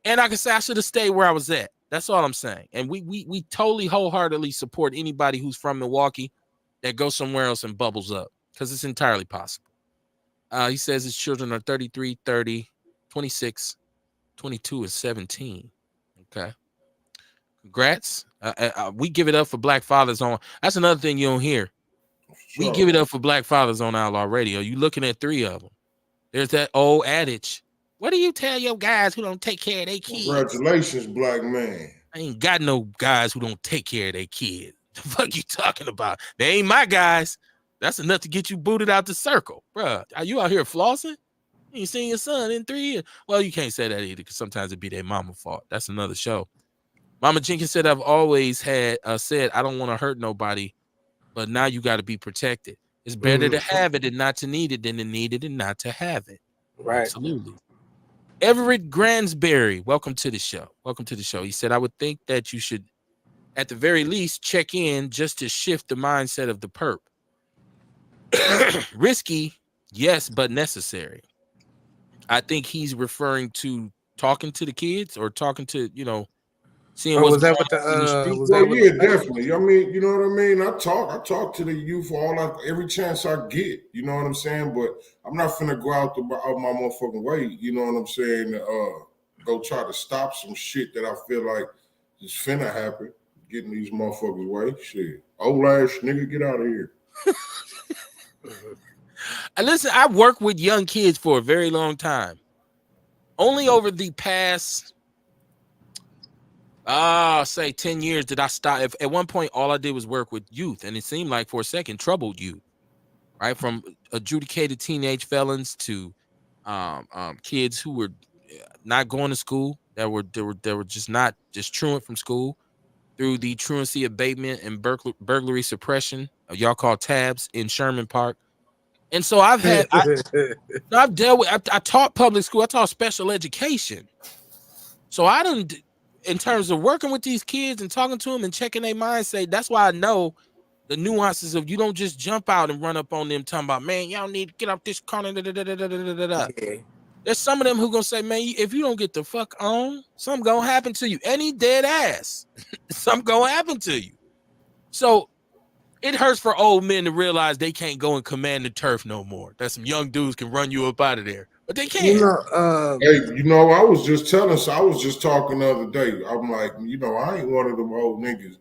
and I can say I should have stayed where I was at. That's all I'm saying. And we totally wholeheartedly support anybody who's from Milwaukee that goes somewhere else and bubbles up, because it's entirely possible. He says his children are 33, 30, 26, 22, and 17. Okay. Congrats. We give it up for Black fathers on. That's another thing you don't hear. Sure. We give it up for Black fathers on Outlaw Radio. You looking at 3 of them. There's that old adage. What do you tell your guys who don't take care of their kids? Congratulations, black man. I ain't got no guys who don't take care of their kids. The fuck you talking about? They ain't my guys. That's enough to get you booted out the circle. Bruh, are you out here flossing? You ain't seen your son in 3 years. Well, you can't say that either, because sometimes it be their mama's fault. That's another show. Mama Jenkins said, I've always said, I don't want to hurt nobody, but now you got to be protected. It's better to have it and not to need it than to need it and not to have it. Right. Absolutely. Everett Gransberry, welcome to the show. Welcome to the show. He said, I would think that you should, at the very least, check in just to shift the mindset of the perp. Risky Yes, but necessary. I think he's referring to talking to the kids or talking to, seeing Oh, what's was that going what on in the street. was Well, that what yeah, the message? definitely. I mean, you know what I mean. I talk to the youth every chance I get. You know what I'm saying. But I'm not finna go out my motherfucking way. You know what I'm saying. Go try to stop some shit that I feel like is finna happen. Getting these motherfuckers way. Shit, old ass nigga, get out of here. Listen, I worked with young kids for a very long time. Only over the past, say 10 years did I stop. At one point, all I did was work with youth, and it seemed like for a second troubled youth, right? From adjudicated teenage felons to kids who were not going to school, that were just not just truant from school, through the truancy abatement and burglary suppression, y'all call tabs, in Sherman Park. And so I've dealt with, I taught public school, I taught special education. So I don't, in terms of working with these kids and talking to them and checking their mindset, that's why I know the nuances of, you don't just jump out and run up on them talking about, man, y'all need to get off this corner. Yeah. There's some of them who gonna say, man, if you don't get the fuck on, something gonna happen to you. Any dead ass, something gonna happen to you. So it hurts for old men to realize they can't go and command the turf no more. That some young dudes can run you up out of there, but they You can't. know, Hey, I was just talking the other day. I'm like, I ain't one of them old niggas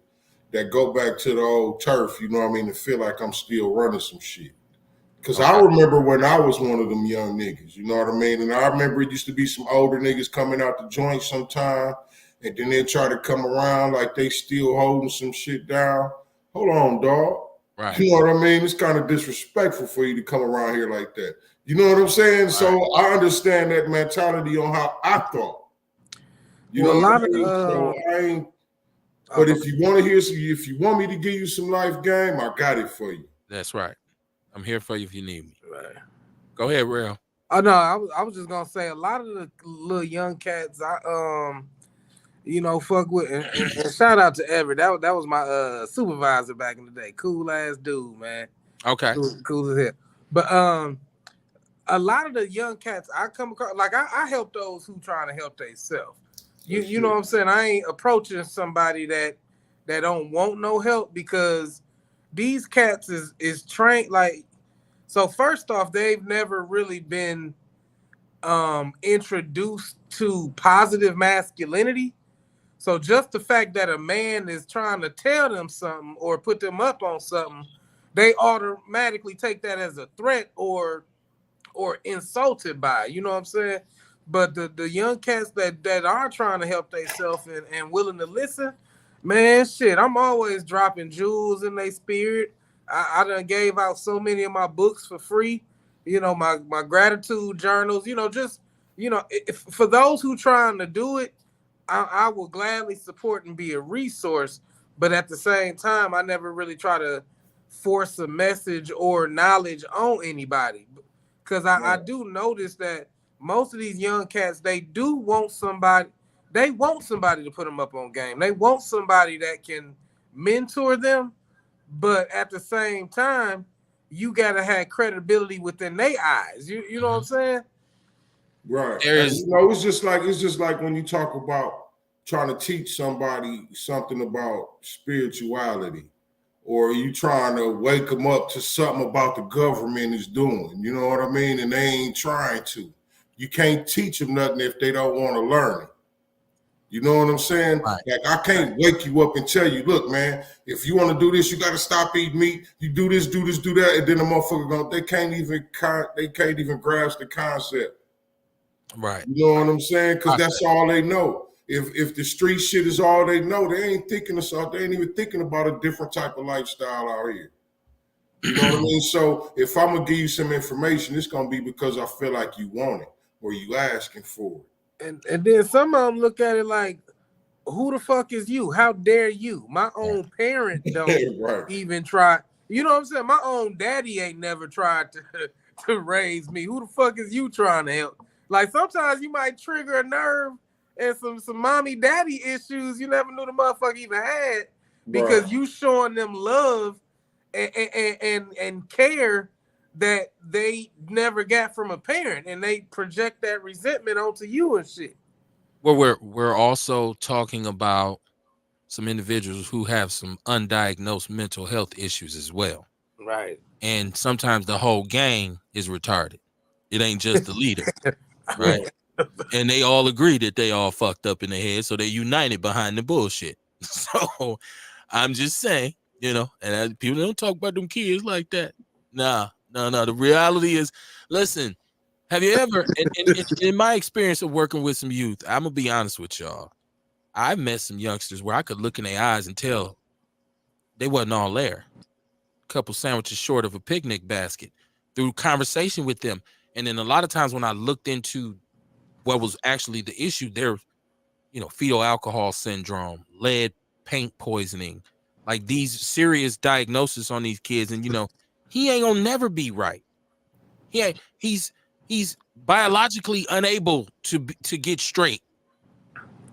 that go back to the old turf. You know what I mean? To feel like I'm still running some shit. Because I Okay. remember when I was one of them young niggas, you know what I mean? And I remember it used to be some older niggas coming out the joint sometime, and then they try to come around like they still holding some shit down. Hold on, dog. Right. You know what I mean? It's kind of disrespectful for you to come around here like that. You know what I'm saying? Right. So I understand that mentality on how I thought. You know what I mean? So I ain't. But if you want to if you want me to give you some life game, I got it for you. That's right. I'm here for you if you need me. right. Go ahead, Real. Oh no, I was just gonna say a lot of the little young cats fuck with and shout out to Everett. That was my supervisor back in the day. Cool ass dude, man. Okay. Cool as hell. But a lot of the young cats I come across, like I help those who trying to help themselves. You know what I'm saying? I ain't approaching somebody that don't want no help, because these cats is trained like. So first off, they've never really been introduced to positive masculinity. So just the fact that a man is trying to tell them something or put them up on something, they automatically take that as a threat or insulted by, you know what I'm saying? But the young cats that are trying to help themselves and willing to listen, man, shit, I'm always dropping jewels in their spirit. I done gave out so many of my books for free, my gratitude journals, just, for those who trying to do it, I will gladly support and be a resource. But at the same time, I never really try to force a message or knowledge on anybody. Because I do notice that most of these young cats, they want somebody to put them up on game. They want somebody that can mentor them, but at the same time, you gotta have credibility within their eyes. You know what I'm saying? Right. There's It's just like when you talk about trying to teach somebody something about spirituality, or you trying to wake them up to something about the government is doing. You know what I mean? And they ain't trying to. You can't teach them nothing if they don't want to learn it. You know what I'm saying? Right. Like, I can't wake you up and tell you, look, man, if you want to do this, you got to stop eating meat. You do this, do that, and then the motherfucker they can't even grasp the concept. right. You know what I'm saying? Because that's all they know. If the street shit is all they know, they ain't thinking of something. They ain't even thinking about a different type of lifestyle out here. You know what I mean? So if I'm gonna give you some information, it's gonna be because I feel like you want it or you asking for it. And then some of them look at it like, who the fuck is you? How dare you? My own parent don't Right. even try. You know what I'm saying? My own daddy ain't never tried to raise me. Who the fuck is you trying to help? Like, sometimes you might trigger a nerve and some mommy daddy issues you never knew the motherfucker even had, because you showing them love and care that they never got from a parent, and they project that resentment onto you and shit. Well, we're also talking about some individuals who have some undiagnosed mental health issues as well. Right. And sometimes the whole gang is retarded. It ain't just the leader, right? And they all agree that they all fucked up in the head, so they united behind the bullshit. So I'm just saying, and people don't talk about them kids like that. Nah. The reality is, listen, have you ever, in my experience of working with some youth, I'm going to be honest with y'all. I've met some youngsters where I could look in their eyes and tell they wasn't all there. A couple sandwiches short of a picnic basket through conversation with them. And then a lot of times when I looked into what was actually the issue, there, fetal alcohol syndrome, lead paint poisoning, like these serious diagnoses on these kids. And, he ain't gonna never be right. He's biologically unable to get straight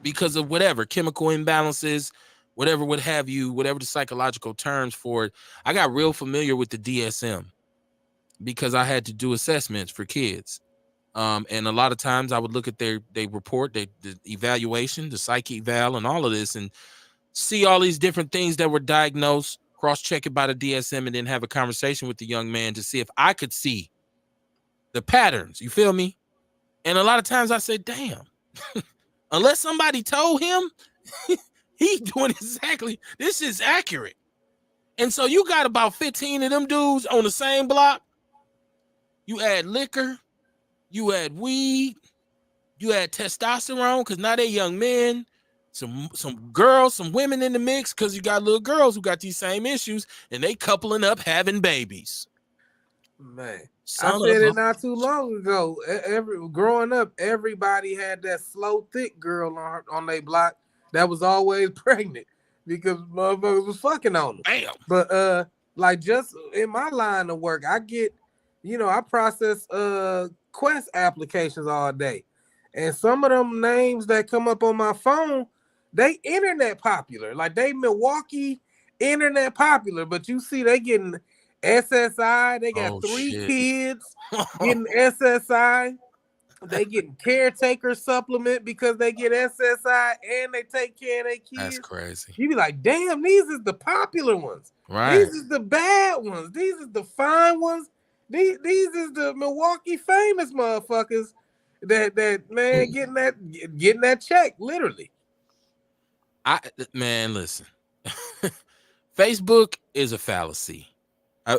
because of whatever chemical imbalances, whatever would have you, whatever the psychological terms for it. I got real familiar with the DSM because I had to do assessments for kids. And a lot of times I would look at their report, the evaluation, the psyche eval, and all of this, and see all these different things that were diagnosed, cross-check it by the DSM, and then have a conversation with the young man to see if I could see the patterns. You feel me? And a lot of times I say, damn, unless somebody told him, he doing exactly, this is accurate. And so you got about 15 of them dudes on the same block. You add liquor, you add weed, you add testosterone, because now they're young men, some girls, some women in the mix, because you got little girls who got these same issues, and they coupling up having babies. Man, I said it not too long ago. Growing up, everybody had that slow, thick girl on their block that was always pregnant because motherfuckers was fucking on them. Damn. But like just in my line of work, I get, I process Quest applications all day, and some of them names that come up on my phone, they internet popular, like they Milwaukee internet popular, but you see they getting SSI. They got 3 kids getting SSI. They getting caretaker supplement because they get SSI and they take care of their kids. That's crazy. You be like, damn, these is the popular ones. Right. These is the bad ones. These is the fine ones. These is the Milwaukee famous motherfuckers that man getting that check, literally. Man, listen. Facebook is a fallacy.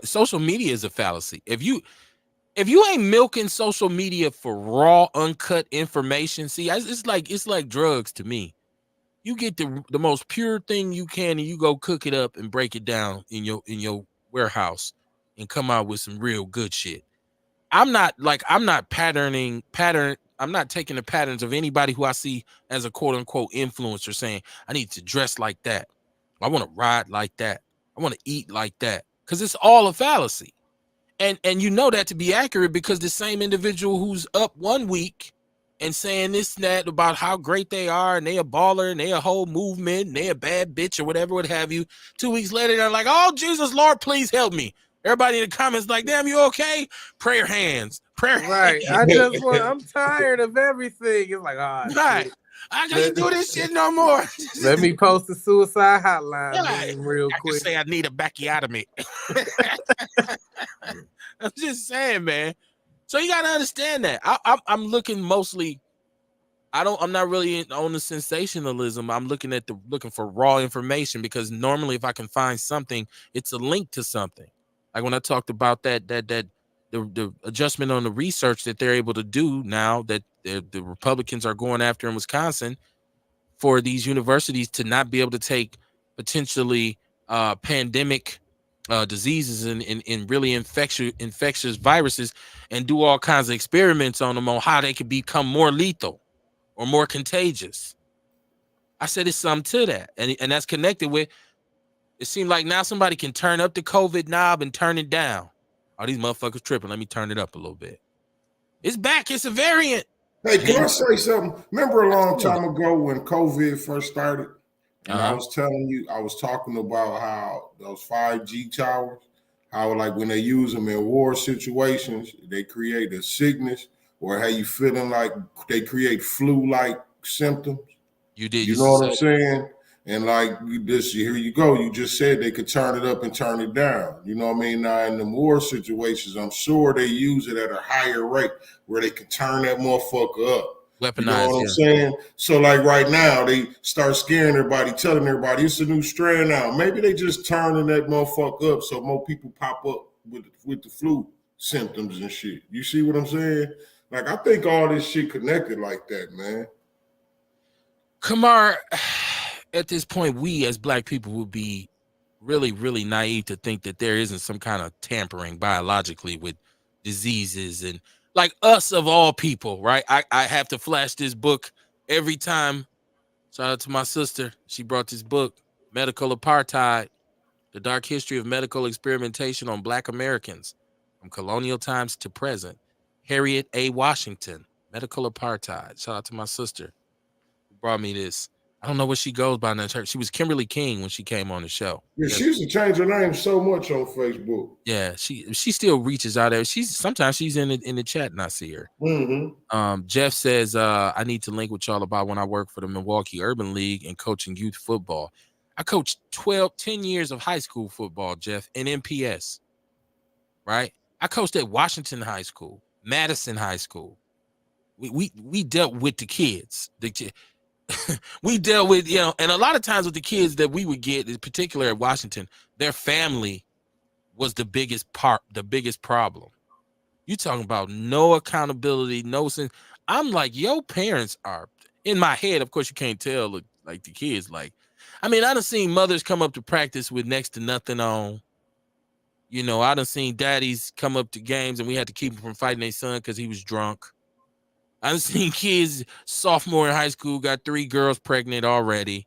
Social media is a fallacy. If you ain't milking social media for raw, uncut information, see, it's like drugs to me. You get the most pure thing you can, and you go cook it up and break it down in your warehouse and come out with some real good shit. I'm not taking the patterns of anybody who I see as a quote unquote influencer saying, I need to dress like that. I want to ride like that. I want to eat like that. Because it's all a fallacy. And you know that to be accurate because the same individual who's up one week and saying this and that about how great they are and they a baller and they a whole movement and they a bad bitch or whatever would have you, 2 weeks later they're like, oh Jesus Lord, please help me. Everybody in the comments like, damn, you okay? Prayer hands. Right. I'm tired of everything. It's like, right. I can't do this shit no more. Let me post the suicide hotline real quick. I just say I need a backiotomy. I'm just saying, man. So you gotta understand that. I'm looking mostly. I'm not really on the sensationalism. I'm looking for raw information because normally if I can find something, it's a link to something. Like when I talked about the adjustment on the research that they're able to do now that the Republicans are going after in Wisconsin for these universities to not be able to take potentially pandemic diseases and really infectious viruses and do all kinds of experiments on them on how they could become more lethal or more contagious. I said it's something to that. And that's connected with, it seemed like now somebody can turn up the COVID knob and turn it down. Oh, these motherfuckers tripping. Let me turn it up a little bit. It's back. It's a variant. Hey, can I say something? Remember a long time ago when COVID first started? And I was telling you, I was talking about how those 5G towers, how like when they use them in war situations, they create a sickness, or how you feeling like they create flu-like symptoms. You did. You You know what I'm said saying? And like this, here you go. You just said they could turn it up and turn it down. You know what I mean? Now in the war situations, I'm sure they use it at a higher rate where they can turn that motherfucker up. You know weaponized. what I'm Yeah. saying? So like right now, they start scaring everybody, telling everybody it's a new strand now. Maybe they just turning that motherfucker up so more people pop up with the flu symptoms and shit. You see what I'm saying? Like I think all this shit connected like that, man. Kamar, at this point, we as black people would be really, really naive to think that there isn't some kind of tampering biologically with diseases and like us of all people, right? I have to flash this book every time. Shout out to my sister. She brought this book, Medical Apartheid, The Dark History of Medical Experimentation on Black Americans from Colonial Times to Present. Harriet A. Washington, Medical Apartheid. Shout out to my sister who brought me this. I don't know what she goes by now. She was Kimberly King when she came on the show. Yeah, she used to change her name so much on Facebook. Yeah, she still reaches out there. Sometimes she's in the chat and I see her. Jeff says, I need to link with y'all about when I worked for the Milwaukee Urban League and coaching youth football. I coached 10 years of high school football, Jeff, in MPS. Right? I coached at Washington High School, Madison High School. We dealt with the kids. We dealt with, and a lot of times with the kids that we would get, in particular at Washington, their family was the biggest problem. You talking about no accountability, no sense. I'm like, your parents are in my head. Of course, you can't tell like the kids. Like, I mean, I done seen mothers come up to practice with next to nothing on. I done seen daddies come up to games and we had to keep him from fighting their son because he was drunk. I done seen kids sophomore in high school got 3 girls pregnant already.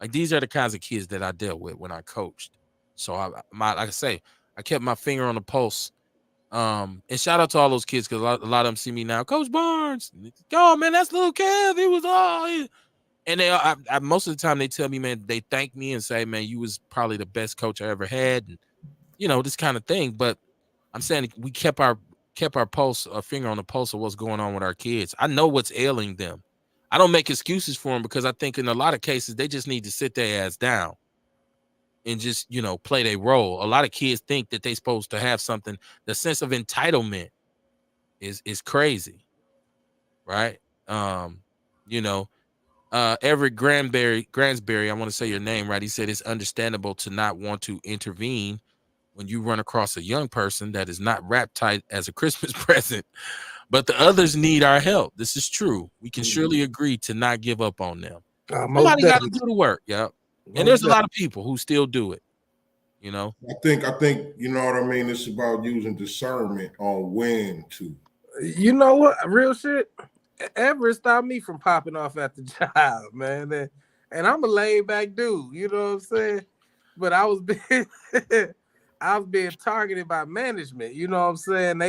Like these are the kinds of kids that I dealt with when I coached. So like I say, I kept my finger on the pulse. And shout out to all those kids because a lot of them see me now. Coach Barnes, oh man, that's little Kev. It was all. And they most of the time they tell me, man, they thank me and say, man, you was probably the best coach I ever had, and this kind of thing. But I'm saying we kept our finger on the pulse of what's going on with our kids. I know what's ailing them. I don't make excuses for them because I think in a lot of cases they just need to sit their ass down and just play their role. A lot of kids think that they're supposed to have something. The sense of entitlement is crazy, right? Everett Gransberry, I want to say your name right. He said it's understandable to not want to intervene when you run across a young person that is not wrapped tight as a Christmas present, but the others need our help. This is true. We can surely agree to not give up on them. Somebody got to do the work. Yeah. And there's a lot of people who still do it. I think you know what I mean. It's about using discernment on when to. You know what? Real shit. Everett stopped me from popping off at the job, man. And I'm a laid back dude. You know what I'm saying? But I was being targeted by management. You know what I'm saying?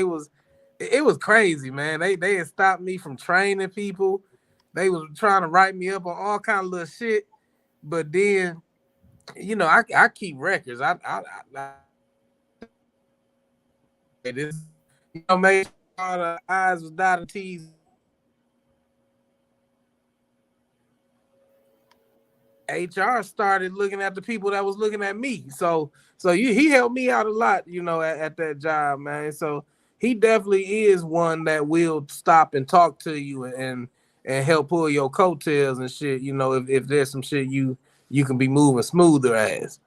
It was crazy, man. They had stopped me from training people. They was trying to write me up on all kind of little shit. But then, I keep records. I this, make sure all the I's was dotted, T's. HR started looking at the people that was looking at me. So he helped me out a lot, at that job, man. So he definitely is one that will stop and talk to you and help pull your coattails and shit, if there's some shit you can be moving smoother as.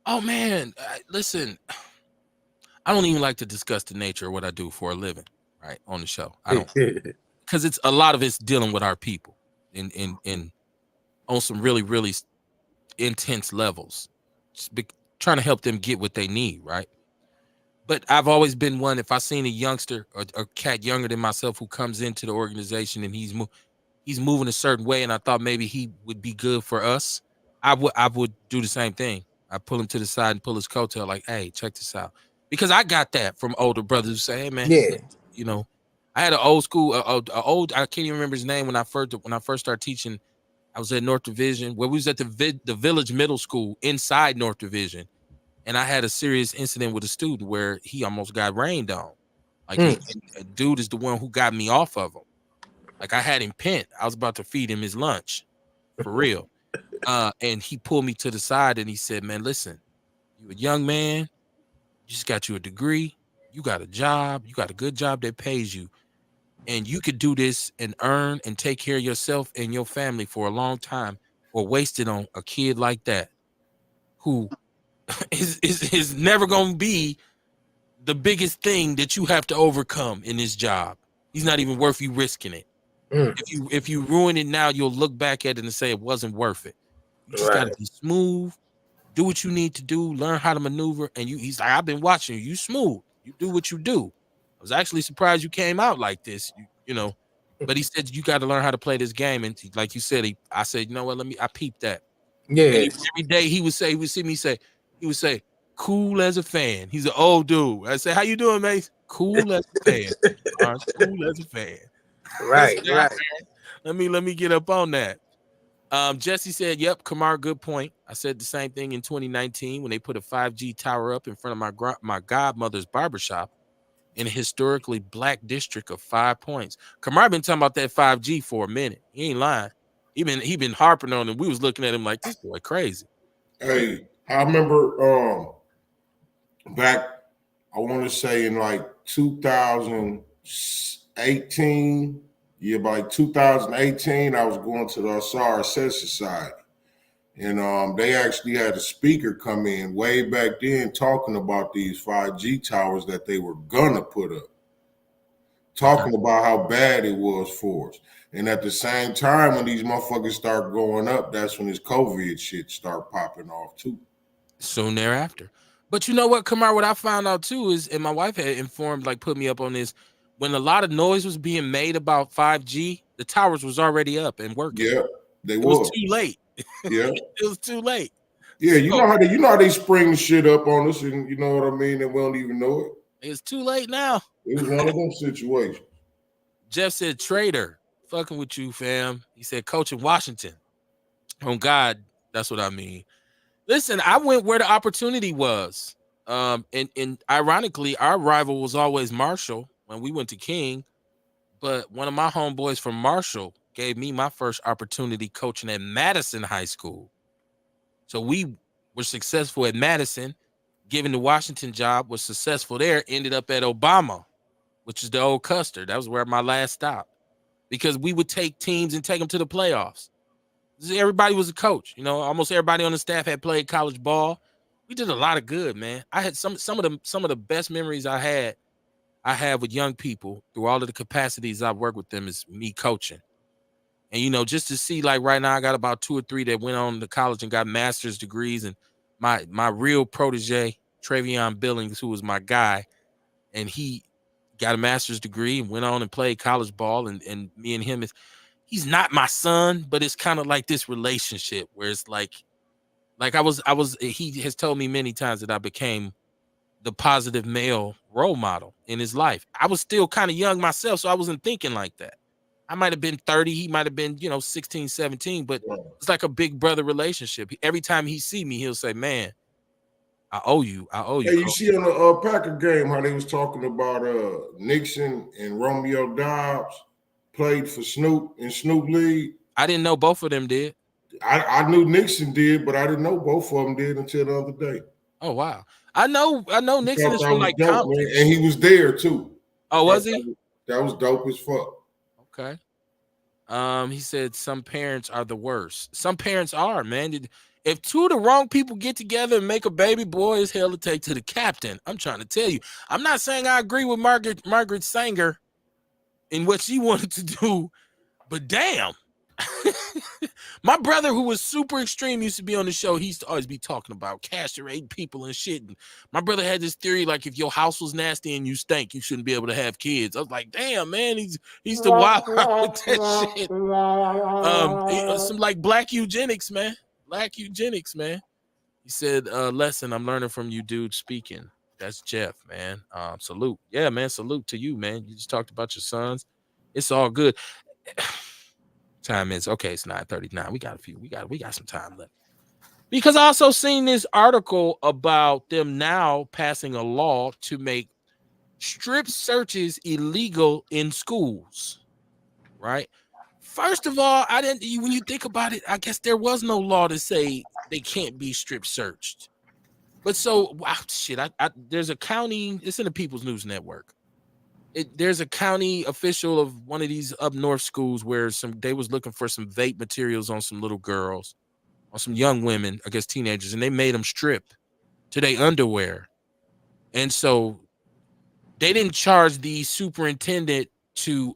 Oh man, listen, I don't even like to discuss the nature of what I do for a living, right, on the show. I don't, because it's a lot of it's dealing with our people in on some really, really intense levels, just trying to help them get what they need, right? But I've always been one, if I seen a youngster or a cat younger than myself who comes into the organization and he's moving a certain way and I thought maybe he would be good for us, I would do the same thing. I pull him to the side and pull his coattail like, hey, check this out. Because I got that from older brothers who say, hey, man, yeah. I had an old school, I can't even remember his name when I first started teaching. I was at North Division, where we was at the Village Middle School inside North Division. and I had a serious incident with a student where he almost got rained on. Like a dude is the one who got me off of him. Like I had him pent. I was about to feed him his lunch, for real. And he pulled me to the side and he said, "Man, listen, you a young man. You just got you a degree. You got a job. You got a good job that pays you, and you could do this and earn and take care of yourself and your family for a long time, or waste it on a kid like that who is never going to be the biggest thing that you have to overcome in this job. He's not even worth you risking it. If you ruin it now, you'll look back at it and say it wasn't worth it. You just got to be smooth, do what you need to do, learn how to maneuver." And he's like, "I've been watching you. You smooth. You do what you do." I was actually surprised you came out like this. You know, but he said you got to learn how to play this game. And like you said, I said, "You know what? I peeped that." Yeah. And every day he would see me say, "Cool as a fan." He's an old dude. I say, "How you doing, mate?" "Cool as a fan." Cool as a fan. Right. Right. Let me get up on that. Jesse said, "Yep, Kamar, good point. I said the same thing in 2019 when they put a 5G tower up in front of my godmother's barbershop in a historically black district of 5 points." Kamar been talking about that 5G for a minute. He ain't lying. He been harping on it. We was looking at him like, this boy crazy. Hey, I remember back, I want to say in like 2018, by like 2018, I was going to the SRSS Society. And they actually had a speaker come in way back then talking about these 5G towers that they were gonna put up, talking about how bad it was for us. And at the same time, when these motherfuckers start going up, that's when this COVID shit start popping off too. Soon thereafter. But you know what, Kamar, what I found out too is, and my wife had informed, like put me up on this, when a lot of noise was being made about 5G, the towers was already up and working. Yeah, it was too late. Yeah. It was too late. Yeah, you know how they spring shit up on us, and you know what I mean, and we don't even know it. It's too late now. It was one of those situations. Jeff said, "Trader, fucking with you, fam." He said, "Coach in Washington." Oh God, that's what I mean. Listen, I went where the opportunity was. And ironically, our rival was always Marshall when we went to King. But one of my homeboys from Marshall gave me my first opportunity coaching at Madison High School. So we were successful at Madison, given the Washington job, was successful there, ended up at Obama, which is the old Custer. That was where my last stop, because we would take teams and take them to the playoffs. Everybody was a coach. You know, almost everybody on the staff had played college ball. We did a lot of good, man. I had some of the best memories I have with young people through all of the capacities I've worked with them is me coaching. And, you know, just to see, like right now, I got about 2 or 3 that went on to college and got master's degrees. And my real protege, Travion Billings, who was my guy, and he got a master's degree and went on and played college ball. And me and him, he's not my son, but it's kind of like this relationship where it's like he has told me many times that I became the positive male role model in his life. I was still kind of young myself, so I wasn't thinking like that. I might have been 30. He might have been, 16, 17, but it's like a big brother relationship. Every time he see me, he'll say, "Man, I owe you. Hey, you see on the Packer game how they was talking about Nixon and Romeo Dobbs played for Snoop in Snoop League? I didn't know both of them did. I knew Nixon did, but I didn't know both of them did until the other day. Oh wow. I know Nixon is from like dope, man. And he was there too. Oh, was he? That was dope as fuck. Okay. He said some parents are the worst. Some parents are, man. If 2 of the wrong people get together and make a baby, boy, it's hell to take to the captain. I'm trying to tell you. I'm not saying I agree with Margaret Sanger in what she wanted to do, but damn. My brother, who was super extreme, used to be on the show. He used to always be talking about castrating people and shit. And my brother had this theory, like if your house was nasty and you stank, you shouldn't be able to have kids. I was like, damn, man, he's the wild with that shit. Some like black eugenics, man. Black eugenics, man. He said, "Lesson I'm learning from you, dude. Speaking." That's Jeff, man. Salute. Yeah, man. Salute to you, man. You just talked about your sons. It's all good. Time is okay. It's 9:39. We got some time left. Because I also seen this article about them now passing a law to make strip searches illegal in schools, right? First of all, I didn't. When you think about it, I guess there was no law to say they can't be strip searched. But so, wow, shit. There's a county. It's in the People's News Network. There's a county official of one of these up north schools where they was looking for some vape materials on some little girls, on some young women, I guess teenagers, and they made them strip to their underwear. And so they didn't charge the superintendent to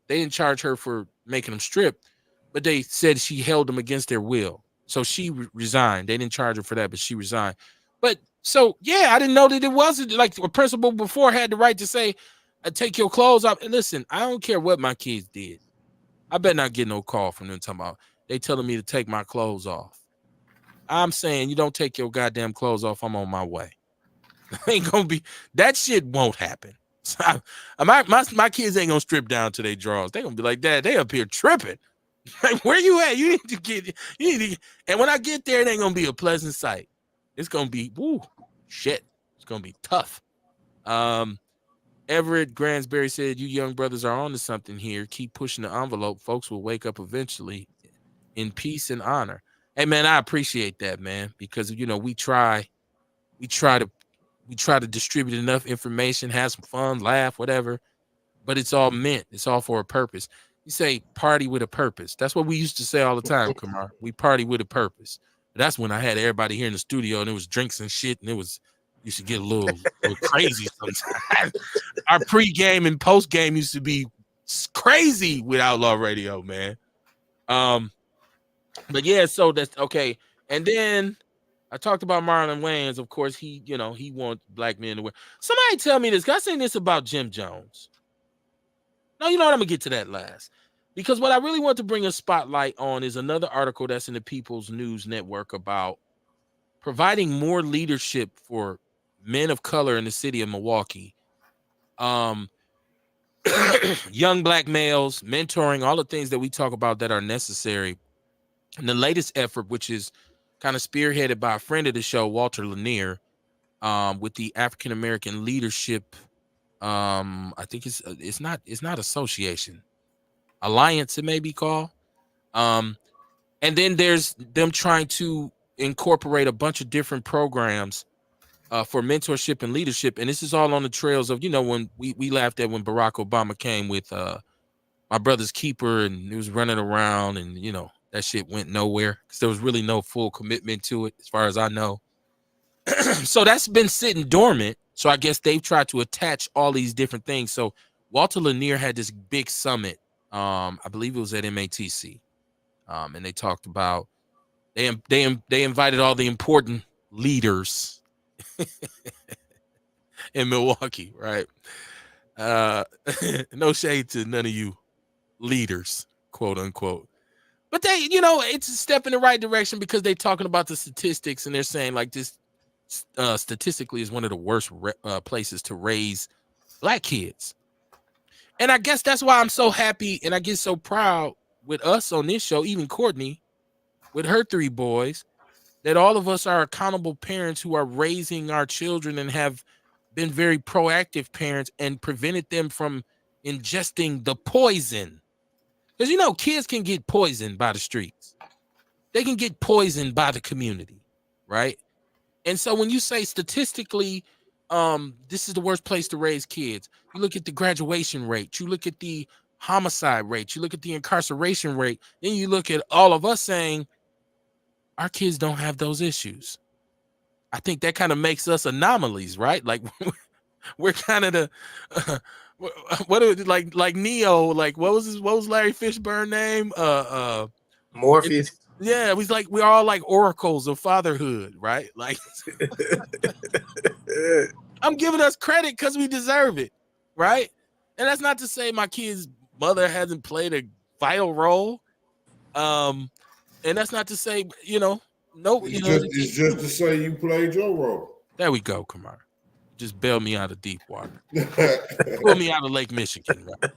they didn't charge her for making them strip, but they said she held them against their will. So she resigned. They didn't charge her for that, but she resigned. But so yeah, I didn't know that it wasn't like a principal before had the right to say, take your clothes off. And listen, I don't care what my kids did. I better not get no call from them talking about they telling me to take my clothes off. I'm saying you don't take your goddamn clothes off, I'm on my way. Ain't gonna be that shit won't happen. So my kids ain't gonna strip down to their drawers. They gonna be like, Dad, they up here tripping. Like, where you at? You need to and when I get there, it ain't gonna be a pleasant sight. It's gonna be shit. It's gonna be tough. Everett Gransberry said, you young brothers are on to something here. Keep pushing the envelope. Folks will wake up eventually in peace and honor. Hey man, I appreciate that, man, because we try to distribute enough information, have some fun, laugh, whatever, but it's all for a purpose. You say party with a purpose. That's what we used to say all the time, Kamar. We party with a purpose. That's when I had everybody here in the studio and it was drinks and shit, and used to get a little crazy sometimes. Our pregame and postgame used to be crazy with Outlaw Radio, man. But yeah, so that's okay. And then I talked about Marlon Wayans. Of course, he wants black men to wear. Somebody tell me this. I seen this about Jim Jones. No, you know what? I'm gonna get to that last. Because what I really want to bring a spotlight on is another article that's in the People's News Network about providing more leadership for men of color in the city of Milwaukee. Young black males, mentoring, all the things that we talk about that are necessary. And the latest effort, which is kind of spearheaded by a friend of the show, Walter Lanier, with the African American Leadership. I think it's not association, alliance, it may be called. And then there's them trying to incorporate a bunch of different programs for mentorship and leadership. And this is all on the trails of, when we laughed at when Barack Obama came with my brother's keeper and he was running around and, that shit went nowhere because there was really no full commitment to it as far as I know. So that's been sitting dormant. So I guess they've tried to attach all these different things. So Walter Lanier had this big summit. I believe it was at MATC. And they talked about they invited all the important leaders in Milwaukee, right? No shade to none of you leaders, quote unquote. But they, it's a step in the right direction because they're talking about the statistics and they're saying like this statistically is one of the worst places to raise black kids. And I guess that's why I'm so happy and I get so proud with us on this show, even Courtney, with her 3 boys, that all of us are accountable parents who are raising our children and have been very proactive parents and prevented them from ingesting the poison. Because, kids can get poisoned by the streets. They can get poisoned by the community, right? And so when you say statistically, this is the worst place to raise kids, you look at the graduation rate, you look at the homicide rate, you look at the incarceration rate, then you look at all of us saying our kids don't have those issues. I think that kind of makes us anomalies, right? Like we're kind of the what like Neo, like what was Larry Fishburne name? Morpheus. Yeah, we're all like oracles of fatherhood, right? Like I'm giving us credit because we deserve it, right? And that's not to say my kid's mother hasn't played a vital role. And that's not to say, It's just to say you played your role. There we go, Kamar. Just bail me out of deep water. Pull me out of Lake Michigan, right?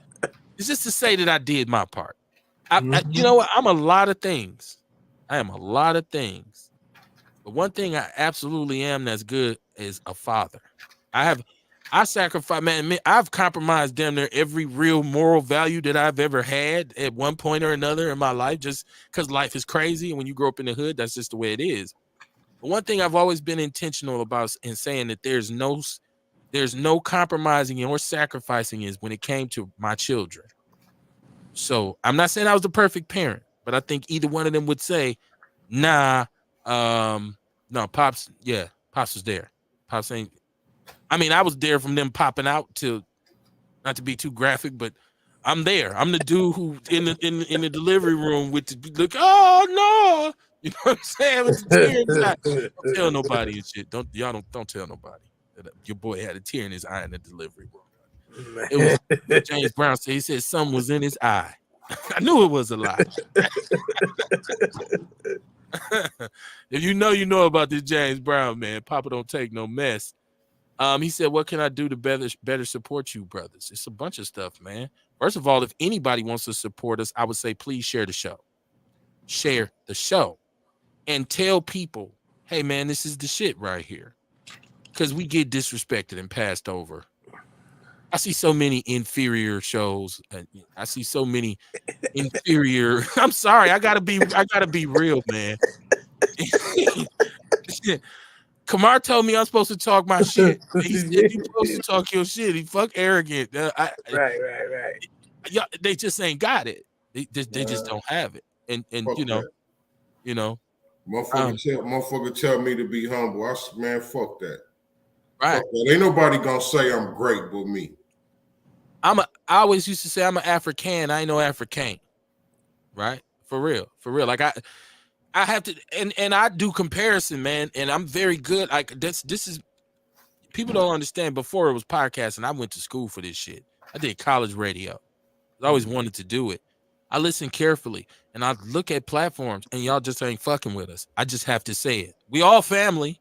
It's just to say that I did my part. You know what? I'm a lot of things. I am a lot of things. But one thing I absolutely am that's good is a father. I sacrifice, man. I've compromised damn near every real moral value that I've ever had at one point or another in my life, just because life is crazy. And when you grow up in the hood, that's just the way it is. But one thing I've always been intentional about in saying that there's no compromising or sacrificing is when it came to my children. So I'm not saying I was the perfect parent, but I think either one of them would say, nah, no, Pops was there. Pops ain't, I mean, I was there from them popping out to, not to be too graphic, but I'm there. I'm the dude who in the delivery room with the look, oh no, you know what I'm saying? With the tear in his eye. Don't tell nobody and shit. Don't tell nobody that your boy had a tear in his eye in the delivery room. It was James Brown said, he said something was in his eye. I knew it was a lie. If you know about this James Brown, man. Papa don't take no mess. He said, what can I do to better support you, brothers? It's a bunch of stuff, man. First of all, if anybody wants to support us, I would say please share the show. Share the show. And tell people, hey, man, this is the shit right here. Because we get disrespected and passed over. I see so many inferior shows. I see so many inferior. I'm sorry. I gotta be real, man. Kamar told me I'm supposed to talk my shit. He said you're supposed to talk your shit. He fuck arrogant. Right. They just ain't got it. They just don't have it. And Motherfucker tell me to be humble. Man, fuck that. Right. Fuck that. Ain't nobody gonna say I'm great but me. I always used to say I'm an African. I ain't no African. Right? For real. Like I have to, and I do comparison, man, and I'm very good. Like this is, people don't understand. Before it was podcasting, I went to school for this shit. I did college radio. I always wanted to do it. I listen carefully, and I look at platforms, and y'all just ain't fucking with us. I just have to say it. We all family,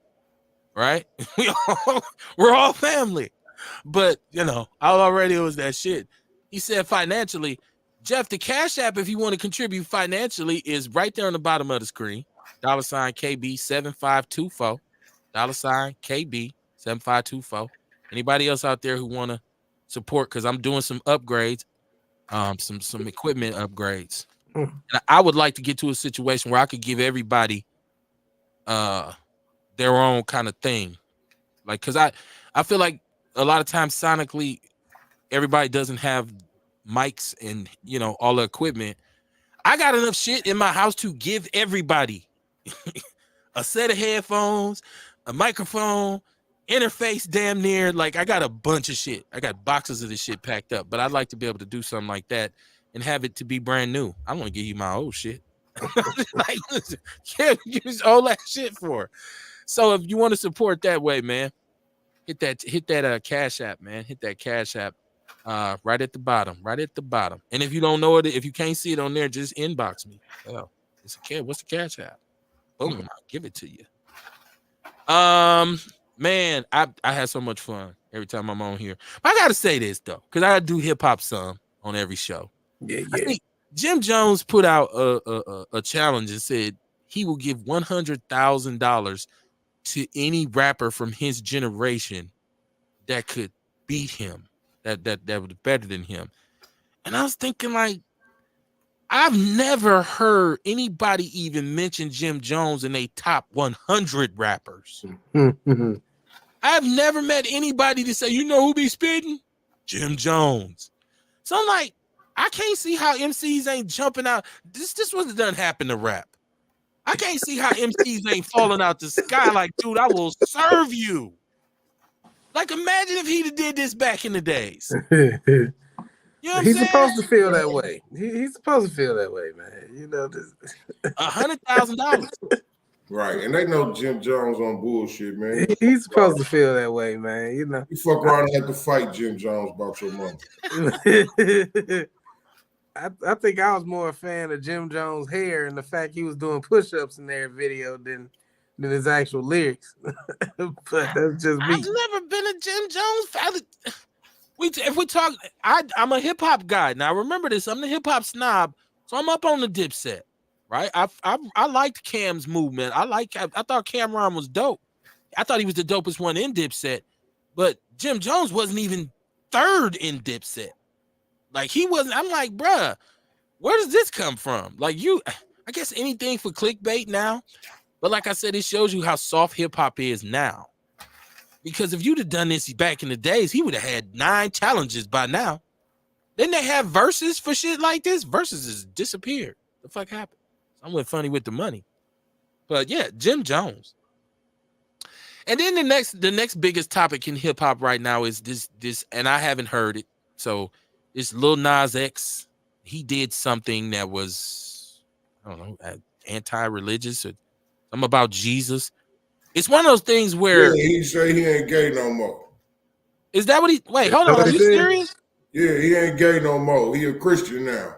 right? We're all family. But Outlaw Radio was that shit. He said financially, Jeff, the Cash App, if you want to contribute financially, is right there on the bottom of the screen. $KB7524. $KB7524. Anybody else out there who want to support? Because I'm doing some upgrades, some equipment upgrades. And I would like to get to a situation where I could give everybody their own kind of thing. Like, because I feel like a lot of times sonically, everybody doesn't have mics and all the equipment. I got enough shit in my house to give everybody a set of headphones, a microphone, interface, damn near. Like, I got a bunch of shit. I got boxes of this shit packed up, but I'd like to be able to do something like that and have it to be brand new. I don't want to give you my old shit. Like, can't use all that shit for. So if you want to support that way, man, hit that Cash App, man. Hit that Cash App. Right at the bottom. And if you don't know it, if you can't see it on there, just inbox me. Oh, what's the Cash App? Boom, I'll give it to you. Man, I had so much fun every time I'm on here. But I gotta say this though, because I do hip hop some on every show. Yeah. I think Jim Jones put out a challenge and said he will give $100,000 to any rapper from his generation that could beat him. That was better than him. And I was thinking, like, I've never heard anybody even mention Jim Jones in a top 100 rappers. I've never met anybody to say, who be spitting? Jim Jones. So I'm like, I can't see how MCs ain't jumping out. This wasn't done happen to rap. I can't see how MCs ain't falling out the sky like, dude, I will serve you. Like, imagine if he'd did this back in the days. He's supposed to feel that way. He's supposed to feel that way, man. $100,000. Right, and they know Jim Jones on bullshit, man. He's supposed to feel that way, man. You fuck around and have to fight Jim Jones about your money. I think I was more a fan of Jim Jones' hair and the fact he was doing push-ups in their video than his actual lyrics. But that's just me. I've never been a Jim Jones fan. If we talk, I'm a hip hop guy. Now remember this, I'm the hip hop snob, so I'm up on the Dipset. right? I liked Cam's movement. I thought Cameron was dope. I thought he was the dopest one in Dipset, but Jim Jones wasn't even third in Dipset. Like he wasn't. I'm like, bruh, where does this come from? Like I guess anything for clickbait now. But like I said, it shows you how soft hip hop is now. Because if you'd have done this back in the days, he would have had 9 challenges by now. Didn't they have verses for shit like this? Verses has disappeared. The fuck happened? I went funny with the money. But yeah, Jim Jones. And then the next biggest topic in hip hop right now is this, and I haven't heard it. So this Lil Nas X, he did something that was, I don't know, anti-religious or something about Jesus. It's one of those things where he say he ain't gay no more. Is that what he? Wait, hold on. Are you serious? Yeah, he ain't gay no more. He a Christian now.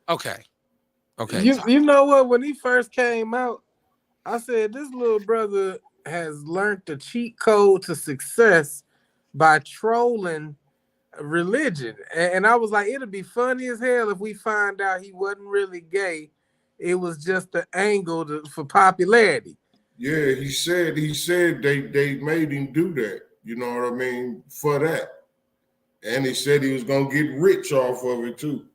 Okay. You know what? When he first came out, I said this little brother has learned the cheat code to success by trolling religion, and I was like, it'll be funny as hell if we find out he wasn't really gay. It was just the angle for popularity. Yeah, he said they made him do that. You know what I mean? For that. And he said he was gonna get rich off of it too.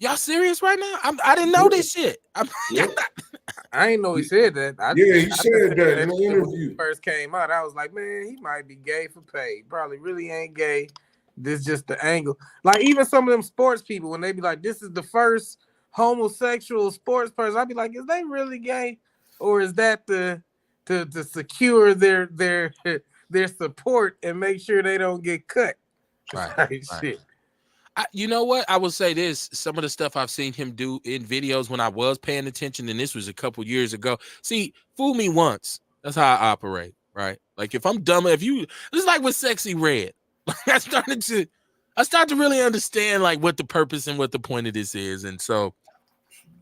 Y'all serious right now? I didn't know this shit. I ain't know he said that. He said that in the interview. When he first came out, I was like, man, he might be gay for pay. Probably really ain't gay. This just the angle. Like even some of them sports people, when they be like, this is the first homosexual sports person, I'd be like, is they really gay? Or is that to secure their support and make sure they don't get cut? Right. Shit. You know what? I will say this. Some of the stuff I've seen him do in videos when I was paying attention, and this was a couple years ago. See, fool me once. That's how I operate, right? Like if I'm dumb, this is like with Sexy Red. I start to really understand like what the purpose and what the point of this is. And so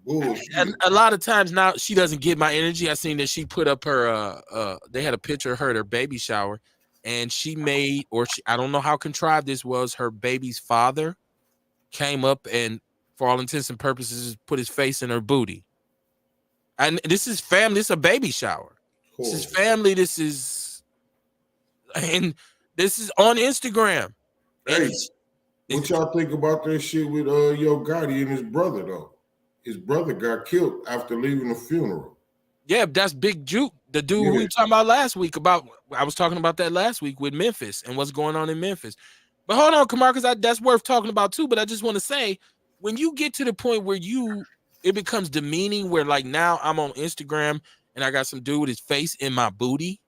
a lot of times now she doesn't get my energy. I seen that she put up her they had a picture of her at her baby shower, and she made, I don't know how contrived this was, her baby's father came up and for all intents and purposes put his face in her booty. And this is family, this is a baby shower. Cool. This is family, this is on Instagram. Hey, what y'all think about that shit with Yo Gotti and his brother though? His brother got killed after leaving the funeral. Yeah, that's Big Juke, the dude who we were talking about last week. I was talking about that last week with Memphis and what's going on in Memphis. But hold on, Kamar, because that's worth talking about too. But I just want to say, when you get to the point where it becomes demeaning, where like now I'm on Instagram and I got some dude with his face in my booty,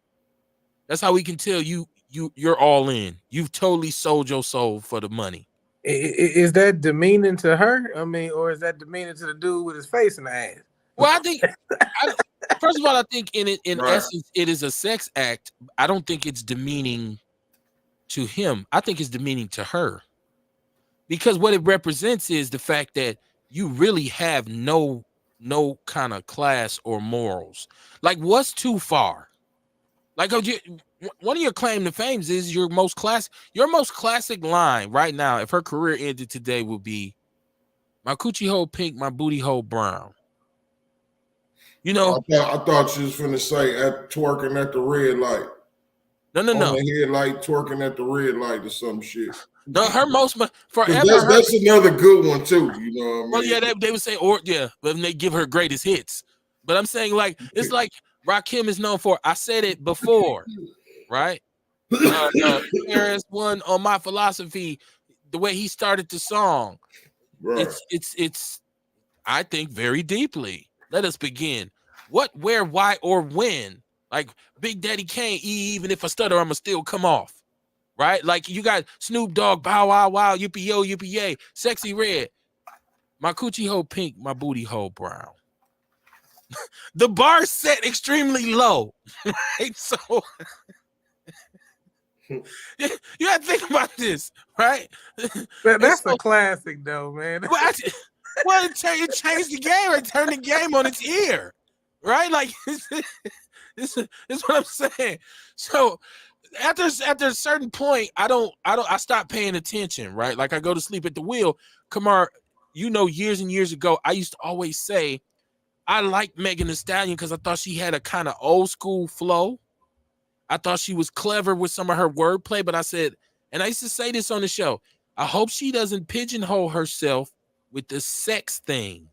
that's how we can tell you're all in. You've totally sold your soul for the money. Is that demeaning to her? I mean, or is that demeaning to the dude with his face in the ass? Well, I think, first of all, I think in essence, it is a sex act. I don't think it's demeaning to him. I think it's demeaning to her, because what it represents is the fact that you really have no kind of class or morals. Like, what's too far? Like, one of your claim to fame is your most classic line right now, if her career ended today, would be, my coochie hole pink, my booty hole brown. You know, I thought she was finna say twerking at the red light. No. On the headlight, twerking at the red light or some shit. No, her most forever. That's another good one too. You know what I mean? Well, yeah, they would say, but they give her greatest hits. But I'm saying, like, it's like Rakim is known for. I said it before, right? KRS-One on My Philosophy, the way he started the song, right. It's I think very deeply. Let us begin. What, where, why, or when? Like Big Daddy Kane, even if I stutter, I'ma still come off. Right? Like you got Snoop Dogg, Bow Wow Wow, Yippee Yo, Yippee Yay, Sexy Red. My coochie hole pink, my booty hole brown. The bar set extremely low. Right? So you gotta think about this, right? That's a classic though, man. Well, it changed the game. It turned the game on its ear, right? Like this is what I'm saying. So after a certain point, I stopped paying attention, right? Like I go to sleep at the wheel. Kamar, years and years ago, I used to always say I liked Megan Thee Stallion because I thought she had a kind of old school flow. I thought she was clever with some of her wordplay, but I said, and I used to say this on the show, I hope she doesn't pigeonhole herself with the sex thing,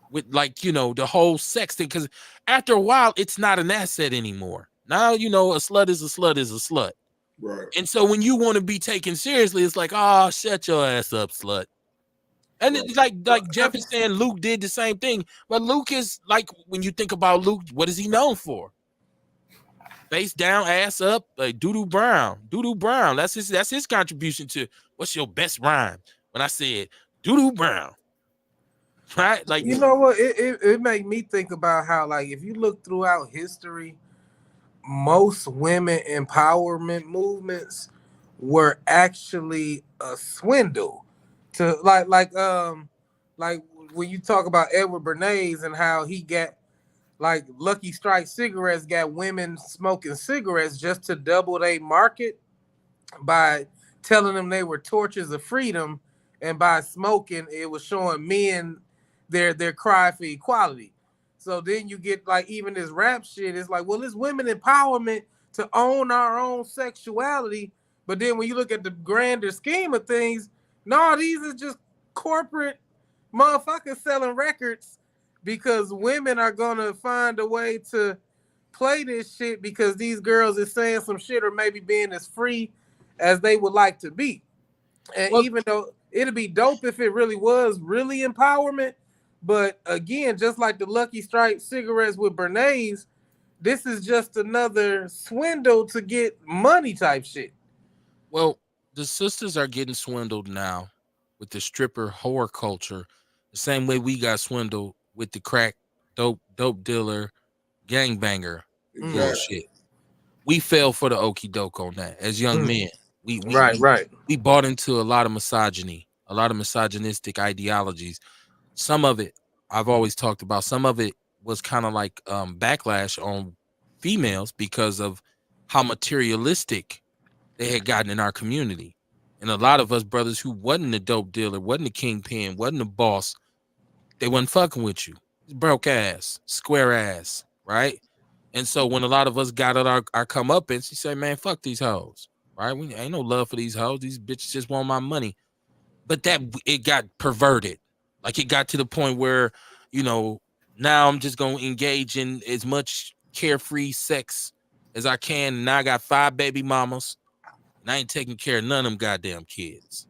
with the whole sex thing, because after a while, it's not an asset anymore. Now, a slut is a slut is a slut. Right. And so when you want to be taken seriously, it's like, oh, shut your ass up, slut. And it's like Jeff is saying, Luke did the same thing. But Luke is like, when you think about Luke, what is he known for? Face down, ass up, like Doodoo Brown. Doodoo Brown. That's his contribution to what's your best rhyme. When I said Doodoo Brown. Right? Like, you know what? It made me think about how, like, if you look throughout history, most women empowerment movements were actually a swindle to like when you talk about Edward Bernays and how he got like Lucky Strike cigarettes got women smoking cigarettes just to double their market by telling them they were torches of freedom, and by smoking it was showing men their cry for equality. So then you get like even this rap shit. It's like, well, it's women empowerment to own our own sexuality. But then when you look at the grander scheme of things, no, these are just corporate motherfuckers selling records because women are gonna find a way to play this shit because these girls is saying some shit or maybe being as free as they would like to be. And even though it'd be dope if it really was really empowerment, but again, just like the Lucky Strike cigarettes with Bernays, this is just another swindle to get money type shit. Well, the sisters are getting swindled now with the stripper whore culture, the same way we got swindled with the crack dope dealer gangbanger bullshit. We fell for the okie doke on that as young men. We bought into a lot of misogyny, a lot of misogynistic ideologies. Some of it I've always talked about. Some of it was kind of like backlash on females because of how materialistic they had gotten in our community. And a lot of us brothers who wasn't a dope dealer, wasn't a kingpin, wasn't a boss, they wasn't fucking with you. Broke ass, square ass, right? And so when a lot of us got at our comeuppance, she said, man, fuck these hoes, right? We ain't no love for these hoes. These bitches just want my money. But it got perverted. Like it got to the point where, now I'm just going to engage in as much carefree sex as I can. And now I got 5 baby mamas and I ain't taking care of none of them goddamn kids,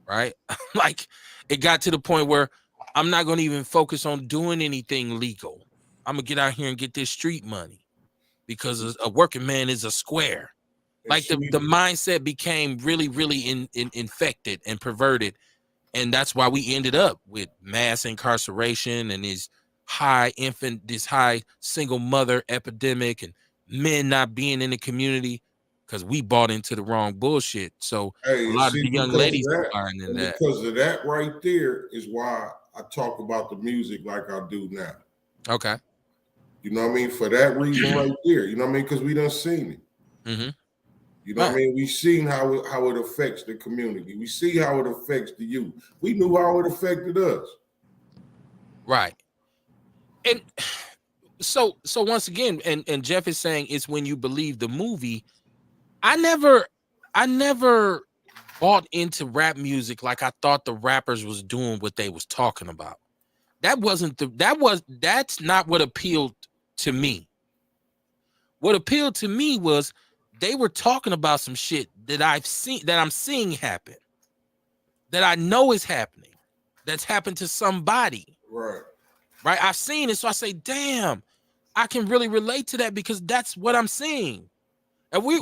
right? Like it got to the point where I'm not going to even focus on doing anything legal. I'm going to get out here and get this street money because a working man is a square. Like the mindset became really, really infected and perverted. And that's why we ended up with mass incarceration and this high single mother epidemic and men not being in the community because we bought into the wrong bullshit. So a lot of the young ladies are buying into that. Because of that right there is why I talk about the music like I do now. Okay. You know what I mean? For that reason right there. You know what I mean? Because we done seen it. Mm-hmm. You know what I mean? We've seen how it affects the community. We see how it affects the youth. We knew how it affected us. Right. And so once again, and Jeff is saying it's when you believe the movie. I never bought into rap music like I thought the rappers was doing what they was talking about. That's not what appealed to me. What appealed to me was they were talking about some shit that I'm seeing happen, that I know is happening, that's happened to somebody. Right. Right. I've seen it. So I say, damn, I can really relate to that because that's what I'm seeing. And we're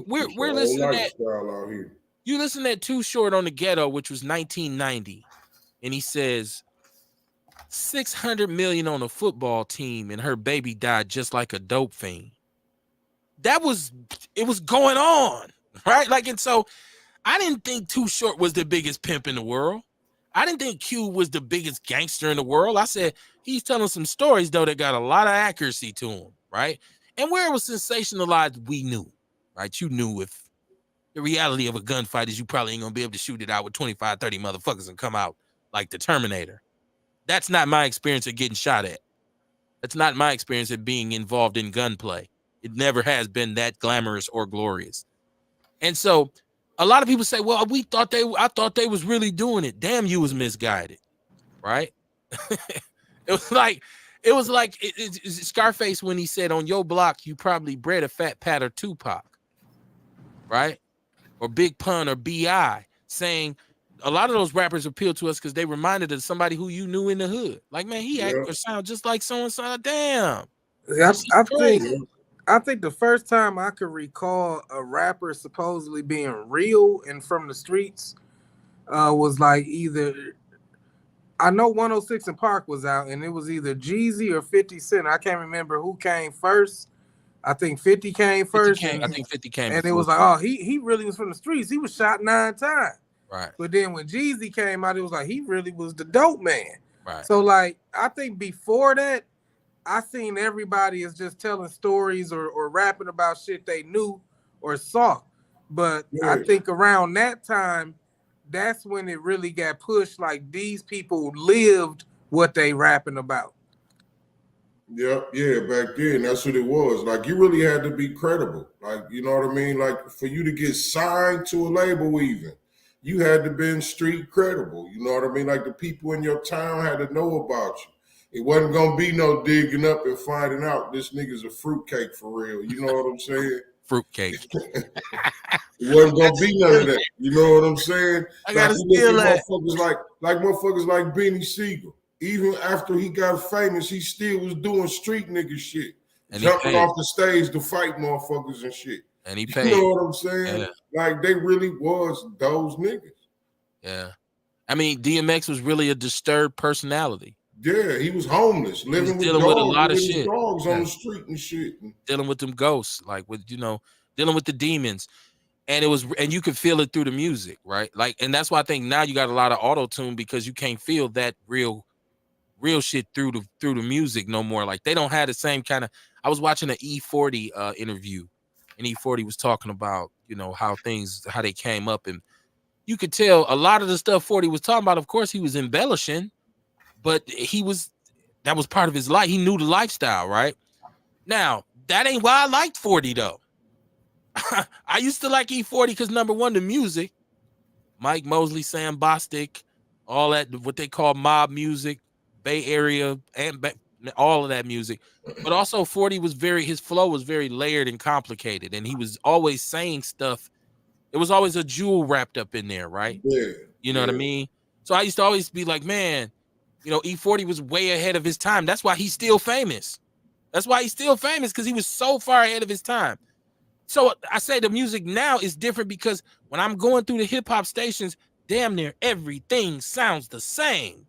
listening to that. You listen to that Too Short on the Ghetto, which was 1990. And he says 600 million on a football team and her baby died just like a dope fiend. It was going on, right? Like, and so I didn't think Too Short was the biggest pimp in the world. I didn't think Q was the biggest gangster in the world. I said, he's telling some stories, though, that got a lot of accuracy to him, right? And where it was sensationalized, we knew, right? You knew if the reality of a gunfight is you probably ain't going to be able to shoot it out with 25, 30 motherfuckers and come out like the Terminator. That's not my experience of getting shot at. That's not my experience of being involved in gunplay. It never has been that glamorous or glorious. And so a lot of people say, well, I thought they was really doing it. Damn, you was misguided, right? It was like Scarface when he said, on your block, you probably bred a Fat Pat or Tupac, right? Or Big Pun or B.I. saying a lot of those rappers appeal to us because they reminded us of somebody who you knew in the hood. Like, man, he act or sound just like so-and-so. Damn. This is crazy. I think the first time I could recall a rapper supposedly being real and from the streets was like either, I know 106 and Park was out, and it was either Jeezy or 50 Cent. I can't remember who came first. I think 50 came first. I think 50 came. And it was like, oh, he really was from the streets. He was shot 9 times. Right. But then when Jeezy came out, it was like he really was the dope man. Right. So like I think before that, I seen everybody is just telling stories or rapping about shit they knew or saw. But I think around that time, that's when it really got pushed. Like these people lived what they rapping about. Yep, yeah, back then that's what it was. Like you really had to be credible. Like, you know what I mean? Like for you to get signed to a label even, you had to be street credible. You know what I mean? Like the people in your town had to know about you. It wasn't gonna be no digging up and finding out this nigga's a fruitcake for real. You know what I'm saying? Fruitcake. It wasn't gonna be none of that. You know what I'm saying? I gotta steal that. Motherfuckers like Beanie Siegel. Even after he got famous, he still was doing street nigga shit. And jumping off the stage to fight motherfuckers and shit. And he paid. You know what I'm saying? Yeah. Like they really was those niggas. Yeah. I mean, DMX was really a disturbed personality. Yeah, he was homeless, living with dealing dogs, with a lot of shit. Dogs on the street and shit. Dealing with them ghosts, like with, dealing with the demons. And you could feel it through the music, right? Like, and that's why I think now you got a lot of auto-tune because you can't feel that real shit through the music no more. Like they don't have the same kind of. I was watching an E40 interview, and E40 was talking about how they came up, and you could tell a lot of the stuff 40 was talking about. Of course, he was embellishing, but that was part of his life. He knew the lifestyle, right? Now that ain't why I liked 40 though. I used to like E40 because number one, the music, Mike Mosley, Sam Bostic, all that what they call mob music. Bay Area and all of that music, but also 40 was his flow was very layered and complicated, and he was always saying stuff. It was always a jewel wrapped up in there, right? Yeah, you know what I mean. So I used to always be like, man, E40 was way ahead of his time. That's why he's still famous. Because he was so far ahead of his time. So I say the music now is different because when I'm going through the hip hop stations, damn near everything sounds the same.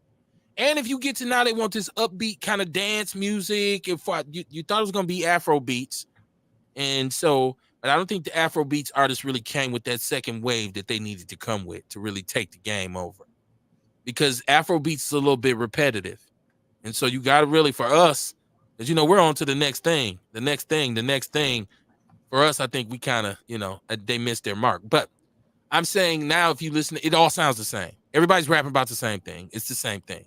And if you get to now, they want this upbeat kind of dance music. You thought it was going to be Afro beats. And so, but I don't think the Afro beats artists really came with that second wave that they needed to come with to really take the game over. Because Afro beats is a little bit repetitive. And so you got to really, for us, as we're on to the next thing. For us, I think we kind of, they missed their mark. But I'm saying now, if you listen, it all sounds the same. Everybody's rapping about the same thing. It's the same thing.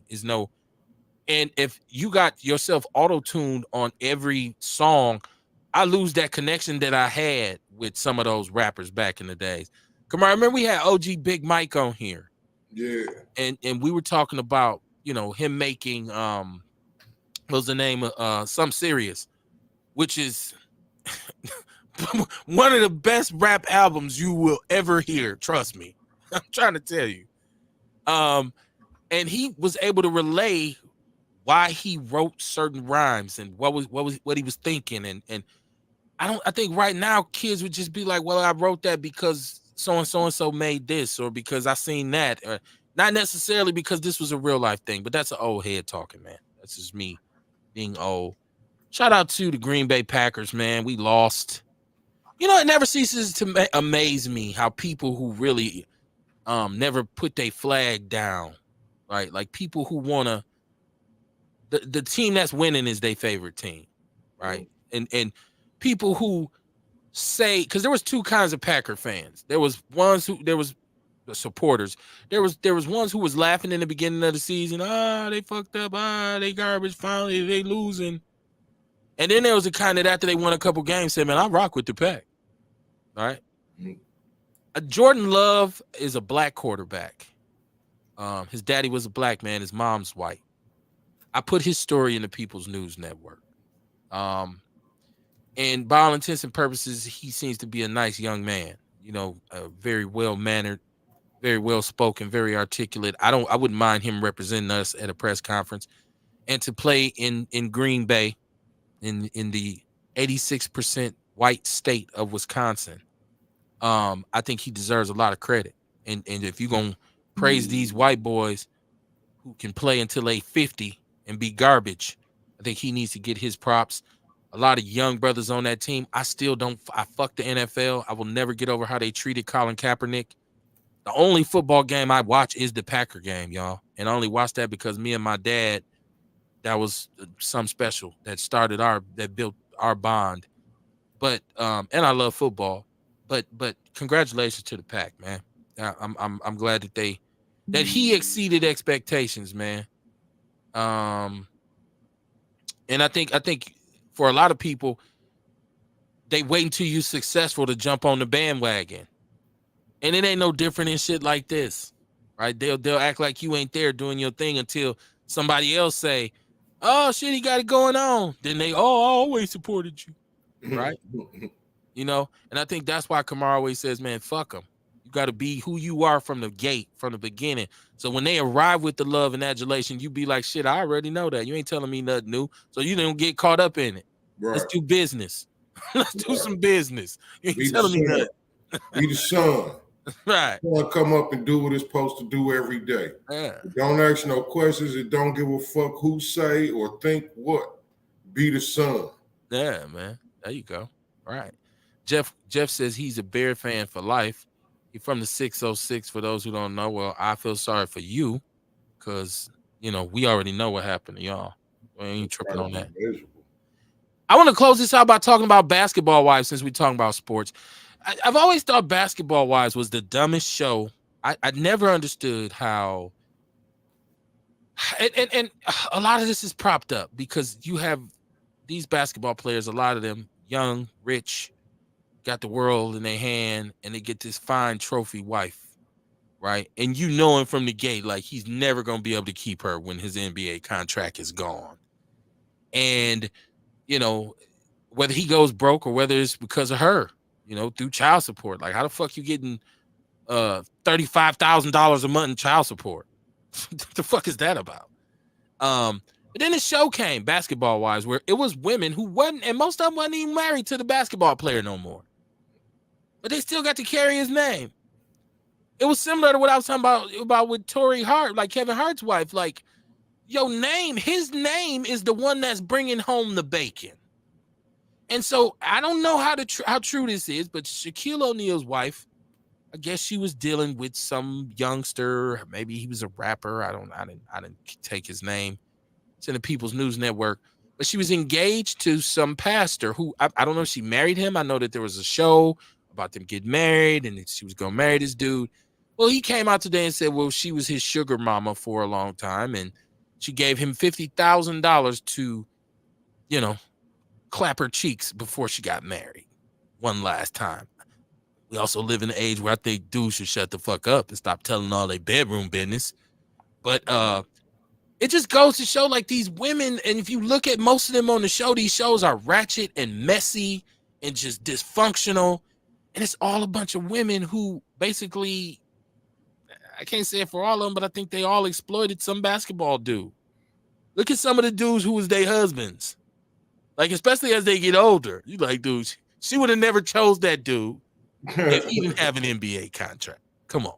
And if you got yourself auto-tuned on every song, I lose that connection that I had with some of those rappers back in the days. Come on, I remember we had OG Big Mike on here. Yeah. And we were talking about, him making what was the name of Some Serious, which is one of the best rap albums you will ever hear. Trust me. I'm trying to tell you. And he was able to relay why he wrote certain rhymes and what he was thinking. And I think right now kids would just be like, well, I wrote that because so-and-so made this, or because I seen that, or not necessarily because this was a real life thing, but that's an old head talking, man. That's just me being old. Shout out to the Green Bay Packers, man. We lost. It never ceases to amaze me how people who really never put their flag down, right? Like people who wanna the team that's winning is their favorite team, right? And people who say, because there was two kinds of Packer fans. There was the supporters. There was ones who was laughing in the beginning of the season. They fucked up. They garbage. Finally, they losing. And then there was the kind that after they won a couple games said, man, I rock with the Pack. All right. Jordan Love is a black quarterback. His daddy was a black man. His mom's white. I put his story in the People's News Network. And by all intents and purposes, he seems to be a nice young man. Very well mannered, very well spoken, very articulate. I wouldn't mind him representing us at a press conference. And to play in Green Bay, in the 86% white state of Wisconsin, I think he deserves a lot of credit. And if you're gonna praise these white boys who can play until they 50 and be garbage, I think he needs to get his props. A lot of young brothers on that team. I fuck the NFL. I will never get over how they treated Colin Kaepernick. The only football game I watch is the Packer game, y'all. And I only watch that because me and my dad, that was some special that built our bond. But and I love football. But congratulations to the Pack, man. I'm glad that he exceeded expectations, man. And I think for a lot of people, they wait until you're successful to jump on the bandwagon. And it ain't no different in shit like this, right? They'll act like you ain't there doing your thing until somebody else say, oh shit, he got it going on. Then I always supported you, right? And I think that's why Kamara always says, man, fuck them. You got to be who you are from the gate, from the beginning. So when they arrive with the love and adulation, you be like, shit, I already know that. You ain't telling me nothing new. So you don't get caught up in it. Right. Let's do business. Let's do some business. You ain't telling me nothing. Be the son. Right. Come up and do what it's supposed to do every day. Yeah. Don't ask no questions. It don't give a fuck who say or think what. Be the son. Yeah, man. There you go. All right. Jeff says he's a Bear fan for life. He's from the 606. For those who don't know, well, I feel sorry for you because, we already know what happened to y'all. We ain't tripping on that. I want to close this out by talking about Basketball Wives since we're talking about sports. I've always thought Basketball Wives was the dumbest show. I never understood how. And a lot of this is propped up because you have these basketball players, a lot of them young, rich, got the world in their hand, and they get this fine trophy wife, right? And him from the gate, like he's never going to be able to keep her when his NBA contract is gone. And, whether he goes broke or whether it's because of her, through child support. Like, how the fuck you getting $35,000 a month in child support? What the fuck is that about? But then the show came, Basketball Wives, where it was women who wasn't, and most of them wasn't even married to the basketball player no more. But they still got to carry his name. It was similar to what I was talking about with Torrey Hart, like Kevin Hart's wife. Like, his name is the one that's bringing home the bacon. And so I don't know how true this is, but Shaquille O'Neal's wife, I guess she was dealing with some youngster. Maybe he was a rapper. I didn't take his name. It's in the People's News Network. But she was engaged to some pastor who I don't know if she married him. I know that there was a show about them getting married and she was going to marry this dude. Well, he came out today and said, well, she was his sugar mama for a long time. And she gave him $50,000 to, clap her cheeks before she got married one last time. We also live in an age where I think dudes should shut the fuck up and stop telling all their bedroom business. But it just goes to show like these women, and if you look at most of them on the show, these shows are ratchet and messy and just dysfunctional. And it's all a bunch of women who basically, I can't say it for all of them, but I think they all exploited some basketball dude. Look at some of the dudes who was their husbands. Like, especially as they get older. You like, dude, she would have never chose that dude if he didn't have an NBA contract. Come on.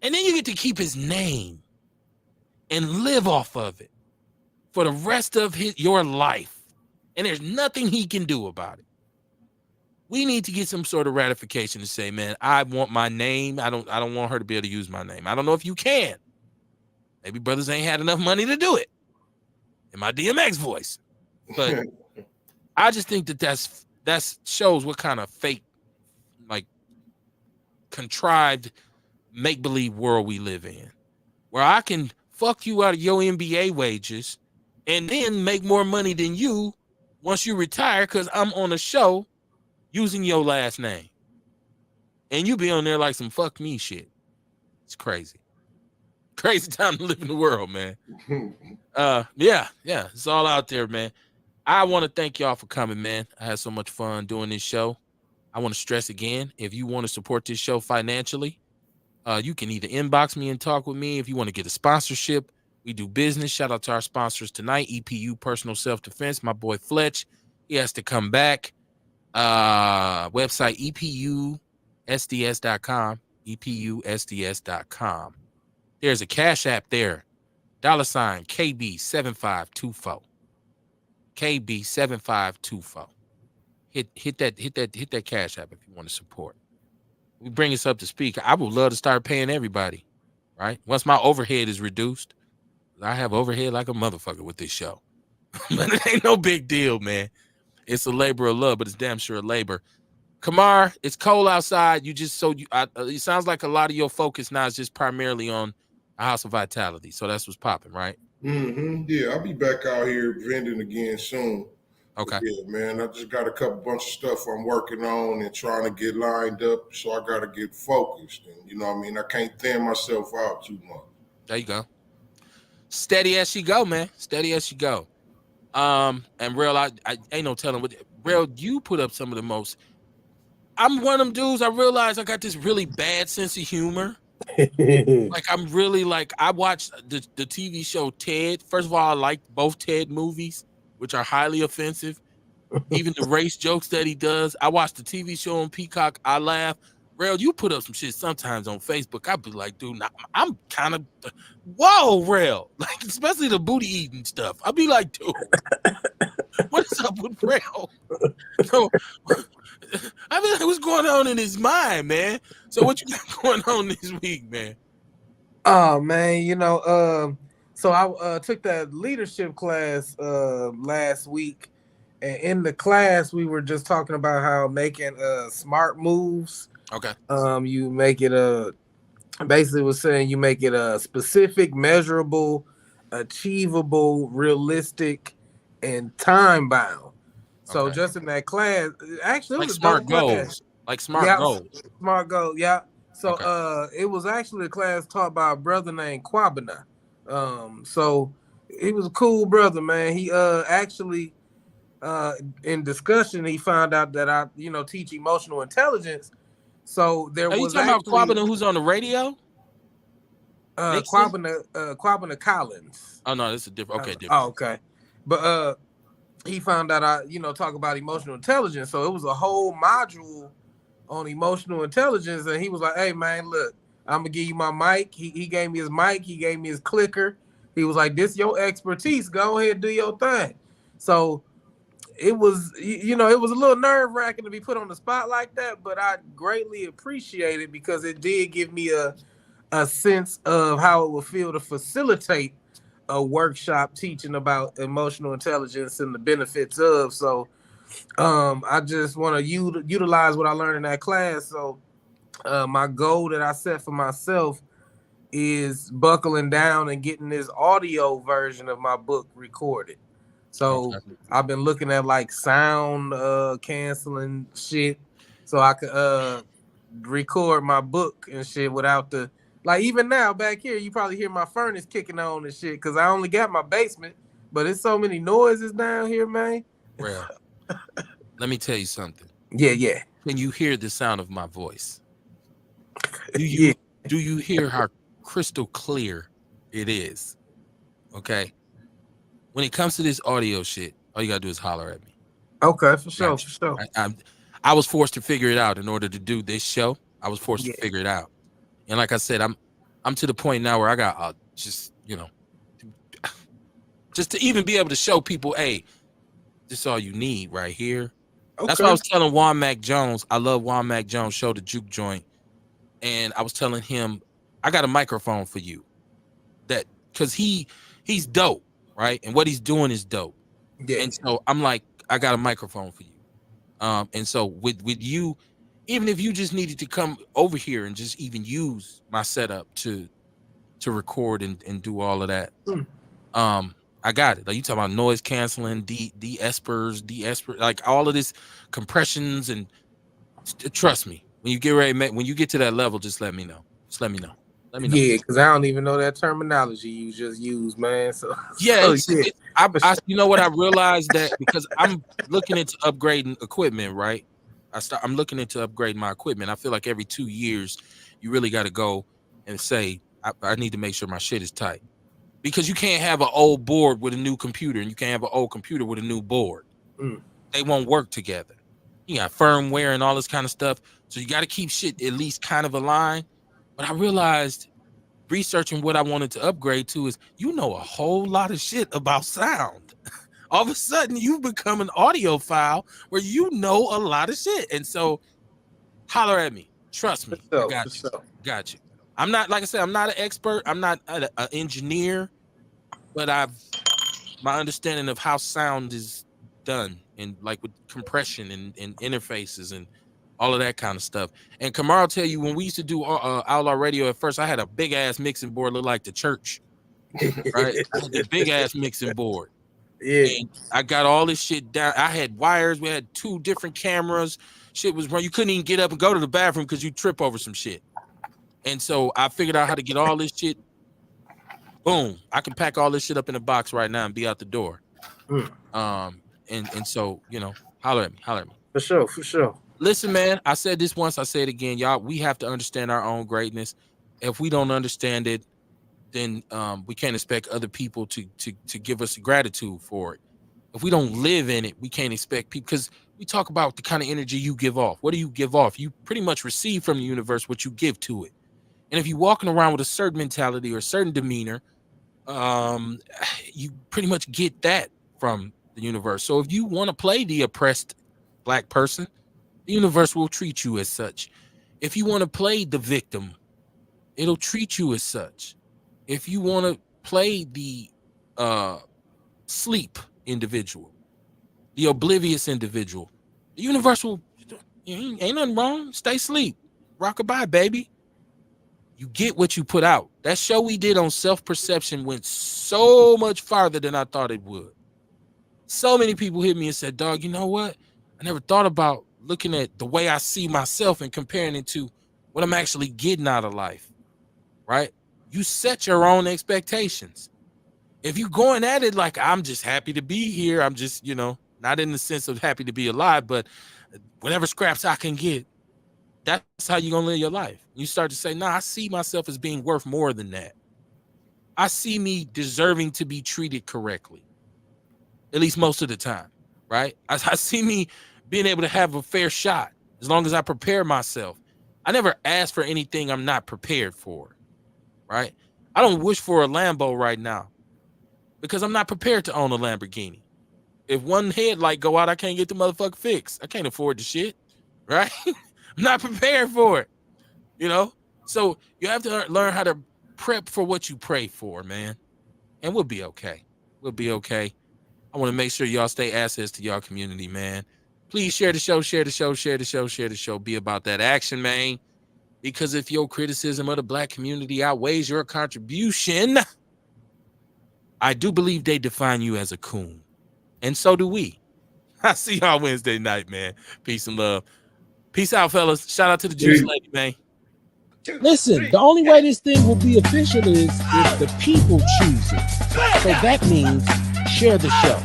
And then you get to keep his name and live off of it for the rest of your life. And there's nothing he can do about it. We need to get some sort of ratification to say, man, I want my name. I don't want her to be able to use my name. I don't know if you can. Maybe brothers ain't had enough money to do it. In my DMX voice. But I just think that shows what kind of fake, like, contrived make-believe world we live in, where I can fuck you out of your NBA wages and then make more money than you once you retire because I'm on a show using your last name. And you be on there like some fuck me shit. It's crazy. Crazy time to live in the world, man. Yeah, it's all out there, man. I want to thank y'all for coming, man. I had so much fun doing this show. I want to stress again, if you want to support this show financially, you can either inbox me and talk with me. If you want to get a sponsorship, we do business. Shout out to our sponsors tonight, EPU Personal Self-Defense. My boy Fletch, he has to come back. Website EPUSDS.com, EPUSDS.com. There's a Cash App there. $ KB7524. KB7524. Hit that Cash App if you want to support. We bring us up to speak. I would love to start paying everybody, right? Once my overhead is reduced, I have overhead like a motherfucker with this show. But it ain't no big deal, man. It's a labor of love, but it's damn sure a labor. Kamar, it's cold outside. It sounds like a lot of your focus now is just primarily on a House of Vitality. So that's what's popping, right? Yeah, I'll be back out here vending again soon. Okay. But yeah, man, I just got a bunch of stuff I'm working on and trying to get lined up. So I got to get focused. And you know what I mean? I can't thin myself out too much. There you go. Steady as she go, man. Steady as she go. And Real, I ain't no telling what Real, you put up some of the most. I'm one of them dudes. I realize I got this really bad sense of humor. Like I'm really like I watched the TV show Ted. First of all, I like both Ted movies, which are highly offensive. Even the race jokes that he does. I watched the TV show on Peacock. I laugh. Rail, you put up some shit sometimes on Facebook. I'd be like, dude, I'm kind of whoa, Rail. Like especially the booty eating stuff. I'd be like, dude, what's up with Rail? So, I mean, what's going on in his mind, man? So what you got going on this week, man? Oh man, so I took that leadership class last week, and in the class we were just talking about how making smart moves. Okay. You make it basically was saying you make it a specific, measurable, achievable, realistic, and time bound. So Okay. just in that class, actually, it Like was a smart dope goals. class. Like smart goals. Smart goals. Yeah. So Okay. it was actually a class taught by a brother named Kwabena. So he was a cool brother, man. He actually in discussion he found out that I teach emotional intelligence. So there Are you was talking about actually Kwabena who's on the radio? Kwabena Collins. Oh no, this is different. Okay, different. Oh, okay. But he found out I talk about emotional intelligence. So it was a whole module on emotional intelligence, and he was like, hey man, look, I'm gonna give you my mic. He gave me his mic, he gave me his clicker. He was like, this your expertise, go ahead and do your thing. So it was it was a little nerve-wracking to be put on the spot like that, but I greatly appreciate it because it did give me a sense of how it would feel to facilitate a workshop teaching about emotional intelligence and the benefits of. So I just want to utilize what I learned in that class. So my goal that I set for myself is buckling down and getting this audio version of my book recorded. So I've been looking at like sound canceling shit so I could record my book and shit without the like. Even now back here you probably hear my furnace kicking on and shit because I only got my basement, but it's so many noises down here, man. Well, let me tell you something. Yeah. Can you hear the sound of my voice? Do you hear how crystal clear it is? Okay. When it comes to this audio shit, all you gotta do is holler at me. Okay, for sure, for sure. I was forced to figure it out in order to do this show. I was forced to figure it out, and like I said, I'm to the point now where I got just to even be able to show people, hey, this is all you need right here. Okay. That's what I was telling Juan Mac Jones. I love Juan Mac Jones' show, The Juke Joint, and I was telling him, I got a microphone for you, that because he's dope. Right, and what he's doing is dope. Yeah. And so I'm like, I got a microphone for you. And so with you, even if you just needed to come over here and just even use my setup to record and do all of that. I got it. Like you talking about noise canceling, de-espers, like all of this compressions, and trust me, when you get ready, when you get to that level, just let me know. Just let me know. Let me know. Yeah, because I don't even know that terminology you just used, man. So yeah, you know what, I realized that because I'm looking into upgrading equipment, right? I'm looking into upgrading my equipment. I feel like every 2 years, you really got to go and say, I need to make sure my shit is tight. Because you can't have an old board with a new computer, and you can't have an old computer with a new board. They won't work together. You got firmware and all this kind of stuff. So you got to keep shit at least kind of aligned. But I realized researching what I wanted to upgrade to is, you know, a whole lot of shit about sound. All of a sudden you become an audiophile where you know a lot of shit. And so holler at me. Trust me. I got you. Got you. I'm not, like I said, I'm not an expert. I'm not an engineer, but my understanding of how sound is done, and like with compression and interfaces and all of that kind of stuff. And Kamar will tell you, when we used to do Outlaw Radio at first, I had a big ass mixing board, look like the church, right? I had the big ass mixing board. Yeah. And I got all this shit down. I had wires. We had 2 different cameras. Shit was run. You couldn't even get up and go to the bathroom because you trip over some shit. And so I figured out how to get all this shit. Boom. I can pack all this shit up in a box right now and be out the door. And so, you know, holler at me. For sure. Listen, man, I said this once, I say it again, y'all. We have to understand our own greatness. If we don't understand it, then we can't expect other people to give us gratitude for it. If we don't live in it, we can't expect people, because we talk about the kind of energy you give off. What do you give off? You pretty much receive from the universe what you give to it. And if you're walking around with a certain mentality or a certain demeanor, you pretty much get that from the universe. So if you want to play the oppressed Black person, the universe will treat you as such. If you want to play the victim, it'll treat you as such. If you want to play the sleep individual, the oblivious individual, the universe will, ain't nothing wrong. Stay asleep. Rockabye, baby. You get what you put out. That show we did on self-perception went so much farther than I thought it would. So many people hit me and said, dog, you know what? I never thought about looking at the way I see myself and comparing it to what I'm actually getting out of life, right? You set your own expectations. If you're going at it like, I'm just happy to be here, I'm just, you know, not in the sense of happy to be alive, but whatever scraps I can get, that's how you're going to live your life. You start to say, nah, I see myself as being worth more than that. I see me deserving to be treated correctly, at least most of the time, right? I see me being able to have a fair shot as long as I prepare myself. I never ask for anything I'm not prepared for, right? I don't wish for a Lambo right now because I'm not prepared to own a Lamborghini. If one headlight go out, I can't get the motherfucker fixed. I can't afford the shit, right? I'm not prepared for it, you know? So you have to learn how to prep for what you pray for, man. And we'll be okay. We'll be okay. I want to make sure y'all stay assets to y'all community, man. Please share the show. Be about that action, man. Because if your criticism of the Black community outweighs your contribution, I do believe they define you as a coon. And so do we. I see y'all Wednesday night, man. Peace and love. Peace out, fellas. Shout out to the Juice Lady, man. Listen, the only way this thing will be official is if the people choose it. So that means share the show.